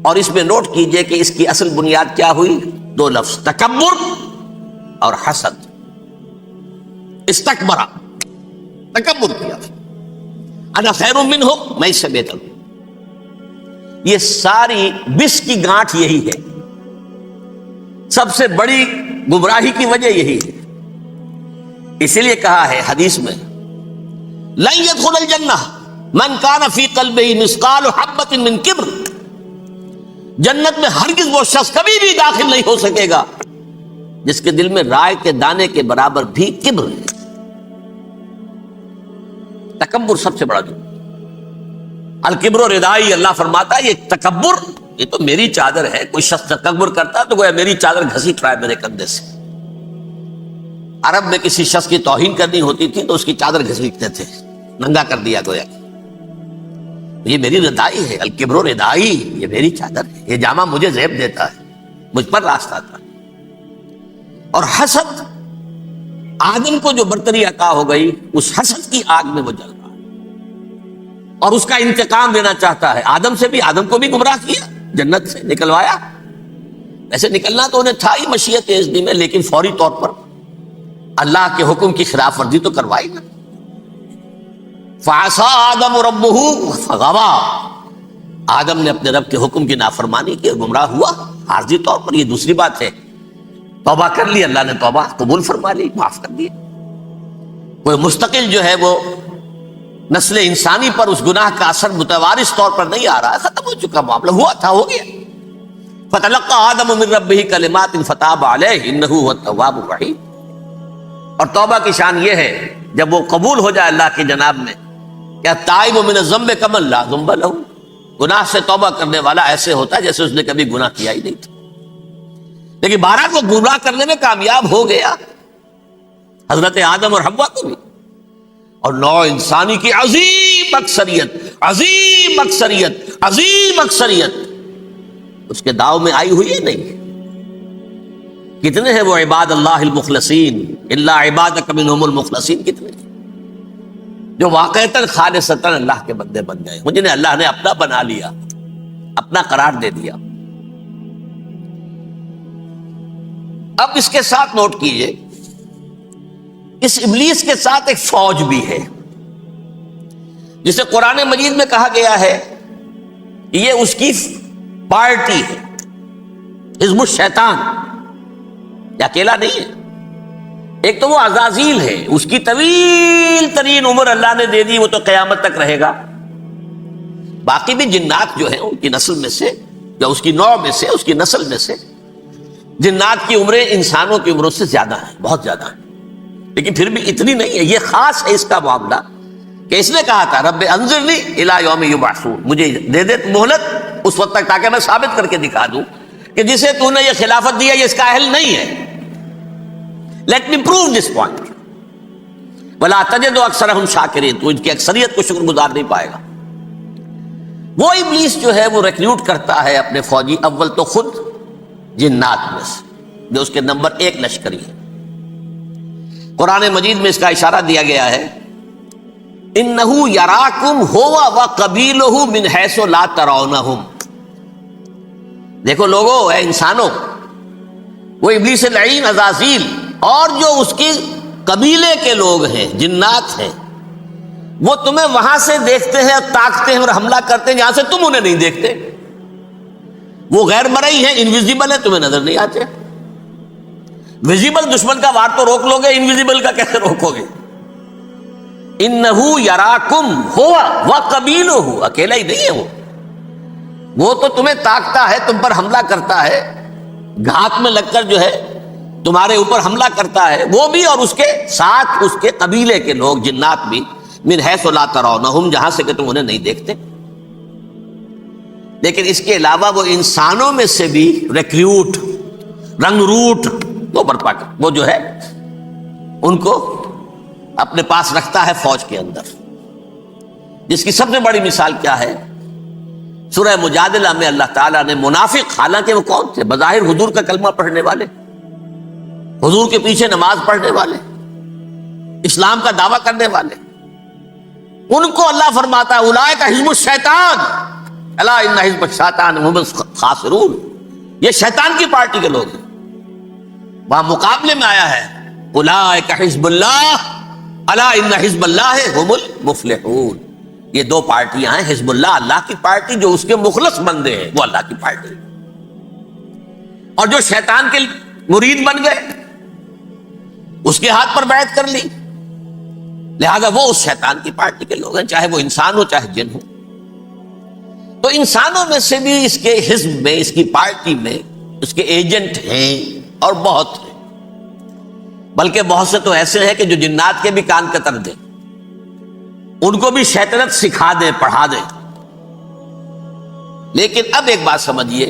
اور اس میں نوٹ کیجئے کہ اس کی اصل بنیاد کیا ہوئی؟ دو لفظ، تکبر اور حسد۔ استکبرا، تکبر کیا، انا خیر منہ، میں اس سے بہتر ہوں۔ یہ ساری بس کی گانٹھ یہی ہے، سب سے بڑی گمراہی کی وجہ یہی ہے۔ اسی لیے کہا ہے حدیث میں، لن يدخل الجنہ من کان فی قلبہ مثقال حبۃ من کبر، جنت میں ہرگز وہ شخص کبھی بھی داخل نہیں ہو سکے گا جس کے دل میں رائے کے دانے کے برابر بھی کبر ہے۔ تکبر سب سے بڑا جرم۔ الکبر ردائی، اللہ فرماتا ہے یہ تکبر، یہ تو میری چادر ہے۔ کوئی شخص تکبر کرتا تو گویا میری چادر گھسیٹ رہا ہے میرے کندھے سے۔ عرب میں کسی شخص کی توہین کرنی ہوتی تھی تو اس کی چادر گھسیٹتے تھے، ننگا کر دیا گویا۔ یہ میری ردائی ہے، الکبر ردائی، یہ میری چادر ہے، یہ جامہ مجھے زیب دیتا ہے، مجھ پر راستہ تھا۔ اور حسد، آدم کو جو برتری عطا ہو گئی، اس حسد کی آگ میں وہ جل رہا ہے اور اس کا انتقام لینا چاہتا ہے۔ آدم سے بھی، آدم کو بھی گمراہ کیا، جنت سے نکلوایا۔ ایسے نکلنا تو انہیں تھا ہی مشیت اذنی میں، لیکن فوری طور پر اللہ کے حکم کی خلاف ورزی تو کروائی نا۔ فعصى آدم ربہ فغوى، آدم نے اپنے رب کے حکم کی نافرمانی کی اور گمراہ ہوا عارضی طور پر۔ یہ دوسری بات ہے، توبہ کر لی، اللہ نے توبہ قبول فرما لی، معاف کر دیا۔ کوئی مستقل جو ہے وہ نسل انسانی پر اس گناہ کا اثر متوارث طور پر نہیں آ رہا، ختم ہو چکا معاملہ، ہوا تھا ہو گیا۔ فتلقى آدم من ربہ کلمات فتاب علیہ انہ هو التواب الرحیم۔ اور توبہ کی شان یہ ہے جب وہ قبول ہو جائے اللہ کی جناب میں، کیا تائب من الذنب کمن لا ذنب لہ، گناہ سے توبہ کرنے والا ایسے ہوتا ہے جیسے اس نے کبھی گناہ کیا ہی نہیں تھا۔ لیکن بہرحال وہ گمراہ کرنے میں کامیاب ہو گیا، حضرت آدم اور حوا کو بھی، اور نوع انسانی کی عظیم اکثریت، عظیم اکثریت، عظیم اکثریت اس کے داؤ میں آئی ہوئی ہے نہیں۔ کتنے ہیں وہ عباد اللہ المخلصین، الا عبادک منہم المخلصین، کتنے جو واقعتاً خالصتاً اللہ کے بندے بن گئے، جنہیں اللہ نے اپنا بنا لیا، اپنا قرار دے دیا۔ اب اس کے ساتھ نوٹ کیجئے، اس ابلیس کے ساتھ ایک فوج بھی ہے جسے قرآن مجید میں کہا گیا ہے یہ اس کی پارٹی ہے، حزب الشیطان، یہ اکیلا نہیں ہے۔ ایک تو وہ عزازیل ہے، اس کی طویل ترین عمر اللہ نے دے دی، وہ تو قیامت تک رہے گا۔ باقی بھی جنات جو ہیں ان کی نسل میں سے، یا اس کی نوع میں سے، اس کی نسل میں سے، جنات کی عمریں انسانوں کی عمروں سے زیادہ ہیں، بہت زیادہ ہیں، لیکن پھر بھی اتنی نہیں ہے۔ یہ خاص ہے اس کا معاملہ کہ اس نے کہا تھا رب انظرنی الی یوم یبعثون، مجھے دے دے مہلت اس وقت تک تاکہ میں ثابت کر کے دکھا دوں کہ جسے تو نے یہ خلافت دیا یہ اس کا اہل نہیں ہے۔ Let me prove this point ولا تجد اکثرہم شاکرین، تو ان کی اکثریت کو شکر گزار نہیں پائے گا۔ وہ ابلیس جو ہے وہ ریکروٹ کرتا ہے اپنے فوجی، اول تو خود جنات میں سے جو اس کے نمبر 1 لشکری ہے۔ قرآن مجید میں اس کا اشارہ دیا گیا ہے، انہ یراکم ہو وقبیلہ من حیث لا ترونہم۔ دیکھو لوگو، اے انسانوں، وہ ابلیس لعین عزازیل اور جو اس کی قبیلے کے لوگ ہیں، جنات ہیں، وہ تمہیں وہاں سے دیکھتے ہیں اور تاکتے ہیں اور حملہ کرتے ہیں جہاں سے تم انہیں نہیں دیکھتے۔ وہ غیر مرئی ہیں، انویزیبل ہیں، تمہیں نظر نہیں آتے۔ ویزیبل دشمن کا وار تو روک لو گے، انویزیبل کا کیسے روکو گے؟ انہو یراکم ہوا وقبیلہ، اکیلا ہی نہیں ہے وہ تو تمہیں تاکتا ہے، تم پر حملہ کرتا ہے، گھات میں لگ کر جو ہے تمہارے اوپر حملہ کرتا ہے، وہ بھی اور اس کے ساتھ اس کے قبیلے کے لوگ جنات بھی، من حیث لا ترونہم، جہاں سے کہ تم انہیں نہیں دیکھتے۔ لیکن اس کے علاوہ وہ انسانوں میں سے بھی ریکریوٹ، رنگ روٹ وہ برپا کر، وہ جو ہے ان کو اپنے پاس رکھتا ہے فوج کے اندر، جس کی سب سے بڑی مثال کیا ہے؟ سورہ مجادلہ میں اللہ تعالیٰ نے منافق، حالانکہ وہ کون تھے؟ بظاہر حضور کا کلمہ پڑھنے والے، حضور کے پیچھے نماز پڑھنے والے، اسلام کا دعویٰ کرنے والے، ان کو اللہ فرماتا ہے اولئک حزب الشیطان، الا ان حزب الشیطان هم الخاسرون، یہ شیطان کی پارٹی کے لوگ ہیں۔ وہاں مقابلے میں آیا ہے اولئک حزب اللہ الا ان حزب اللہ هم المفلحون، یہ دو پارٹیاں ہیں، حزب اللہ اللہ کی پارٹی جو اس کے مخلص بندے ہیں وہ اللہ کی پارٹی، اور جو شیطان کے مرید بن گئے اس کے ہاتھ پر بیعت کر لی، لہذا وہ اس شیطان کی پارٹی کے لوگ ہیں، چاہے وہ انسان ہو چاہے جن ہو۔ تو انسانوں میں سے بھی اس کے حزب میں، اس کی پارٹی میں اس کے ایجنٹ ہیں اور بہت ہیں، بلکہ بہت سے تو ایسے ہیں کہ جو جنات کے بھی کان کتر دیں، ان کو بھی شیطنت سکھا دیں، پڑھا دیں۔ لیکن اب ایک بات سمجھیے،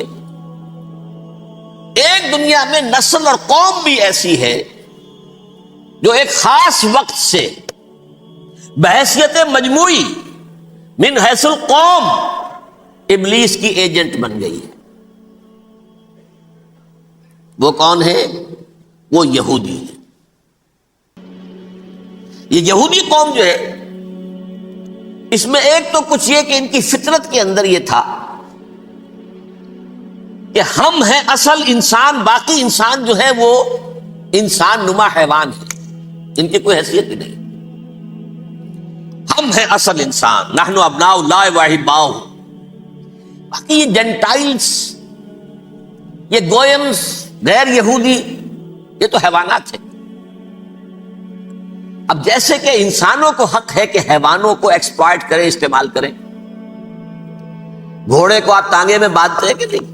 ایک دنیا میں نسل اور قوم بھی ایسی ہے جو ایک خاص وقت سے بحیثیت مجموعی من حیث القوم ابلیس کی ایجنٹ بن گئی ہے۔ وہ کون ہے؟ وہ یہودی ہے۔ یہ یہودی قوم جو ہے، اس میں ایک تو کچھ یہ کہ ان کی فطرت کے اندر یہ تھا کہ ہم ہیں اصل انسان، باقی انسان جو ہے وہ انسان نما حیوان ہے، ان کی کوئی حیثیت ہی نہیں، ہم ہیں اصل انسان، نحن ابناء اللہ و احباؤہ۔ باقی یہ جینٹائلز، یہ گوئمز، غیر یہودی، یہ تو حیوانات ہیں۔ اب جیسے کہ انسانوں کو حق ہے کہ حیوانوں کو ایکسپلائٹ کریں، استعمال کریں، گھوڑے کو آپ تانگے میں باندھتے ہیں کہ نہیں؟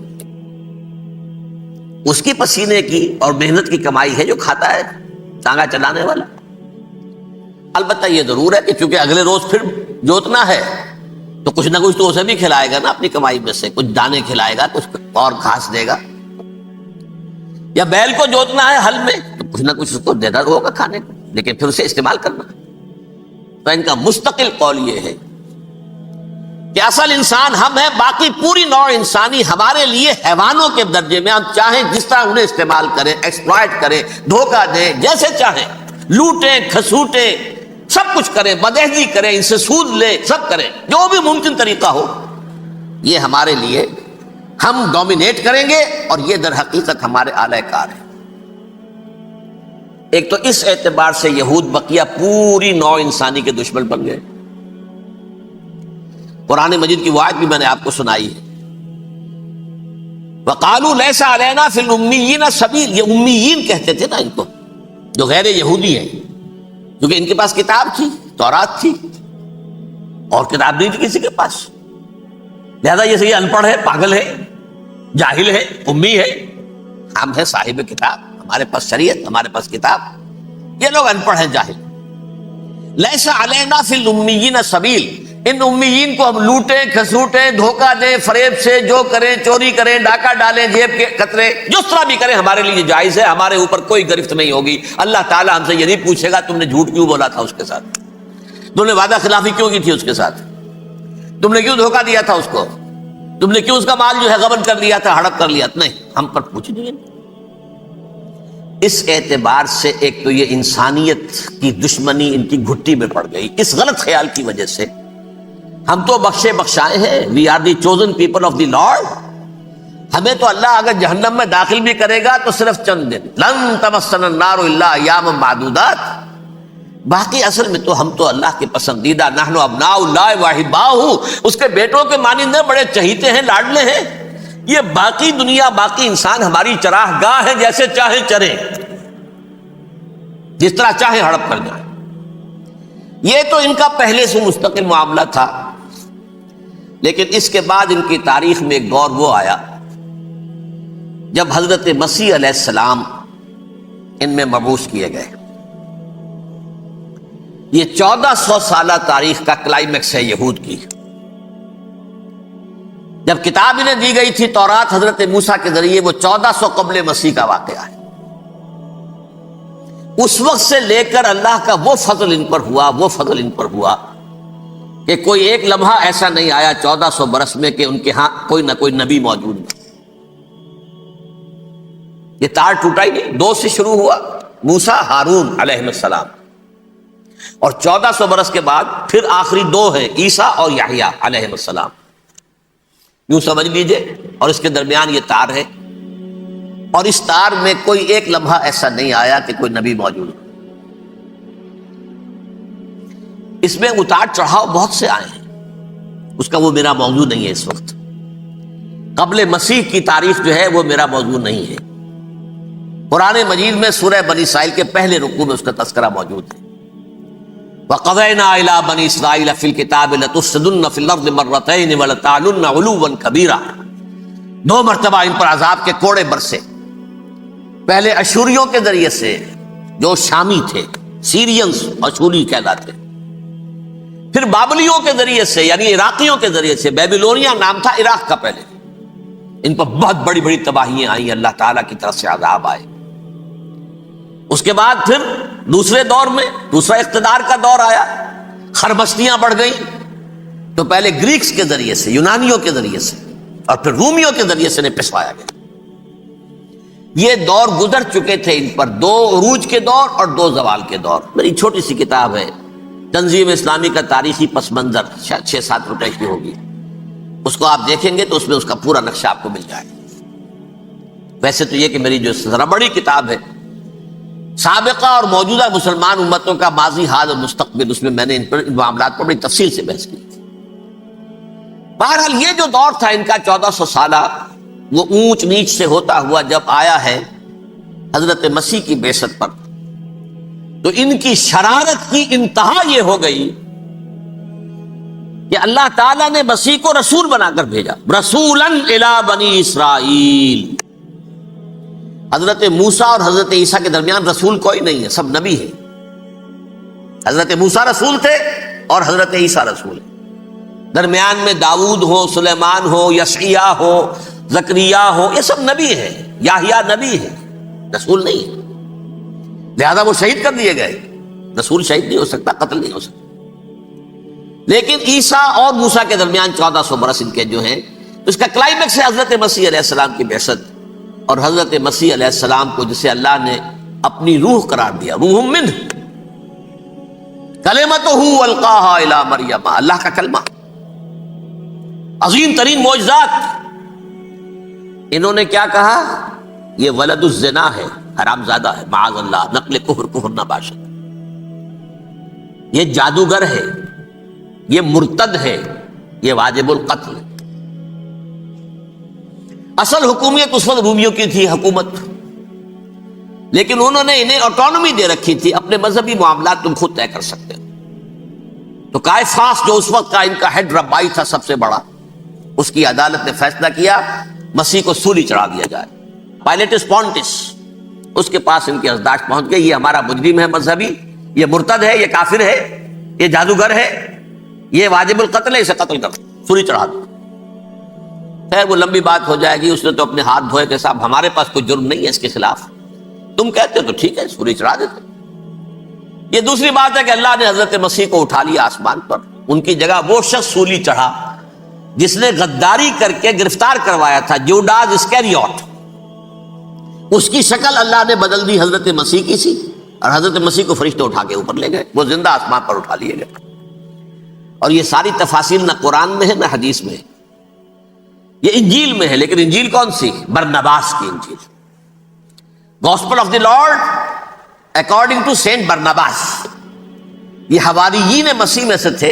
اس کی پسینے کی اور محنت کی کمائی ہے جو کھاتا ہے تانگا چلانے والا۔ البتہ یہ ضرور ہے کہ چونکہ اگلے روز پھر جوتنا ہے تو کچھ نہ کچھ تو اسے بھی کھلائے گا نا، اپنی کمائی میں سے کچھ دانے کھلائے گا، کچھ اور گھاس دے گا، یا بیل کو جوتنا ہے ہل میں تو کچھ نہ کچھ اس کو دینا ہوگا کھانے کو، لیکن پھر اسے استعمال کرنا۔ تو ان کا مستقل قول یہ ہے کہ اصل انسان ہم ہیں، باقی پوری نوع انسانی ہمارے لیے حیوانوں کے درجے میں، ہم چاہیں جس طرح انہیں استعمال کریں، ایکسپلائٹ کریں، دھوکہ دیں، جیسے چاہیں، لوٹیں کھسوٹیں، سب کچھ کریں، بدہضی کریں، ان سے سود لیں، سب کریں، جو بھی ممکن طریقہ ہو، یہ ہمارے لیے ہم ڈومینیٹ کریں گے، اور یہ در حقیقت ہمارے اعلی کار ہیں۔ ایک تو اس اعتبار سے یہود بقیہ پوری نوع انسانی کے دشمن بن گئے۔ قرآن مجید کی وہ آیت بھی میں نے آپ کو سنائی ہے، وَقَالُوا لَيْسَ عَلَيْنَا فِي الْأُمِّيِّينَ سَبِيلٌ، یہ امیین کہتے تھے نا ان کو، جو غیر یہودی ہیں، کیونکہ ان کے پاس کتاب تھی، تورات تھی، اور کتاب نہیں تھی کسی کے پاس، لہذا یہ ان پڑھ ہے، پاگل ہے، جاہل ہے، امی ہے، ہم ہیں صاحب کتاب، ہمارے پاس شریعت، ہمارے پاس کتاب، یہ لوگ ان پڑھ ہیں، جاہل۔ لیس علینا فی الامیین سبیل، ان امیین کو ہم لوٹیں کھسوٹیں، دھوکہ دیں، فریب سے جو کریں، چوری کریں، ڈاکہ ڈالیں، جیب کے قطرے، جس طرح بھی کریں ہمارے لیے جائز ہے، ہمارے اوپر کوئی گرفت نہیں ہوگی۔ اللہ تعالیٰ ہم سے یہ نہیں پوچھے گا تم نے جھوٹ کیوں بولا تھا اس کے ساتھ، تم نے وعدہ خلافی کیوں کی تھی اس کے ساتھ، تم نے کیوں دھوکہ دیا تھا اس کو، تم نے کیوں اس کا مال جو ہے غبن کر لیا تھا، ہڑپ کر لیا تھا، نہیں، ہم پر پوچھ نہیں ہے۔ اس اعتبار سے ایک تو یہ انسانیت کی دشمنی ان کی گھٹی میں پڑ گئی، اس غلط خیال کی وجہ سے ہم تو بخشے بخشائے ہیں، we are the chosen people of the Lord, ہمیں تو اللہ اگر جہنم میں داخل بھی کرے گا تو صرف چند دن، لن تمسنا النار الا ایاما معدودات، باقی اصل میں تو ہم تو اللہ کے پسندیدہ، نحن ابناء اللہ و احباؤہ، اس کے بیٹوں کے مانند ہیں، بڑے چہیتے ہیں، لاڈلے ہیں، یہ باقی دنیا، باقی انسان ہماری چراہ گاہ ہے، جیسے چاہیں چریں، جس طرح چاہیں ہڑپ کر جائیں۔ یہ تو ان کا پہلے سے مستقل معاملہ تھا، لیکن اس کے بعد ان کی تاریخ میں ایک دور وہ آیا جب حضرت مسیح علیہ السلام ان میں مبعوث کیے گئے۔ یہ 1400 سالہ تاریخ کا کلائمیکس ہے یہود کی۔ جب کتاب انہیں دی گئی تھی تورات حضرت موسیٰ کے ذریعے، وہ 1400 قبل مسیح کا واقعہ ہے۔ اس وقت سے لے کر اللہ کا وہ فضل ان پر ہوا، وہ فضل ان پر ہوا کہ کوئی ایک لمحہ ایسا نہیں آیا 1400 برس میں کہ ان کے ہاں کوئی نہ کوئی نبی موجود نہیں۔ یہ تار ٹوٹا ہی نہیں، 2 سے شروع ہوا، موسیٰ ہارون علیہ السلام، اور 1400 برس کے بعد پھر آخری 2 ہیں، عیسیٰ اور یحییٰ علیہ السلام۔ یوں سمجھ لیجئے، اور اس کے درمیان یہ تار ہے، اور اس تار میں کوئی ایک لمحہ ایسا نہیں آیا کہ کوئی نبی موجود ہو۔ اس میں اتار چڑھاؤ بہت سے آئے ہیں، اس کا وہ میرا موضوع نہیں ہے اس وقت۔ قبل مسیح کی تاریخ جو ہے وہ میرا موضوع نہیں ہے۔ قرآن مجید میں سورہ بنی اسرائیل کے پہلے رکوع میں اس کا تذکرہ موجود ہے۔ وَقَضَيْنَا إِلَىٰ بَنِي إِسْرَائِيلَ فِي الْكِتَابِ لَتُفْسِدُنَّ فِي الْأَرْضِ مَرَّتَيْنِ وَلَتَعْلُنَّ عُلُوًّا كَبِيرًا، 2 مرتبہ ان پر عذاب کے کوڑے برسے، پہلے اشوریوں کے ذریعے سے جو شامی تھے، سیرینز اشوری کہلاتے، پھر بابلیوں کے ذریعے سے یعنی عراقیوں کے ذریعے سے، بیبیلونیا نام تھا عراق کا پہلے، ان پر بہت بڑی بڑی تباہیاں آئیں، اللہ تعالیٰ کی طرف سے عذاب آئے۔ اس کے بعد پھر دوسرے دور میں دوسرا اقتدار کا دور آیا، خرمستیاں بڑھ گئیں، تو پہلے گریکس کے ذریعے سے، یونانیوں کے ذریعے سے، اور پھر رومیوں کے ذریعے سے پسوایا گیا۔ یہ دور گزر چکے تھے ان پر، 2 عروج کے دور اور 2 زوال کے دور۔ میری چھوٹی سی کتاب ہے تنظیم اسلامی کا تاریخی پس منظر، شاید 6-7 روپے کی ہوگی، اس کو آپ دیکھیں گے تو اس میں اس کا پورا نقشہ آپ کو مل جائے گا۔ ویسے تو یہ کہ میری جو ذرا بڑی کتاب ہے سابقہ اور موجودہ مسلمان امتوں کا ماضی، حال اور مستقبل، اس میں میں نے ان معاملات پر بڑی تفصیل سے بحث کی تھی۔ بہرحال یہ جو دور تھا ان کا 1400 سالہ، وہ اونچ نیچ سے ہوتا ہوا جب آیا ہے حضرت مسیح کی بعثت پر، تو ان کی شرارت کی انتہا یہ ہو گئی کہ اللہ تعالیٰ نے مسیح کو رسول بنا کر بھیجا، رسولاً الی بنی اسرائیل۔ حضرت موسیٰ اور حضرت عیسیٰ کے درمیان رسول کوئی نہیں ہے، سب نبی ہے۔ حضرت موسیٰ رسول تھے اور حضرت عیسیٰ رسول ہے، درمیان میں داؤد ہو، سلیمان ہو، یشعیاہ ہو، زکریا ہو، یہ سب نبی ہیں، یحییٰ نبی ہے، رسول نہیں ہے، لہذا وہ شہید کر دیے گئے۔ رسول شہید نہیں ہو سکتا، قتل نہیں ہو سکتا۔ لیکن عیسیٰ اور موسیٰ کے درمیان 1400 برس ان کے جو ہیں، اس کا کلائمیکس ہے حضرت مسیح علیہ السلام کی بعثت، اور حضرت مسیح علیہ السلام کو جسے اللہ نے اپنی روح قرار دیا، روح منہ، کلمتہ القاہا الی مریم، اللہ کا کلمہ، عظیم ترین معجزات۔ انہوں نے کیا کہا؟ یہ ولد الزنا ہے، حرام زادہ ہے، معاذ اللہ، نقل کفر نہ باشد، یہ جادوگر ہے، یہ مرتد ہے، یہ واجب القتل ہے۔ اصل حکومت اس وقت رومیوں کی تھی حکومت، لیکن انہوں نے انہیں آٹونومی دے رکھی تھی، اپنے مذہبی معاملات تم خود طے کر سکتے ہو۔ تو کائفاس جو اس وقت کا ان کا ہیڈ ربائی تھا سب سے بڑا، اس کی عدالت نے فیصلہ کیا مسیح کو سولی چڑھا دیا جائے۔ پائلیٹس پونٹس، اس کے پاس ان کی ازداش پہنچ گئی، یہ ہمارا مجرم ہے مذہبی، یہ مرتد ہے، یہ کافر ہے، یہ جادوگر ہے، یہ واجب القتل ہے، اسے قتل کر سولی چڑھا دو۔ خیر وہ لمبی بات ہو جائے گی، اس نے تو اپنے ہاتھ دھوئے کہ صاحب ہمارے پاس کوئی جرم نہیں ہے اس کے خلاف، تم کہتے ہو تو ٹھیک ہے، سولی چڑھا دیتے۔ یہ دوسری بات ہے کہ اللہ نے حضرت مسیح کو اٹھا لیا آسمان پر، ان کی جگہ وہ شخص سولی چڑھا جس نے غداری کر کے گرفتار کروایا تھا، جوڈاس اسکیریوٹ، اس کی شکل اللہ نے بدل دی حضرت مسیح کی سی، اور حضرت مسیح کو فرشتے اٹھا کے اوپر لے گئے، وہ زندہ آسمان پر اٹھا لیے گئے۔ اور یہ ساری تفاصیل نہ قرآن میں ہے نہ حدیث میں ہے، یہ انجیل میں ہے، لیکن انجیل کون سی؟ برنباس کی انجیل، gospel of the Lord according to saint Barnabas. یہ حواریین مسیح میں سے تھے،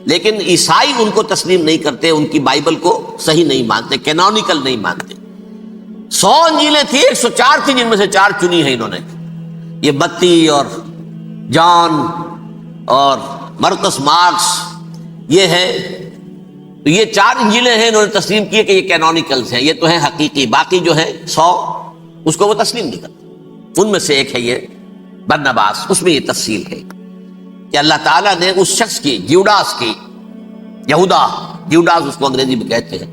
لیکن عیسائی ان کو تسلیم نہیں کرتے، ان کی بائبل کو صحیح نہیں مانتے، کینونیکل نہیں مانتے۔ 100 انجیلیں تھیں، 104 تھیں، جن میں سے 4 چنی ہیں انہوں نے، یہ متی اور جان اور مرکس مارکس، یہ ہے، تو یہ 4 انجیلیں ہیں، انہوں نے تسلیم کیے کہ یہ کینونیکلز ہیں، یہ تو ہیں حقیقی، باقی جو ہے 100 اس کو وہ تسلیم نہیں کرتے۔ ان میں سے ایک ہے یہ برنباس، اس میں یہ تفصیل ہے کہ اللہ تعالیٰ نے اس شخص کی، جیوڈاس کی، یہودا جیوڈاس اس کو انگریزی میں کہتے ہیں،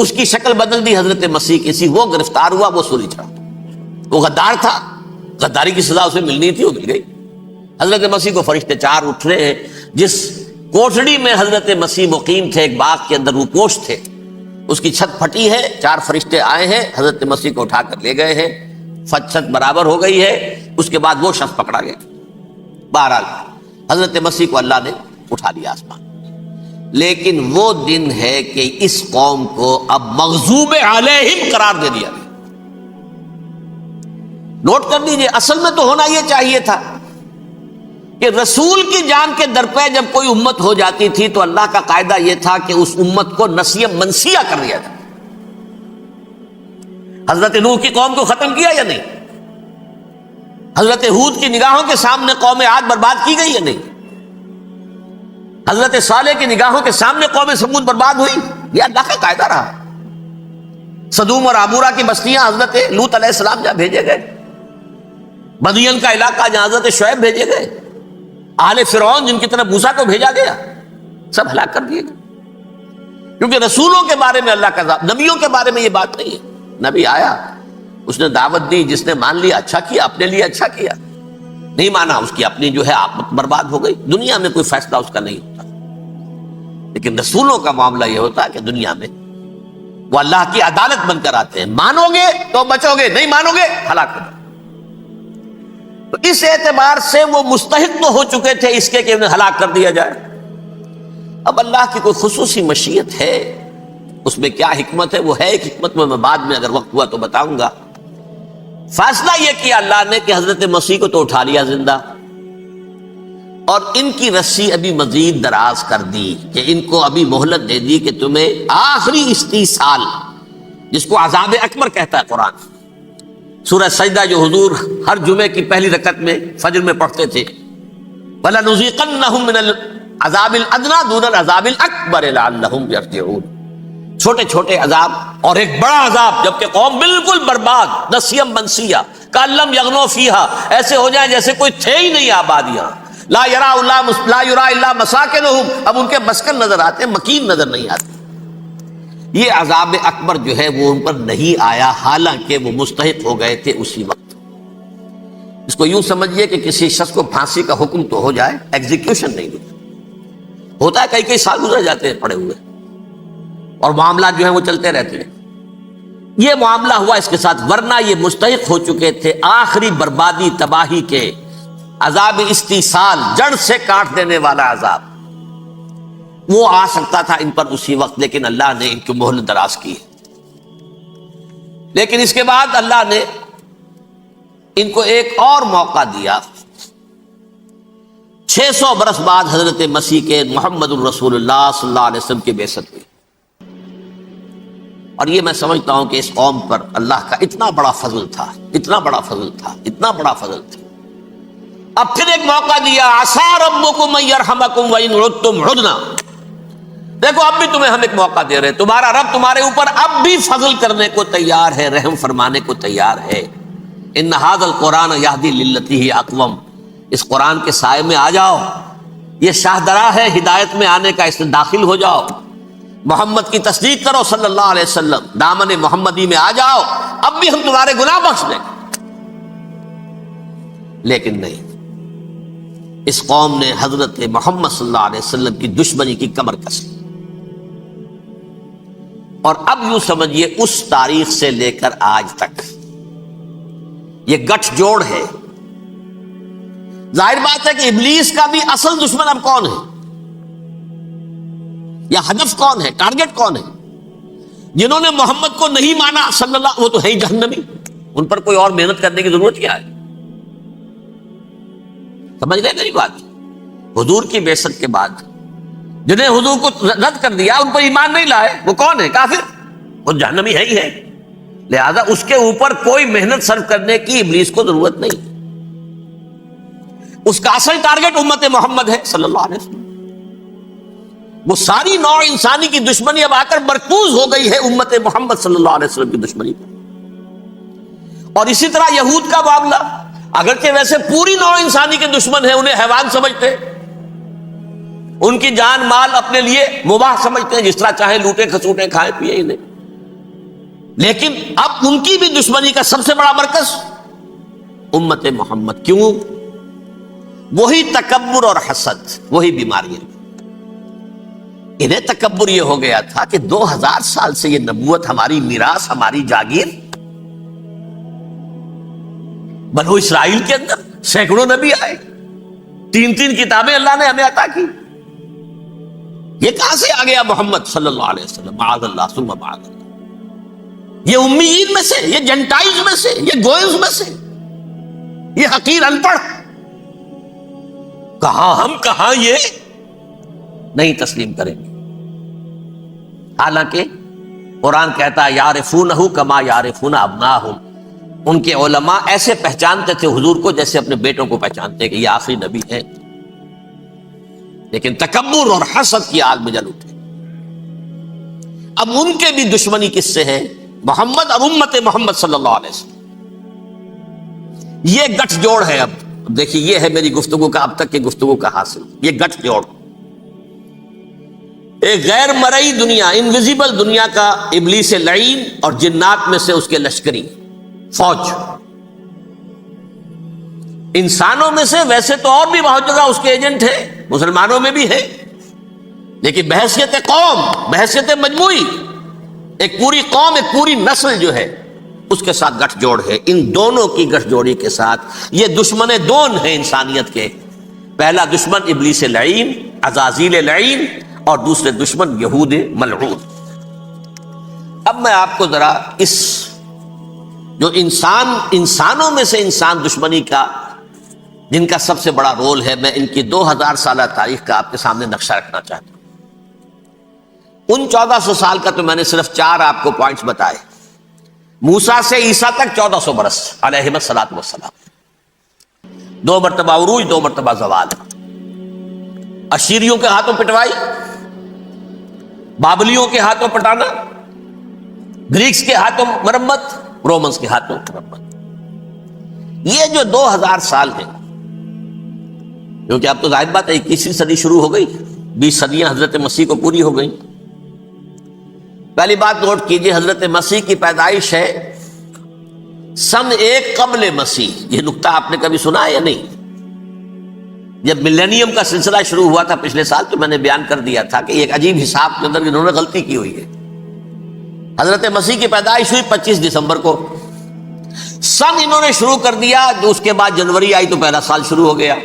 اس کی شکل بدل دی حضرت مسیح کی سی، وہ گرفتار ہوا، وہ سولی چڑھا، وہ غدار تھا، غداری کی سزا اسے ملنی تھی، وہ مل گئی۔ حضرت مسیح کو فرشتے 4 اٹھ رہے ہیں، جس کوٹڑی میں حضرت مسیح مقیم تھے، ایک باغ کے اندر وہ پوش تھے، اس کی چھت پھٹی ہے، 4 فرشتے آئے ہیں، حضرت مسیح کو اٹھا کر لے گئے ہیں، چھت برابر ہو گئی ہے، اس کے بعد وہ شخص پکڑا گیا۔ بہرحال حضرت مسیح کو اللہ نے اٹھا لیا آسمان، لیکن وہ دن ہے کہ اس قوم کو اب مغضوب علیہم قرار دے دیا گیا۔ نوٹ کر لیجیے، اصل میں تو ہونا یہ چاہیے تھا کہ رسول کی جان کے درپے جب کوئی امت ہو جاتی تھی تو اللہ کا قاعدہ یہ تھا کہ اس امت کو نسیہ منسیہ کر دیا تھا۔ حضرت نوح کی قوم کو ختم کیا یا نہیں؟ حضرت ہود کی نگاہوں کے سامنے قوم عاد برباد کی گئی یا نہیں؟ حضرت صالح کی نگاہوں کے سامنے قوم سمود برباد ہوئی؟ یہ اللہ کا قاعدہ رہا۔ سدوم اور عمورہ کی بستیاں حضرت لوط علیہ السلام جہاں بھیجے گئے، مدین کا علاقہ جہاں حضرت شعیب بھیجے گئے، آل فرعون جن کی طرف موسیٰ کو بھیجا گیا، سب ہلاک کر دیے گئے۔ کیونکہ رسولوں کے بارے میں اللہ کا نبیوں کے بارے میں یہ بات نہیں ہے۔ نبی آیا، اس نے دعوت دی، جس نے مان لیا اچھا کیا، اپنے لیے اچھا کیا، نہیں مانا اس کی اپنی جو ہے آخرت برباد ہو گئی۔ دنیا میں کوئی فیصلہ اس کا نہیں ہوتا، لیکن رسولوں کا معاملہ یہ ہوتا ہے کہ دنیا میں وہ اللہ کی عدالت بن کر آتے ہیں۔ مانو گے تو بچو گے، نہیں مانو گے ہلاک ہو۔ تو اس اعتبار سے وہ مستحق تو ہو چکے تھے اس کے کہ انہیں ہلاک کر دیا جائے۔ اب اللہ کی کوئی خصوصی مشیت ہے، اس میں کیا حکمت ہے؟ وہ ہے ایک حکمت، میں بعد میں اگر وقت ہوا تو بتاؤں گا۔ فیصلہ یہ کیا اللہ نے کہ حضرت مسیح کو تو اٹھا لیا زندہ، اور ان کی رسی ابھی مزید دراز کر دی کہ ان کو ابھی مہلت دے دی کہ تمہیں آخری استیصال، جس کو عذاب اکبر کہتا ہے قرآن۔ سورہ سجدہ جو حضور ہر جمعے کی پہلی رکعت میں فجر میں پڑھتے تھے، وَلَنُذِيقَنَّهُم مِّنَ الْعَذَابِ الْأَدْنَىٰ دُونَ الْعَذَابِ الْأَكْبَرِ لَعَلَّهُمْ يَرْجِعُونَ۔ چھوٹے چھوٹے عذاب اور ایک بڑا عذاب، جبکہ قوم بالکل برباد، نسیم منسیہ، کأن لم یغنوا فیہا، ایسے ہو جائیں جیسے کوئی تھے ہی نہیں آبادیاں۔ لا یرا الا مساکنہم، اب ان کے مسکن نظر آتے، مکین نظر نہیں آتے۔ یہ عذاب اکبر جو ہے وہ ان پر نہیں آیا، حالانکہ وہ مستحق ہو گئے تھے اسی وقت۔ اس کو یوں سمجھیے کہ کسی شخص کو پھانسی کا حکم تو ہو جائے، ایگزیکیوشن نہیں ہوتا ہے، کئی سال گزر جاتے ہیں پڑے ہوئے، اور معاملات جو ہیں وہ چلتے رہتے ہیں۔ یہ معاملہ ہوا اس کے ساتھ، ورنہ یہ مستحق ہو چکے تھے آخری بربادی تباہی کے، عذاب استیصال، جڑ سے کاٹ دینے والا عذاب۔ وہ آ سکتا تھا ان پر اسی وقت، لیکن اللہ نے ان کی مہلت دراز کی۔ لیکن اس کے بعد اللہ نے ان کو ایک اور موقع دیا۔ 600 برس بعد حضرت مسیح کے محمد الرسول اللہ صلی اللہ علیہ وسلم کی بعثت ہوئی، اور یہ میں سمجھتا ہوں کہ اس قوم پر اللہ کا اتنا بڑا فضل تھا، اتنا بڑا فضل تھا، اتنا بڑا فضل تھا۔ اب پھر ایک موقع دیا، عسیٰ ربکم ان یرحمکم وان عدتم عدنا۔ دیکھو اب بھی تمہیں ہم ایک موقع دے رہے ہیں، تمہارا رب تمہارے اوپر اب بھی فضل کرنے کو تیار ہے، رحم فرمانے کو تیار ہے۔ ان ھذا القرآن یہدی للتی ہی اقوم، اس قرآن کے سائے میں آ جاؤ، یہ شاہدرا ہے ہدایت میں آنے کا، اس میں داخل ہو جاؤ، محمد کی تصدیق کرو صلی اللہ علیہ وسلم، دامن محمدی میں آ جاؤ، اب بھی ہم تمہارے گناہ بخش دیں۔ لیکن نہیں، اس قوم نے حضرت محمد صلی اللہ علیہ وسلم کی دشمنی کی کمر کس لی، اور اب یوں سمجھیے اس تاریخ سے لے کر آج تک یہ گٹھ جوڑ ہے۔ ظاہر بات ہے کہ ابلیس کا بھی اصل دشمن اب کون ہے، یا ہدف کون ہے، ٹارگٹ کون ہے؟ جنہوں نے محمد کو نہیں مانا صلی اللہ، وہ تو ہے ہی جہنمی، ان پر کوئی اور محنت کرنے کی ضرورت کیا ہے؟ سمجھ رہے میری بات؟ حضور کی بعثت کے بعد جنہیں حضور کو رد کر دیا، ان پر ایمان نہیں لائے، وہ کون ہے؟ کافر، وہ جہنمی ہے ہی ہے۔ لہذا اس کے اوپر کوئی محنت صرف کرنے کی ابلیس کو ضرورت نہیں، اس کا اصل ٹارگٹ امت محمد ہے صلی اللہ علیہ وسلم۔ وہ ساری نوع انسانی کی دشمنی اب آ کر مرکوز ہو گئی ہے امت محمد صلی اللہ علیہ وسلم کی دشمنی پر۔ اور اسی طرح یہود کا معاملہ، اگرچہ ویسے پوری نوع انسانی کے دشمن ہیں، انہیں حیوان سمجھتے، ان کی جان مال اپنے لیے مباح سمجھتے ہیں، جس طرح چاہے لوٹے کھسوٹے کھائیں پیے انہیں، لیکن اب ان کی بھی دشمنی کا سب سے بڑا مرکز امت محمد۔ کیوں؟ وہی تکبر اور حسد، وہی بیماریاں۔ انہیں تکبر یہ ہو گیا تھا کہ 2000 سال سے یہ نبوت ہماری میراث، ہماری جاگیر، بنو اسرائیل کے اندر سینکڑوں نبی آئے، 3 کتابیں اللہ نے ہمیں عطا کی، یہ کہاں سے آ گیا محمد صلی اللہ علیہ وسلم؟ معاذ اللہ ثم معاذ اللہ، یہ امیین میں سے، یہ جنٹائلز میں سے، یہ گوئنز میں سے، یہ حقیر ان پڑھ، کہاں ہم کہاں یہ نہیں تسلیم کریں گے۔ حالانکہ قرآن کہتا ہے یعرفونہ کما یعرفون ابناہم، ان کے علماء ایسے پہچانتے تھے حضور کو جیسے اپنے بیٹوں کو پہچانتے کہ یہ آخری نبی ہے، لیکن تکبر اور حسد کی آگ میں جل اٹھے۔ اب ان کے بھی دشمنی کس سے ہے؟ محمد اور امت محمد صلی اللہ علیہ وسلم۔ یہ گٹھ جوڑ ہے۔ اب دیکھیے، یہ ہے میری گفتگو کا اب تک کی گفتگو کا حاصل، یہ گٹھ جوڑ، ایک غیر مرئی دنیا، انویزیبل دنیا کا ابلیس لعین اور جنات میں سے اس کے لشکری فوج، انسانوں میں سے ویسے تو اور بھی بہت جگہ اس کے ایجنٹ ہے، مسلمانوں میں بھی ہے، لیکن بحیثیت قوم، بحیثیت مجموعی، ایک پوری قوم، ایک پوری نسل جو ہے اس کے ساتھ گٹھ جوڑ ہے۔ ان دونوں کی گٹھ جوڑی کے ساتھ یہ دشمن دون ہیں انسانیت کے، پہلا دشمن ابلیس لعین، عزازیل لعین، اور دوسرے دشمن یہود ملعون۔ اب میں آپ کو ذرا اس جو انسانوں میں سے انسان دشمنی کا جن کا سب سے بڑا رول ہے، میں ان کی 2000 سالہ تاریخ کا آپ کے سامنے نقشہ رکھنا چاہتا ہوں۔ ان 1400 سال کا تو میں نے صرف 4 آپ کو پوائنٹس بتائے۔ موسیٰ سے عیسیٰ تک 1400 برس علیہم الصلوۃ والسلام، 2 مرتبہ عروج، 2 مرتبہ زوال، اشیریوں کے ہاتھوں پٹوائی، بابلیوں کے ہاتھوں پٹانا، گریکس کے ہاتھوں مرمت، رومنس کے ہاتھوں مرمت۔ یہ جو 2000 سال ہیں، کیونکہ اب تو ظاہر بات ہے 21ویں صدی شروع ہو گئی، 20 صدیاں حضرت مسیح کو پوری ہو گئی۔ پہلی بات نوٹ کیجئے، حضرت مسیح کی پیدائش ہے سن 1 قبل مسیح۔ یہ نقطہ آپ نے کبھی سنا ہے یا نہیں؟ جب ملینیم کا سلسلہ شروع ہوا تھا پچھلے سال، تو میں نے بیان کر دیا تھا کہ ایک عجیب حساب کے اندر انہوں نے غلطی کی ہوئی ہے۔ حضرت مسیح کی پیدائش ہوئی 25 دسمبر کو، سن انہوں نے شروع کر دیا، جو اس کے بعد جنوری آئی تو پہلا سال شروع ہو گیا۔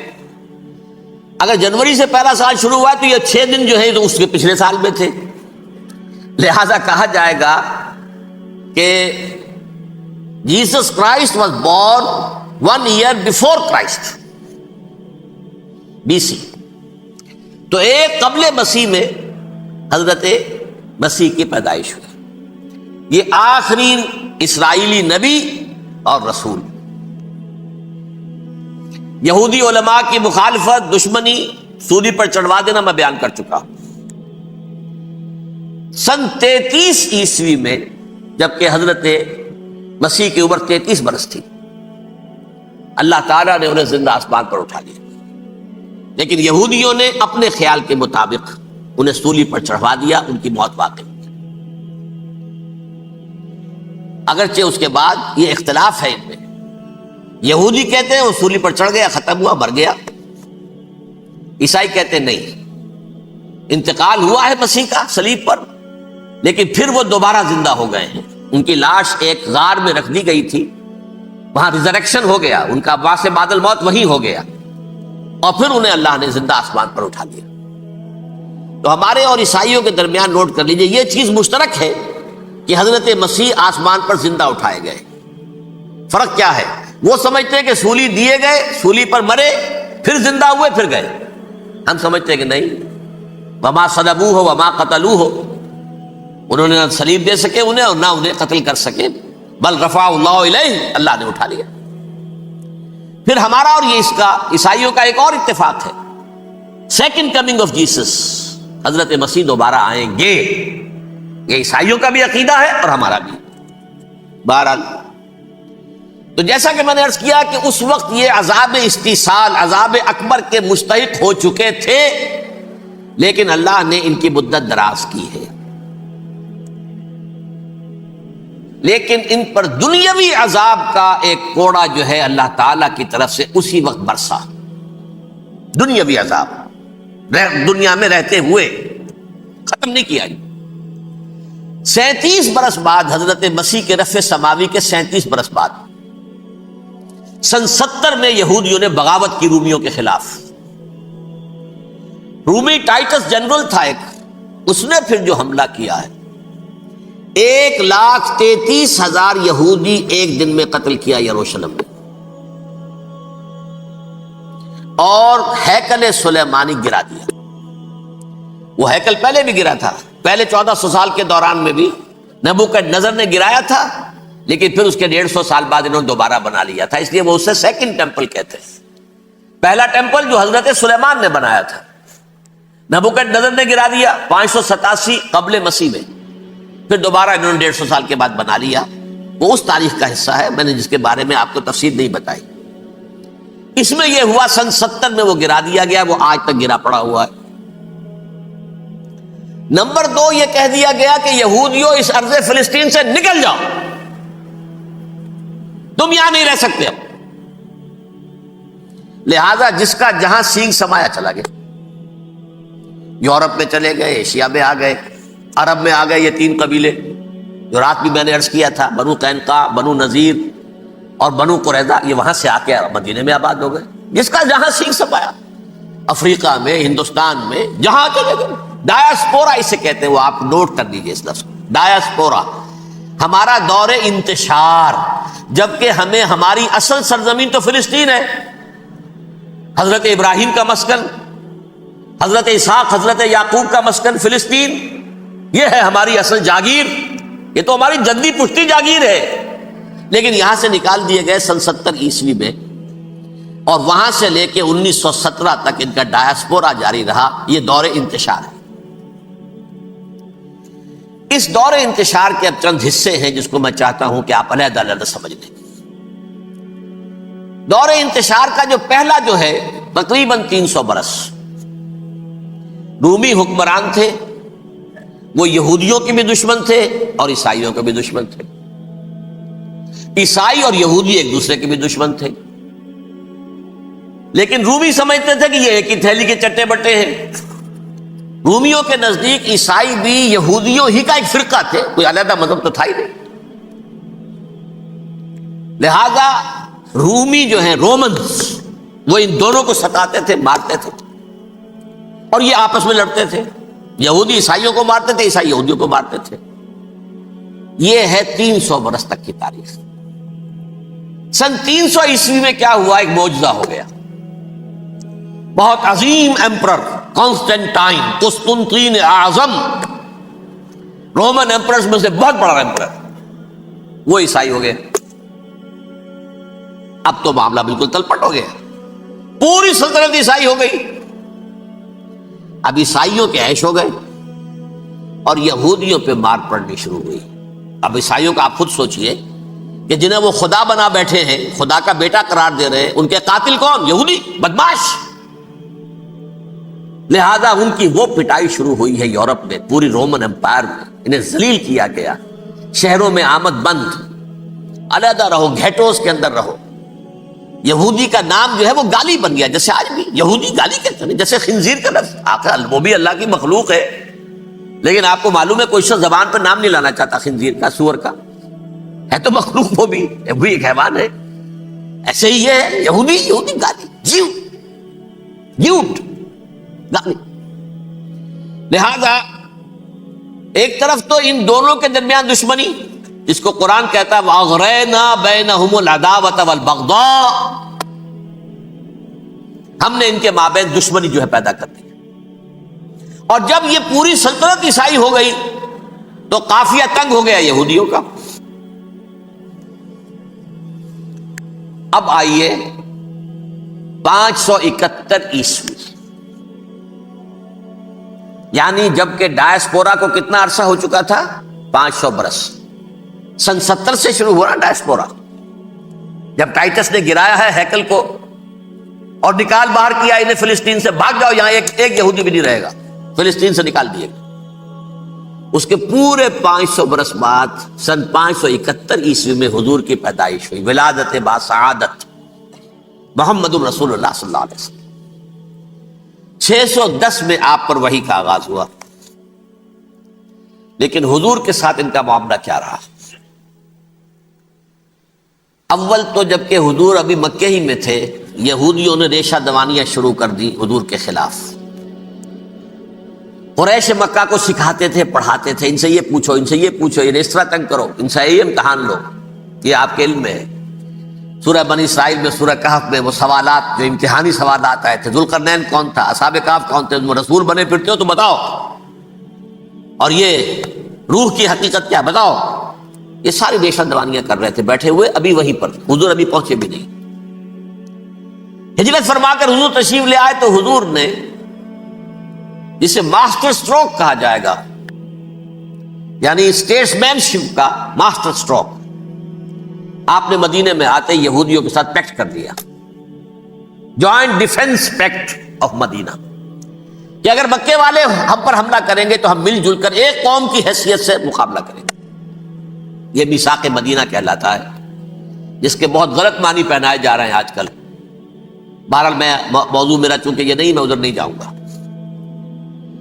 اگر جنوری سے پہلا سال شروع ہوا تو یہ 6 دن جو ہے تو اس کے پچھلے سال میں تھے، لہذا کہا جائے گا کہ Jesus Christ was born 1 year before Christ, BC۔ تو 1 قبل مسیح میں حضرت مسیح کی پیدائش ہوئی۔ یہ آخری اسرائیلی نبی اور رسول۔ یہودی علماء کی مخالفت، دشمنی، سولی پر چڑھوا دینا میں بیان کر چکا ہوں۔ سن 33 عیسوی میں، جبکہ حضرت مسیح کی عمر 33 برس تھی، اللہ تعالیٰ نے انہیں زندہ آسمان پر اٹھا لیا، لیکن یہودیوں نے اپنے خیال کے مطابق انہیں سولی پر چڑھوا دیا، ان کی موت واقع ہوئی۔ اگرچہ اس کے بعد یہ اختلاف ہے ان میں، یہودی کہتے ہیں وہ سولی پر چڑھ گیا، ختم ہوا، مر گیا، عیسائی کہتے ہیں نہیں، انتقال ہوا ہے مسیح کا صلیب پر، لیکن پھر وہ دوبارہ زندہ ہو گئے ہیں۔ ان کی لاش ایک غار میں رکھ دی گئی تھی، وہاں ریزریکشن ہو گیا، ان کا باعث بعد الموت وہی ہو گیا، اور پھر انہیں اللہ نے زندہ آسمان پر اٹھا لیا۔ تو ہمارے اور عیسائیوں کے درمیان نوٹ کر لیجئے، یہ چیز مشترک ہے کہ حضرت مسیح آسمان پر زندہ اٹھائے گئے۔ فرق کیا ہے؟ وہ سمجھتے ہیں کہ سولی دیے گئے، سولی پر مرے، پھر زندہ ہوئے، پھر گئے۔ ہم سمجھتے ہیں کہ نہیں، وما صلبوہ وما قتلوہ، انہوں نے نہ صلیب دے سکے انہیں اور نہ انہیں قتل کر سکے، بل رفع اللہ الیہ، اللہ نے اٹھا لیا۔ پھر ہمارا اور یہ اس کا عیسائیوں کا ایک اور اتفاق ہے، سیکنڈ کمنگ آف جیسس، حضرت مسیح دوبارہ آئیں گے۔ یہ عیسائیوں کا بھی عقیدہ ہے اور ہمارا بھی۔ بہرحال تو جیسا کہ میں نے عرض کیا کہ اس وقت یہ عذاب استیصال، عذاب اکبر کے مستحق ہو چکے تھے، لیکن اللہ نے ان کی مدت دراز کی ہے، لیکن ان پر دنیاوی عذاب کا ایک کوڑا جو ہے اللہ تعالی کی طرف سے اسی وقت برسا۔ دنیاوی عذاب دنیا میں رہتے ہوئے ختم نہیں کیا۔ 37 برس بعد، حضرت مسیح کے رفع سماوی کے 37 برس بعد، سن 70 میں یہودیوں نے بغاوت کی رومیوں کے خلاف۔ رومی ٹائٹس جنرل تھا ایک، اس نے پھر جو حملہ کیا ہے 1,33,000 یہودی ایک دن میں قتل کیا یروشلم میں، اور ہیکل سلیمانی گرا دیا۔ وہ ہیکل پہلے بھی گرا تھا، پہلے 1400 سال کے دوران میں بھی نبوکدنضر نے گرایا تھا، لیکن پھر اس کے 150 سال بعد انہوں نے دوبارہ بنا لیا تھا، اس لیے وہ اسے سیکنڈ ٹیمپل کہتے ہیں۔ پہلا ٹیمپل جو حضرت سلیمان نے بنایا تھا نبوکدنضر نے گرا دیا 587 قبل مسیح میں، پھر دوبارہ انہوں نے 150 سال کے بعد بنا لیا۔ وہ اس تاریخ کا حصہ ہے میں نے جس کے بارے میں آپ کو تفصیل نہیں بتائی۔ اس میں یہ ہوا سن 70 میں وہ گرا دیا گیا، وہ آج تک گرا پڑا ہوا ہے۔ نمبر 2 یہ کہہ دیا گیا کہ یہودیوں اس ارض فلسطین سے نکل جاؤ، تم یہاں نہیں رہ سکتے اب۔ لہذا جس کا جہاں سینگ سمایا چلا گیا، یورپ میں چلے گئے، ایشیا میں آ گئے، عرب میں آ گئے، یہ 3 قبیلے جو رات بھی میں نے عرض کیا تھا، بنو قینقاع، بنو نذیر اور بنو قریظہ، یہ وہاں سے آ کے مدینے میں آباد ہو گئے۔ جس کا جہاں سینگ سمایا، افریقہ میں، ہندوستان میں، جہاں چلے گئے۔ ڈایاسپورا اسے کہتے ہیں، وہ آپ نوٹ کر لیجیے اس لفظ کو، ڈایاسپورا، ہمارا دور انتشار، جبکہ ہمیں ہماری اصل سرزمین تو فلسطین ہے، حضرت ابراہیم کا مسکن، حضرت اسحاق حضرت یعقوب کا مسکن فلسطین، یہ ہے ہماری اصل جاگیر، یہ تو ہماری جدی پشتی جاگیر ہے، لیکن یہاں سے نکال دیے گئے سن 70 عیسوی میں، اور وہاں سے لے کے 1917 تک ان کا ڈایاسپورا جاری رہا۔ یہ دور انتشار ہے۔ اس دور انتشار کے اب چند حصے ہیں جس کو میں چاہتا ہوں کہ آپ علیحدہ علیحدہ سمجھ لیں۔ دور انتشار کا جو پہلا جو ہے تقریباً 300 برس، رومی حکمران تھے، وہ یہودیوں کے بھی دشمن تھے اور عیسائیوں کے بھی دشمن تھے۔ عیسائی اور یہودی ایک دوسرے کے بھی دشمن تھے، لیکن رومی سمجھتے تھے کہ یہ ایک ہی تھیلی کے چٹے بٹے ہیں۔ رومیوں کے نزدیک عیسائی بھی یہودیوں ہی کا ایک فرقہ تھے، کوئی علیحدہ مذہب تو تھا ہی نہیں۔ لہذا رومی جو ہیں رومنز، وہ ان دونوں کو ستاتے تھے، مارتے تھے، اور یہ آپس میں لڑتے تھے، یہودی عیسائیوں کو مارتے تھے، عیسائی یہودیوں کو مارتے تھے۔ یہ ہے 300 برس تک کی تاریخ۔ سن 300 عیسوی میں کیا ہوا؟ ایک معجزہ ہو گیا۔ بہت عظیم ایمپرر کانسٹینٹائن، قسطنطین اعظم، رومن ایمپررز میں سے بہت بڑا ایمپرر، وہ عیسائی ہو گئے۔ اب تو معاملہ بالکل تلپٹ ہو گیا، پوری سلطنت عیسائی ہو گئی۔ اب عیسائیوں کے عیش ہو گئے اور یہودیوں پہ مار پڑنی شروع ہوئی۔ اب عیسائیوں کا آپ خود سوچئے کہ جنہیں وہ خدا بنا بیٹھے ہیں، خدا کا بیٹا قرار دے رہے ہیں، ان کے قاتل کون؟ یہودی بدماش۔ لہذا ان کی وہ پٹائی شروع ہوئی ہے یورپ میں، پوری رومن امپائر میں انہیں ذلیل کیا گیا، شہروں میں آمد بند، علیحدہ رہو، گھیٹوز کے اندر رہو۔ یہودی کا نام جو ہے وہ گالی بن گیا، جیسے آج بھی یہودی گالی کہتے ہیں، جیسے خنزیر کا لفظ، آخر وہ بھی اللہ کی مخلوق ہے، لیکن آپ کو معلوم ہے کوئی شخص زبان پر نام نہیں لانا چاہتا خنزیر کا، سور کا، ہے تو مخلوق، وہ بھی ایک حیوان ہے۔ ایسے ہی یہ ہے یہودی گالی، جیوٹ گالی۔ لہذا ایک طرف تو ان دونوں کے درمیان دشمنی، جس کو قرآن کہتا ہے وَأَغْرَيْنَا بَيْنَهُمُ الْعَدَاوَةَ وَالْبَغْضَاءَ، ہم نے ان کے مابین دشمنی جو ہے پیدا کر دی۔ اور جب یہ پوری سلطنت عیسائی ہو گئی تو قافیہ تنگ ہو گیا یہودیوں کا۔ اب آئیے 571 عیسوی، یعنی جبکہ ڈایاسپورا کو کتنا عرصہ ہو چکا تھا؟ 500 برس۔ سن 70 سے شروع ہوا ڈایاسپورا، جب ٹائٹس نے گرایا ہے ہیکل کو اور نکال باہر کیا انہیں فلسطین سے، بھاگ جاؤ یہاں ایک یہودی بھی نہیں رہے گا، فلسطین سے نکال دیے گا۔ اس کے پورے 500 برس بعد سن 571 عیسوی میں حضور کی پیدائش ہوئی، ولادت باسعادت محمد رسول اللہ صلی اللہ علیہ وسلم۔ 610 میں آپ پر وحی کا آغاز ہوا، لیکن حضور کے ساتھ ان کا معاملہ کیا رہا؟ اول تو جبکہ حضور ابھی مکے ہی میں تھے، یہودیوں نے ریشہ دوانیاں شروع کر دی حضور کے خلاف۔ قریش مکہ کو سکھاتے تھے، پڑھاتے تھے، ان سے یہ پوچھو، ان سے یہ پوچھو، یہ اس طرح تنگ کرو، ان سے یہ امتحان لو، یہ آپ کے علم میں ہے۔ سورہ بنی اسرائیل میں، سورہ کہف میں وہ سوالات جو امتحانی سوالات آئے تھے، ذوالقرنین کون تھا، اصحاب کہف کون تھے، تم رسول بنے پھرتے ہو تو بتاؤ، اور یہ روح کی حقیقت کیا بتاؤ۔ یہ ساری دہشت دوانیاں کر رہے تھے بیٹھے ہوئے، ابھی وہیں پر حضور ابھی پہنچے بھی نہیں۔ ہجرت فرما کر حضور تشریف لے آئے تو حضور نے، جسے ماسٹر سٹروک کہا جائے گا، یعنی اسٹیٹس مین شپ کا ماسٹر سٹروک، آپ نے مدینے میں آتے یہودیوں کے ساتھ پیکٹ کر دیا، جوائنٹ ڈیفنس پیکٹ آف مدینہ، کہ اگر مکے والے ہم پر حملہ کریں گے تو ہم مل جل کر ایک قوم کی حیثیت سے مقابلہ کریں گے۔ یہ میثاق مدینہ کہلاتا ہے، جس کے بہت غلط معنی پہنائے جا رہے ہیں آج کل۔ بہرحال میں موضوع میرا چونکہ یہ نہیں، میں ادھر نہیں جاؤں گا،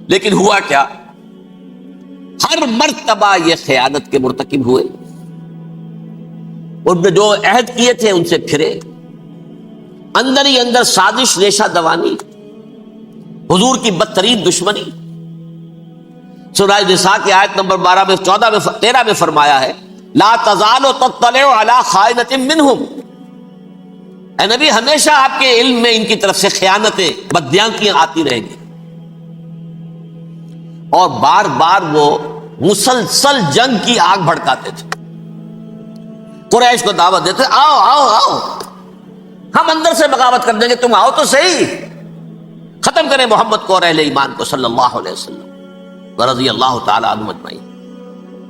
لیکن ہوا کیا، ہر مرتبہ یہ خیانت کے مرتکب ہوئے، ان نے جو عہد کیے تھے ان سے پھرے، اندر ہی اندر سازش، ریشہ دوانی، حضور کی بدترین دشمنی۔ سورہ نساء کی آیت نمبر 12 میں 14 میں 13 میں فرمایا ہے، لا تزال تطلع علی خائنۃ منہم، اے نبی ہمیشہ آپ کے علم میں ان کی طرف سے خیانتیں، بدیانتیاں آتی رہیں گی، اور بار بار وہ مسلسل جنگ کی آگ بھڑکاتے تھے، قریش کو دعوت دیتے، آؤ آؤ آؤ، ہم اندر سے بغاوت کر دیں گے، تم آؤ تو صحیح، ختم کریں محمد کو اور اہل ایمان کو صلی اللہ علیہ وسلم ورضی اللہ تعالی عنہم اجمعین۔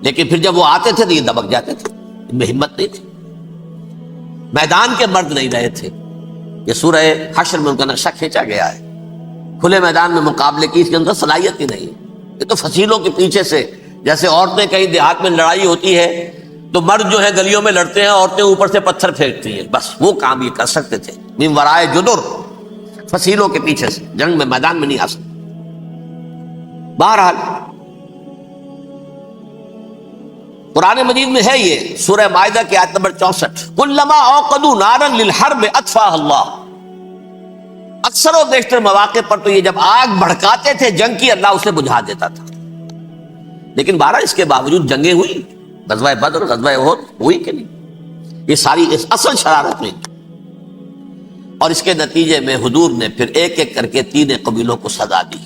لیکن پھر جب وہ آتے تھے تو یہ دبک جاتے تھے، ان میں ہمت نہیں تھی، میدان کے مرد نہیں رہے تھے۔ یہ سورہ حشر میں ان کا نقشہ کھینچا گیا ہے، کھلے میدان میں مقابلے کی اس کے اندر صلاحیت ہی نہیں ہے۔ یہ تو فصیلوں کے پیچھے سے، جیسے عورتیں کہیں دیہات میں لڑائی ہوتی ہے تو مرد جو ہے گلیوں میں لڑتے ہیں، عورتیں اوپر سے پتھر پھینکتی ہیں، بس وہ کام یہ کر سکتے تھے، من ورائے جدر، فصیلوں کے پیچھے سے، جنگ میں میدان میں نہیں آ سکتے۔ بہرحال قرآن مجید میں ہے یہ، سورہ مائدہ کی آیت نمبر 64، کلما اوقدوا نارا للحرب اطفاها اللہ، اکثر و بیشتر مواقع پر تو یہ جب آگ بھڑکاتے تھے جنگ کی، اللہ اسے بجھا دیتا تھا۔ لیکن بہرحال اس کے باوجود جنگیں ہوئی، غزوہ بدر، غزوہ احد ہوئی کہ نہیں، یہ ساری اصل شرارت میں، اور اس کے نتیجے میں حضور نے پھر ایک ایک کر کے 3 قبیلوں کو سزا دی۔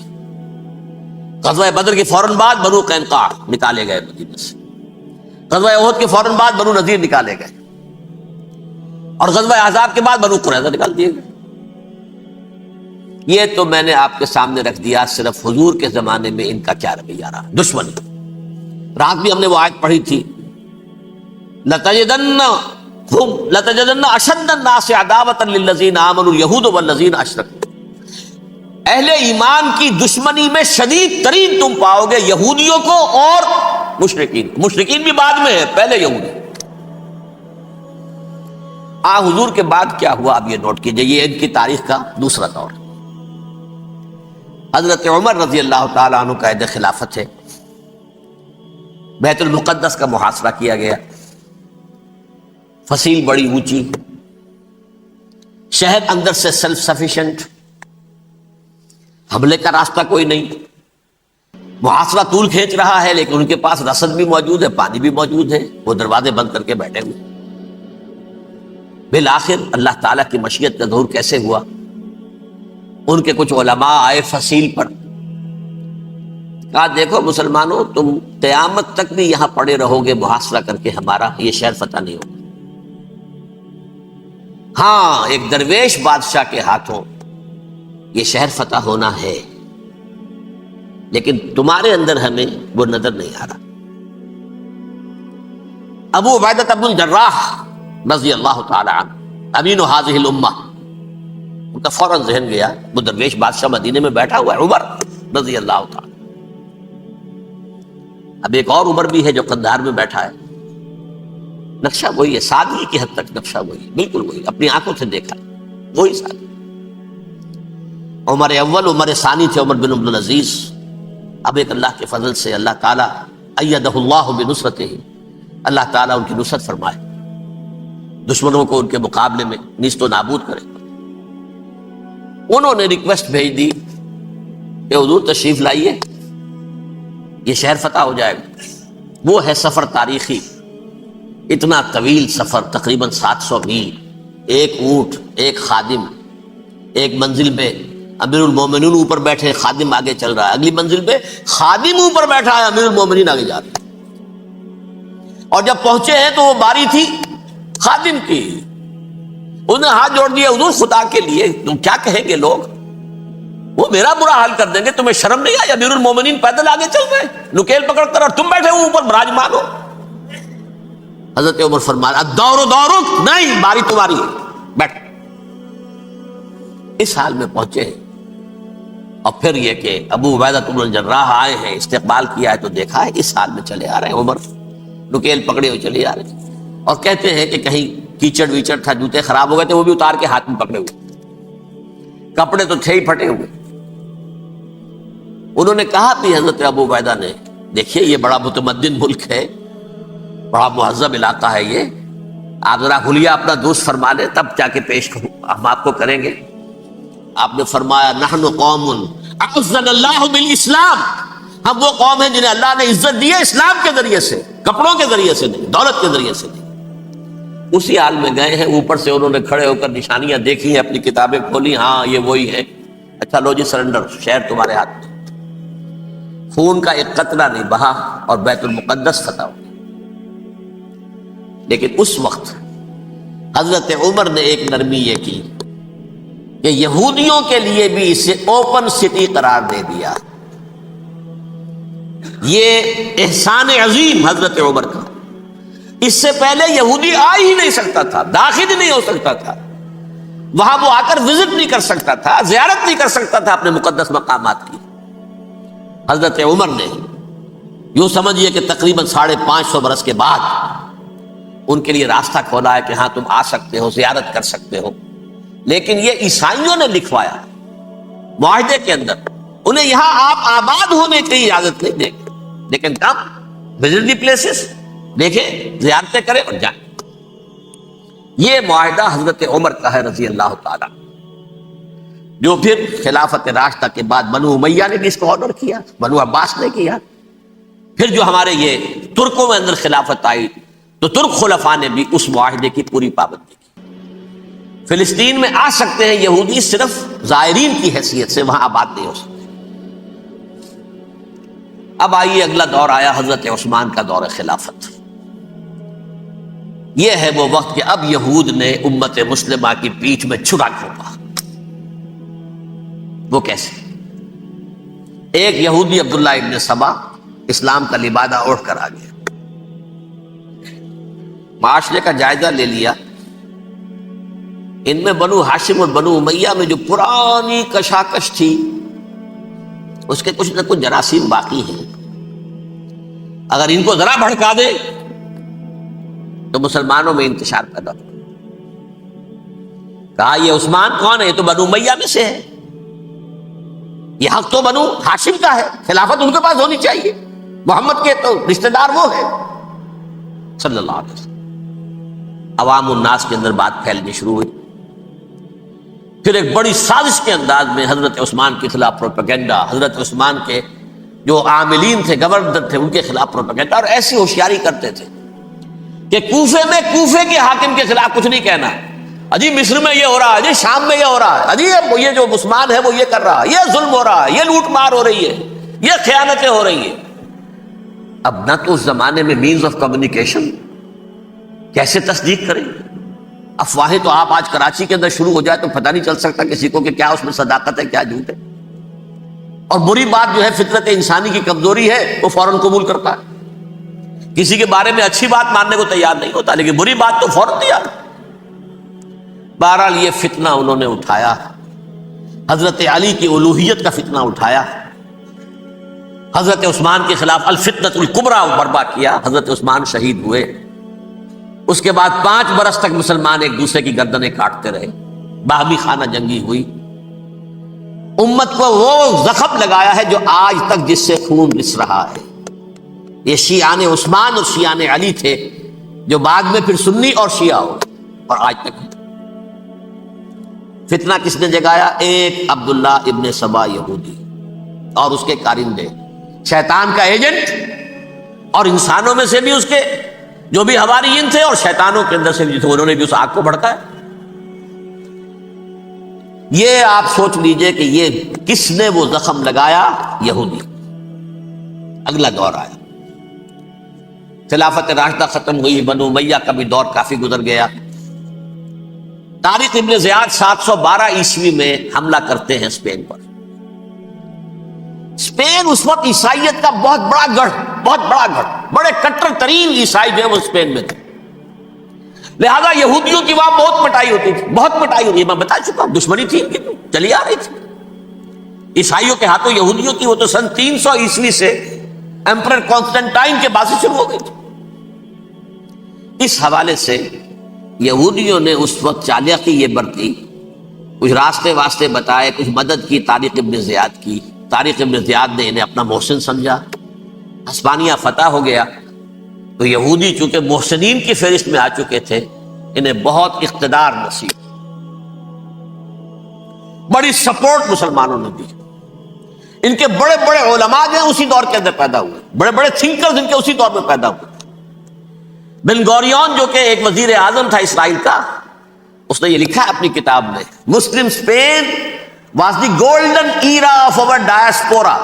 غزوہ بدر کے فوراً بعد بنو قینقاع نکالے گئے مدینے سے، غزوہ احد کے فوراً بعد بنو نذیر نکالے گئے، اور غزوہ احزاب کے بعد بنو قریظہ نکال دیے گئے۔ یہ تو میں نے آپ کے سامنے رکھ دیا صرف حضور کے زمانے میں ان کا کیا رویہ رہا، دشمنی۔ رات بھی ہم نے وہ آیت پڑھی تھی، لَتَجِدَنَّ أَشَدَّ النَّاسِ عَدَاوَةً لِلَّذِينَ آمَنُوا الْيَهُودُ وَالَّذِينَ أَشْرَكُوا، اہل ایمان کی دشمنی میں شدید ترین تم پاؤ گے یہودیوں کو اور مشرکین، مشرکین بھی بعد میں ہے، پہلے یہودی۔ حضور کے بعد کیا ہوا اب یہ نوٹ کیجئے، یہ ان کی تاریخ کا دوسرا دور۔ حضرت عمر رضی اللہ تعالیٰ عنہ کا عہد خلافت ہے، بیت المقدس کا محاصرہ کیا گیا، فصیل بڑی اونچی، شہر اندر سے سیلف سفیشینٹ، حملے کا راستہ کوئی نہیں، محاصرہ طول کھینچ رہا ہے، لیکن ان کے پاس رسد بھی موجود ہے، پانی بھی موجود ہے، وہ دروازے بند کر کے بیٹھے ہوئے۔ بالآخر اللہ تعالیٰ کی مشیت کا ظہور کیسے ہوا، ان کے کچھ علماء آئے فصیل پر، کہا دیکھو مسلمانوں، تم قیامت تک بھی یہاں پڑے رہو گے محاصرہ کر کے، ہمارا یہ شہر فتح نہیں ہوگا۔ ہاں ایک درویش بادشاہ کے ہاتھوں یہ شہر فتح ہونا ہے، لیکن تمہارے اندر ہمیں وہ نظر نہیں آ رہا۔ ابو عبیدہ بن الجراح رضی اللہ تعالی عنہ، امین هذه الامہ، ان کا فوراً ذہن گیا، وہ درویش بادشاہ مدینے میں بیٹھا ہوا ہے، عمر رضی اللہ تعالی۔ اب ایک اور عمر بھی ہے جو قندھار میں بیٹھا ہے، نقشہ وہی ہے، سادگی کی حد تک نقشہ وہی، بالکل وہی، اپنی آنکھوں سے دیکھا وہی سادگی۔ عمر اول، عمر ثانی تھے عمر بن عبد العزیز۔ اب ایک اللہ کے فضل سے اللہ تعالیٰ ایدہ اللہ بنصرتہ، اللہ تعالیٰ ان کی نصرت فرمائے، دشمنوں کو ان کے مقابلے میں نیست و نابود کرے۔ انہوں نے ریکویسٹ بھیج دی کہ حضور تشریف لائیے، یہ شہر فتح ہو جائے گا۔ وہ ہے سفر تاریخی، اتنا طویل سفر، تقریباً 700 میل، ایک اونٹ، ایک خادم، ایک منزل پہ امیر المومنین اوپر بیٹھے، خادم آگے چل رہا ہے، اگلی منزل پہ خادم اوپر بیٹھا ہے، امیر المومنین آگے جا رہے ہیں۔ اور جب پہنچے ہیں تو وہ باری تھی خادم کی، انہوں نے ہاتھ جوڑ دیا، حضور خدا کے لیے تم کیا کہیں گے لوگ، وہ میرا برا حال کر دیں گے، تمہیں شرم نہیں آئی؟ امیر المومنین پیدل آگے چل رہے ہیں نکیل پکڑ کر، اور تم بیٹھے ہو اوپر براجمان ہو۔ حضرت عمر فرمایا الدور دورک، نہیں باری تمہاری ہے، بیٹھ۔ اس حال میں پہنچے ہیں۔ اور پھر یہ کہ ابو عبیدہ بن الجراح آئے ہیں، استقبال کیا ہے تو دیکھا ہے اس حال میں چلے آ رہے ہیں، عمر نکیل پکڑے ہوئے چلے آ رہے ہیں، اور کہتے ہیں کہ کہیں کیچڑ ویچڑ تھا، جوتے خراب ہو گئے تھے، وہ بھی اتار کے ہاتھ میں پکڑے ہوئے، کپڑے تو تھے ہی پھٹے ہوئے۔ انہوں نے کہا بھی حضرت ابو عبیدہ نے، دیکھیے یہ بڑا متمدن ملک ہے، بڑا مہذب علاقہ ہے یہ، آپ ذرا حلیہ اپنا دوست فرما لیں تب جا کے پیش ہم آپ کو کریں گے۔ آپ نے فرمایا نحن قوم اعزنا اللہ بالاسلام، ہم وہ قوم ہیں جنہیں اللہ نے عزت دی ہے اسلام کے ذریعے سے، کپڑوں کے ذریعے سے نہیں، دولت کے ذریعے سے نہیں۔ اسی حال میں گئے ہیں، اوپر سے انہوں نے کھڑے ہو کر نشانیاں دیکھی ہیں، اپنی کتابیں کھولی، ہاں یہ وہی ہے، اچھا لو جی سرنڈر، شہر تمہارے ہاتھ میں۔ خون کا ایک قطرہ نہیں بہا اور بیت المقدس فتح ہو گیا۔ لیکن اس وقت حضرت عمر نے ایک نرمی یہ کی کہ یہودیوں کے لیے بھی اسے اوپن سٹی قرار دے دیا۔ یہ احسان عظیم حضرت عمر کا، اس سے پہلے یہودی آ ہی نہیں سکتا تھا، داخل ہی نہیں ہو سکتا تھا، وہاں وہ آ کر وزٹ نہیں کر سکتا تھا، زیارت نہیں کر سکتا تھا اپنے مقدس مقامات کی۔ حضرت عمر نے یوں سمجھیے کہ تقریباً 550 برس کے بعد ان کے لیے راستہ کھولا ہے کہ ہاں تم آ سکتے ہو، زیارت کر سکتے ہو۔ لیکن یہ عیسائیوں نے لکھوایا معاہدے کے اندر، انہیں یہاں آپ آباد ہونے کی اجازت نہیں دیں گے، لیکن کم وزٹ دی پلیسز، دیکھیں زیارتیں کریں اور جائیں۔ یہ معاہدہ حضرت عمر کا ہے رضی اللہ تعالیٰ، جو پھر خلافت راشدہ کے بعد بنو امیہ نے بھی اس کو آرڈر کیا، بنو عباس نے کیا، پھر جو ہمارے یہ ترکوں میں اندر خلافت آئی تو ترک خلفاء نے بھی اس معاہدے کی پوری پابندی کی۔ فلسطین میں آ سکتے ہیں یہودی صرف زائرین کی حیثیت سے، وہاں آباد نہیں ہو سکتے۔ اب آئیے اگلا دور آیا حضرت عثمان کا دور خلافت۔ یہ ہے وہ وقت کہ اب یہود نے امت مسلمہ کی پیٹھ میں چھرا گھونپا۔ وہ کیسے؟ ایک یہودی عبداللہ ابن سبا اسلام کا لبادہ اوڑھ کر آ گیا، معاشرے کا جائزہ لے لیا، ان میں بنو ہاشم اور بنو امیہ میں جو پرانی کشاکش تھی اس کے کچھ نہ کچھ جراثیم باقی ہیں، اگر ان کو ذرا بھڑکا دے تو مسلمانوں میں انتشار پیدا ہو۔ کہا یہ عثمان کون ہے؟ یہ تو بنو امیہ میں سے ہے، یہ حق تو بنو ہاشم کا ہے، خلافت ان کے پاس ہونی چاہیے، محمد کے تو رشتہ دار وہ ہے صلی اللہ علیہ وسلم۔ عوام الناس کے اندر بات پھیلنی شروع ہوئی، پھر ایک بڑی سازش کے انداز میں حضرت عثمان کے خلاف پروپیگنڈا، حضرت عثمان کے جو عاملین تھے، گورنر تھے، ان کے خلاف پروپیگنڈا، اور ایسی ہوشیاری کرتے تھے کہ کوفے میں کوفے کے حاکم کے خلاف کچھ نہیں کہنا، اجی مصر میں یہ ہو رہا ہے، اجی شام میں یہ ہو رہا ہے، اجی یہ جو عثمان ہے وہ یہ کر رہا ہے، یہ ظلم ہو رہا ہے، یہ لوٹ مار ہو رہی ہے، یہ خیانتیں ہو رہی ہیں۔ اب نہ تو اس زمانے میں مینز آف کمیونیکیشن، کیسے تصدیق کریں؟ افواہیں تو آپ آج کراچی کے اندر شروع ہو جائے تو پتہ نہیں چل سکتا کسی کو کہ کیا اس میں صداقت ہے کیا جھوٹ ہے، اور بری بات جو ہے فطرت انسانی کی کمزوری ہے، وہ فوراً قبول کرتا ہے، کسی کے بارے میں اچھی بات ماننے کو تیار نہیں ہوتا، لیکن بری بات تو فوراً تیار۔ بہرحال یہ فتنہ انہوں نے اٹھایا، حضرت علی کی الوہیت کا فتنہ اٹھایا، حضرت عثمان کے خلاف الفتنۃ الکبریٰ برپا کیا، حضرت عثمان شہید ہوئے۔ اس کے بعد 5 برس تک مسلمان ایک دوسرے کی گردنیں کاٹتے رہے، باہمی خانہ جنگی ہوئی، امت کو وہ زخم لگایا ہے جو آج تک جس سے خون رس رہا ہے۔ یہ شیعان عثمان اور شیعان علی تھے جو بعد میں پھر سنی اور شیعہ ہو، اور آج تک فتنہ کس نے جگایا؟ ایک عبداللہ ابن سبا یہودی اور اس کے کارندے، شیطان کا ایجنٹ، اور انسانوں میں سے بھی اس کے جو بھی حواریین تھے اور شیطانوں کے اندر سے بھی تھے، انہوں نے بھی اس آگ کو بھڑکایا۔ یہ آپ سوچ لیجئے کہ یہ کس نے وہ زخم لگایا؟ یہودی۔ اگلا دور آیا، خلافت راشدہ ختم ہوئی، بنو امیہ کا بھی دور کافی گزر گیا۔ طارق ابن زیاد 712 عیسوی میں حملہ کرتے ہیں اسپین پر۔ اسپین اس وقت عیسائیت کا بہت بڑا گڑھ، بڑے کٹر ترین عیسائی جو ہے وہ اسپین میں تھے، لہذا یہودیوں کی وہاں بہت پٹائی ہوتی تھی، میں بتا چکا ہوں، دشمنی تھی چلی آ رہی تھی عیسائیوں کے ہاتھوں یہودیوں کی۔ وہ تو سن 300 عیسوی سے ایمپرر کانسٹنٹائن کے بعد سے شروع ہو گئی تھی۔ اس حوالے سے یہودیوں نے اس وقت چالاکی یہ برتی، کچھ راستے واسطے بتائے، کچھ مدد کی طارق ابن زیاد کی۔ طارق ابن زیاد نے انہیں اپنا محسن سمجھا، ہسپانیہ فتح ہو گیا تو یہودی چونکہ محسنین کی فہرست میں آ چکے تھے، انہیں بہت اقتدار نصیب، بڑی سپورٹ مسلمانوں نے دی۔ ان کے بڑے بڑے علماء جو ہیں اسی دور کے اندر پیدا ہوئے، بڑے بڑے تھنکرز ان کے اسی دور میں پیدا ہوئے۔ بن گوریون جو کہ ایک وزیر اعظم تھا اسرائیل کا، اس نے یہ لکھا ہے اپنی کتاب میں، Muslim Spain was the golden era of our diaspora.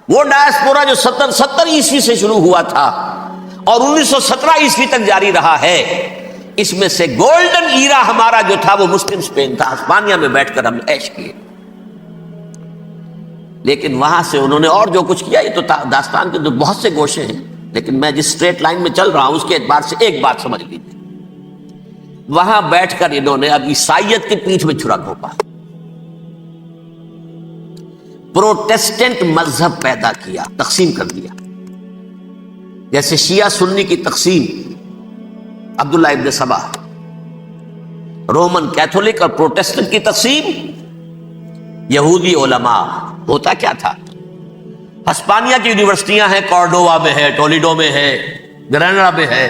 وہ ڈائسپورا جو 70 عیسوی سے شروع ہوا تھا اور 1917 عیسوی تک جاری رہا ہے، اس میں سے گولڈن ایرا ہمارا جو تھا وہ مسلم اسپین تھا۔ ہسپانیہ میں بیٹھ کر ہم عیش کیے، لیکن وہاں سے انہوں نے اور جو کچھ کیا، یہ تو داستان کے بہت سے گوشے ہیں، لیکن میں جس اسٹریٹ لائن میں چل رہا ہوں اس کے اعتبار سے ایک بات سمجھ لیجیے، وہاں بیٹھ کر انہوں نے اب عیسائیت کی پیٹھ میں چھرا گھونپا، پروٹیسٹنٹ مذہب پیدا کیا، تقسیم کر دیا، جیسے شیعہ سنی کی تقسیم، عبداللہ ابن سبا، رومن کیتھولک اور پروٹیسٹنٹ کی تقسیم، یہودی علماء۔ ہوتا کیا تھا، ہسپانیہ کی یونیورسٹیاں ہیں، کارڈووا میں ہے، ٹولیڈو میں ہے، گریناڈا میں ہے،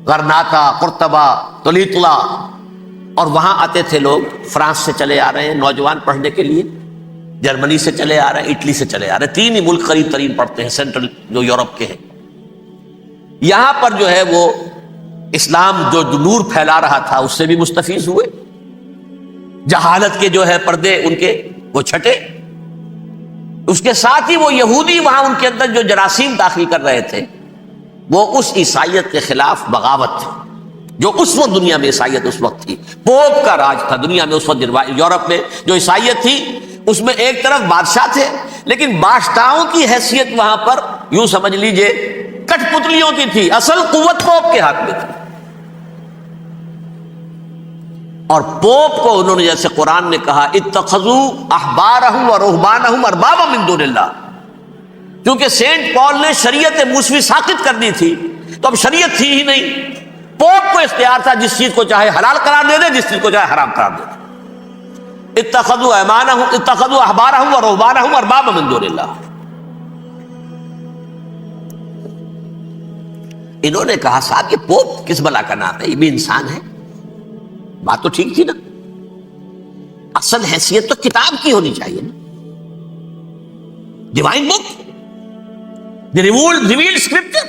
غرناطہ، قرطبہ، تولیتلا، اور وہاں آتے تھے لوگ، فرانس سے چلے آ رہے ہیں نوجوان پڑھنے کے لیے، جرمنی سے چلے آ رہے ہیں، اٹلی سے چلے آ رہے ہیں، 3 ہی ملک قریب ترین پڑھتے ہیں سینٹرل جو یورپ کے ہیں۔ یہاں پر جو ہے وہ اسلام جو نور پھیلا رہا تھا اس سے بھی مستفیض ہوئے، جہالت کے جو ہے پردے ان کے وہ چھٹے، اس کے ساتھ ہی وہ یہودی وہاں ان کے اندر جو جراثیم داخل کر رہے تھے وہ اس عیسائیت کے خلاف بغاوت تھی، جو اس وقت دنیا میں عیسائیت اس وقت تھی، پوپ کا راج تھا دنیا میں اس وقت۔ یورپ میں جو عیسائیت تھی اس میں ایک طرف بادشاہ تھے، لیکن بادشاہوں کی حیثیت وہاں پر یوں سمجھ لیجئے کٹ پتلیوں کی تھی، اصل قوت پوپ کے ہاتھ میں تھی۔ اور پوپ کو انہوں نے جیسے قرآن نے کہا اتخذوا احبارهم ورهبانهم اربابا من دون اللہ، کیونکہ سینٹ پال نے شریعت موسوی ساقط کر دی تھی تو اب شریعت تھی ہی نہیں، پوپ کو اختیار تھا جس چیز کو چاہے حلال قرار دے دے، جس چیز کو چاہے حرام قرار دے دے۔ اتخذوا احبارهم ورهبانهم اربابا من دون اللہ۔ انہوں نے کہا صاحب یہ پوپ کس بلا کا نام ہے، یہ بھی انسان ہے، بات تو ٹھیک تھی نا، اصل حیثیت تو کتاب کی ہونی چاہیے نا، ڈیوائن بک، دی ریویلڈ اسکرپچر،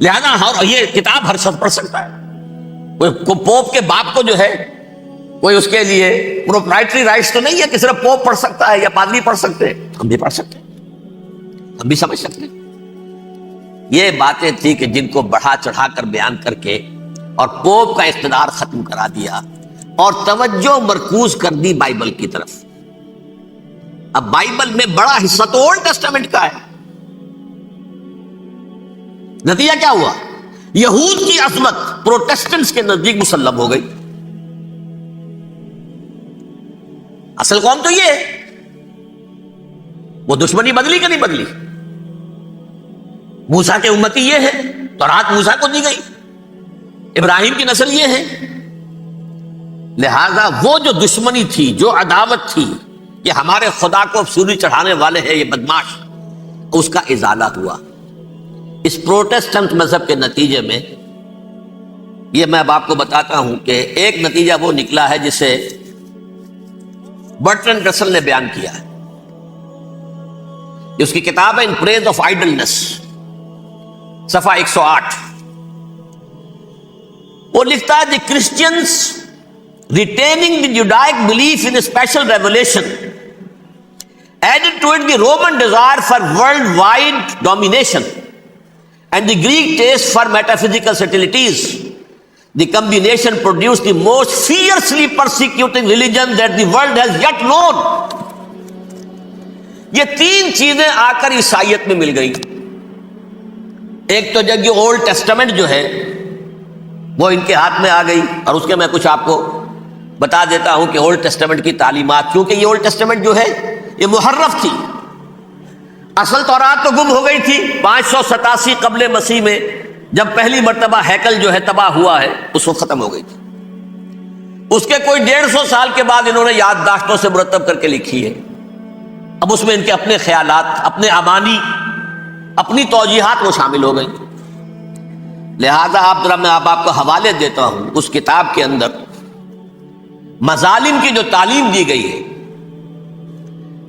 لہذا یہ کتاب ہر شخص پڑھ سکتا ہے، کوئی پوپ کے باپ کو جو ہے کوئی اس کے لیے پروپرائٹری رائٹس تو نہیں ہے کہ صرف پوپ پڑھ سکتا ہے یا پادری پڑھ سکتے ہیں، ہم بھی پڑھ سکتے ہیں، ہم بھی سمجھ سکتے ہیں۔ یہ باتیں تھی کہ جن کو بڑھا چڑھا کر بیان کر کے اور پوپ کا اقتدار ختم کرا دیا اور توجہ مرکوز کر دی بائبل کی طرف۔ اب بائبل میں بڑا حصہ تو اولڈ ٹیسٹامنٹ کا ہے، نتیجہ کیا ہوا، یہود کی عظمت پروٹیسٹنٹس کے نزدیک مسلم ہو گئی۔ اصل قوم تو یہ ہے، وہ دشمنی بدلی کہ نہیں بدلی، موسیٰ کے امتی یہ ہے، تورات موسیٰ کو دی گئی، ابراہیم کی نسل یہ ہے، لہذا وہ جو دشمنی تھی، جو عداوت تھی کہ ہمارے خدا کو سولی چڑھانے والے ہیں یہ بدماش، اس کا ازالہ ہوا۔ اس پروٹیسٹنٹ مذہب کے نتیجے میں یہ میں اب آپ کو بتاتا ہوں کہ ایک نتیجہ وہ نکلا ہے جسے برٹرنڈ رسل نے بیان کیا ہے اس کی کتاب ہے ان پریز آف آئیڈلنس، صفحہ 108. وہ لکھتا ہے the Christians retaining the Judaic belief in special revelation added to it the Roman desire for worldwide domination and the Greek taste for metaphysical subtleties. The combination produced the most fiercely persecuting religion that the world has yet known. یہ تین چیزیں آ کر عیسائیت میں مل گئی. ایک تو جب یہ اولڈ ٹیسٹمنٹ جو ہے وہ ان کے ہاتھ میں آ گئی، اور اس کے میں کچھ آپ کو بتا دیتا ہوں کہ اولڈ ٹیسٹمنٹ کی تعلیمات، کیونکہ یہ اولڈ ٹیسٹمنٹ جو ہے یہ محرف تھی. اصل تورات تو گم ہو گئی تھی 587 قبل مسیح میں، جب پہلی مرتبہ ہیکل جو ہے تباہ ہوا ہے، اس وقت ختم ہو گئی تھی. اس کے کوئی 150 سال کے بعد انہوں نے یادداشتوں سے مرتب کر کے لکھی ہے. اب اس میں ان کے اپنے خیالات، اپنے امانی، اپنی توجیحات وہ شامل ہو گئی. لہذا آپ ذرا میں آپ کو حوالے دیتا ہوں اس کتاب کے اندر مظالم کی جو تعلیم دی گئی ہے.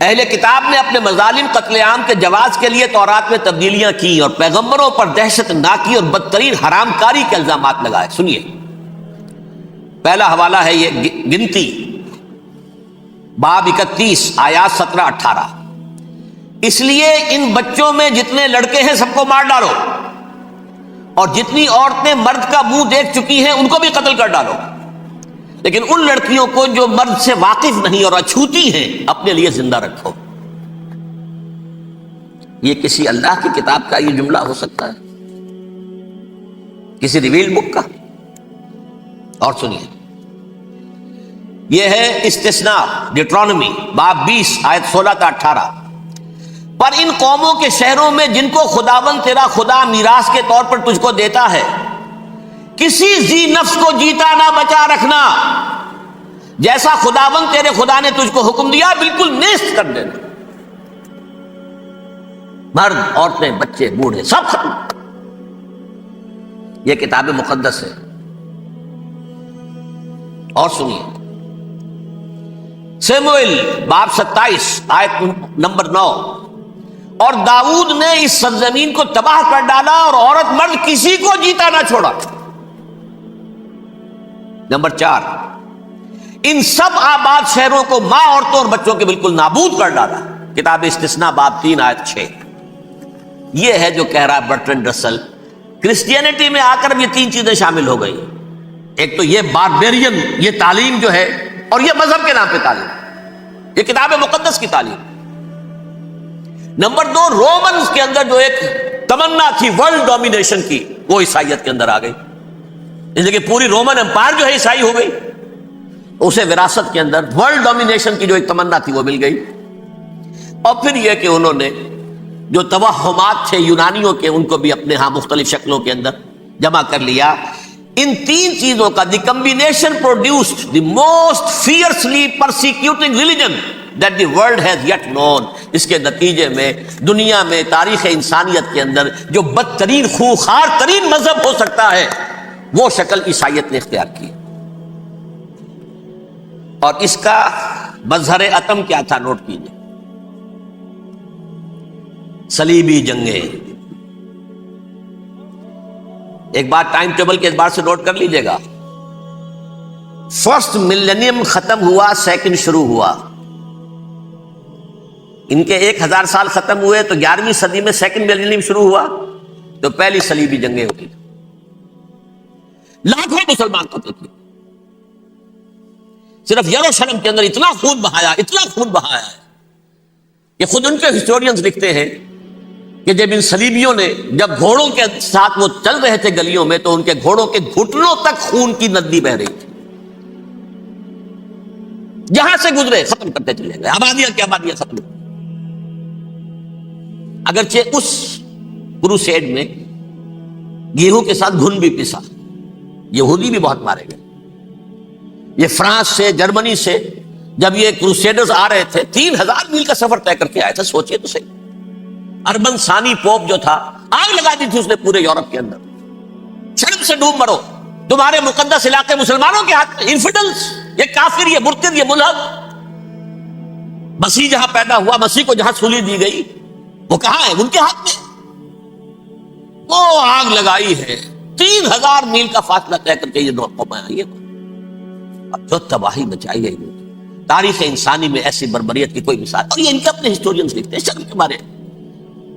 اہل کتاب نے اپنے مظالم قتل عام کے جواز کے لیے تورات میں تبدیلیاں کی اور پیغمبروں پر دہشت ناکی اور بدترین حرام کاری کے الزامات لگائے. سنیے، پہلا حوالہ ہے یہ گنتی باب 31 آیات 17-18. اس لیے ان بچوں میں جتنے لڑکے ہیں سب کو مار ڈالو، اور جتنی عورتیں مرد کا منہ دیکھ چکی ہیں ان کو بھی قتل کر ڈالو، لیکن ان لڑکیوں کو جو مرد سے واقف نہیں اور اچھوتی ہیں اپنے لیے زندہ رکھو. یہ کسی اللہ کی کتاب کا یہ جملہ ہو سکتا ہے؟ کسی ریویل بک کا؟ اور سنیے، یہ ہے استثناء ڈیٹرانومی باب 20 آیت 16-18. پر ان قوموں کے شہروں میں جن کو خداوند تیرا خدا میراث کے طور پر تجھ کو دیتا ہے، کسی ذی نفس کو جیتا نہ بچا رکھنا، جیسا خداوند تیرے خدا نے تجھ کو حکم دیا بالکل نیست کر دینا. مرد، عورتیں، بچے، بوڑھے سب ختم. یہ کتاب مقدس ہے. اور سنیے، سیموئیل باب 27 آیت نمبر 9. اور داؤد نے اس سرزمین کو تباہ کر ڈالا اور عورت مرد کسی کو جیتا نہ چھوڑا. نمبر 4، ان سب آباد شہروں کو ماں، عورتوں اور بچوں کے بالکل نابود کر ڈالا. کتاب استثناء باب 3 آیت 6. یہ ہے جو کہہ رہا ہے برٹرنڈ رسل، کرسچینٹی میں آ کر یہ تین چیزیں شامل ہو گئی. ایک تو یہ باربیرین یہ تعلیم جو ہے، اور یہ مذہب کے نام پہ تعلیم، یہ کتاب مقدس کی تعلیم. نمبر 2، رومنز کے اندر جو ایک تمنا تھی ورلڈ ڈومینیشن کی، وہ عیسائیت کے اندر آ گئی. اس لیے کہ پوری رومن امپائر جو ہے عیسائی ہو گئی، اسے وراثت کے اندر ورلڈ ڈومینیشن کی جو ایک تمنا تھی وہ مل گئی. اور پھر یہ کہ انہوں نے جو توہمات تھے یونانیوں کے، ان کو بھی اپنے ہاں مختلف شکلوں کے اندر جمع کر لیا. ان تین چیزوں کا the combination produced the most fiercely persecuting religion that the world has yet known. اس کے نتیجے میں دنیا میں تاریخ انسانیت کے اندر جو بدترین خوخار ترین مذہب ہو سکتا ہے وہ شکل عیسائیت نے اختیار کی. اور اس کا مظہر عتم کیا تھا؟ نوٹ کیجیے، صلیبی جنگیں. ایک بات ٹائم ٹیبل کے اعتبار سے نوٹ کر لیجیے گا. فرسٹ ملینیم ختم ہوا، سیکنڈ شروع ہوا. ان کے 1000 سال ختم ہوئے تو 11ویں صدی میں سیکنڈ ملینیم شروع ہوا، تو پہلی صلیبی جنگیں ہوئی. لاکھوں مسلمان قتل کیے. صرف یروشلم کے اندر اتنا خون بہایا ہے کہ خود ان کے ہسٹورینز لکھتے ہیں کہ جب ان صلیبیوں نے جب گھوڑوں کے ساتھ وہ چل رہے تھے گلیوں میں، تو ان کے گھوڑوں کے گھٹنوں تک خون کی ندی بہ رہی تھی. جہاں سے گزرے ختم کرتے چلے گئے، آبادیاں کی آبادیاں ختم. اگرچہ اس کروسیڈ میں گیہوں کے ساتھ گھن بھی پسا، یہودی بھی بہت مارے گئے. یہ فرانس سے، جرمنی سے جب یہ کروسیڈرز آ رہے تھے، 3000 میل کا سفر طے کر کے آئے تھے. سوچئے تو صحیح، اربن ثانی پوپ جو تھا، آگ لگا دی تھی اس نے پورے یورپ کے اندر. شرم سے ڈوب مرو، تمہارے مقدس علاقے مسلمانوں کے ہاتھ میں. انفیڈلز، یہ کافر، یہ مرتد، یہ ملحد. مسیح جہاں پیدا ہوا، مسیح کو جہاں سولی دی گئی، وہ کہاں ہے؟ ان کے ہاتھ میں وہ آگ لگائی ہے، 3000 میل کا فاصلہ طے کر کے یہ دو قومیں آئی ہیں، اور جو تباہی مچائی ہے تاریخ انسانی میں ایسی بربریت کی کوئی مثال. اور یہ ان کے اپنے ہسٹورینز لکھتے ہیں شکل کے بارے،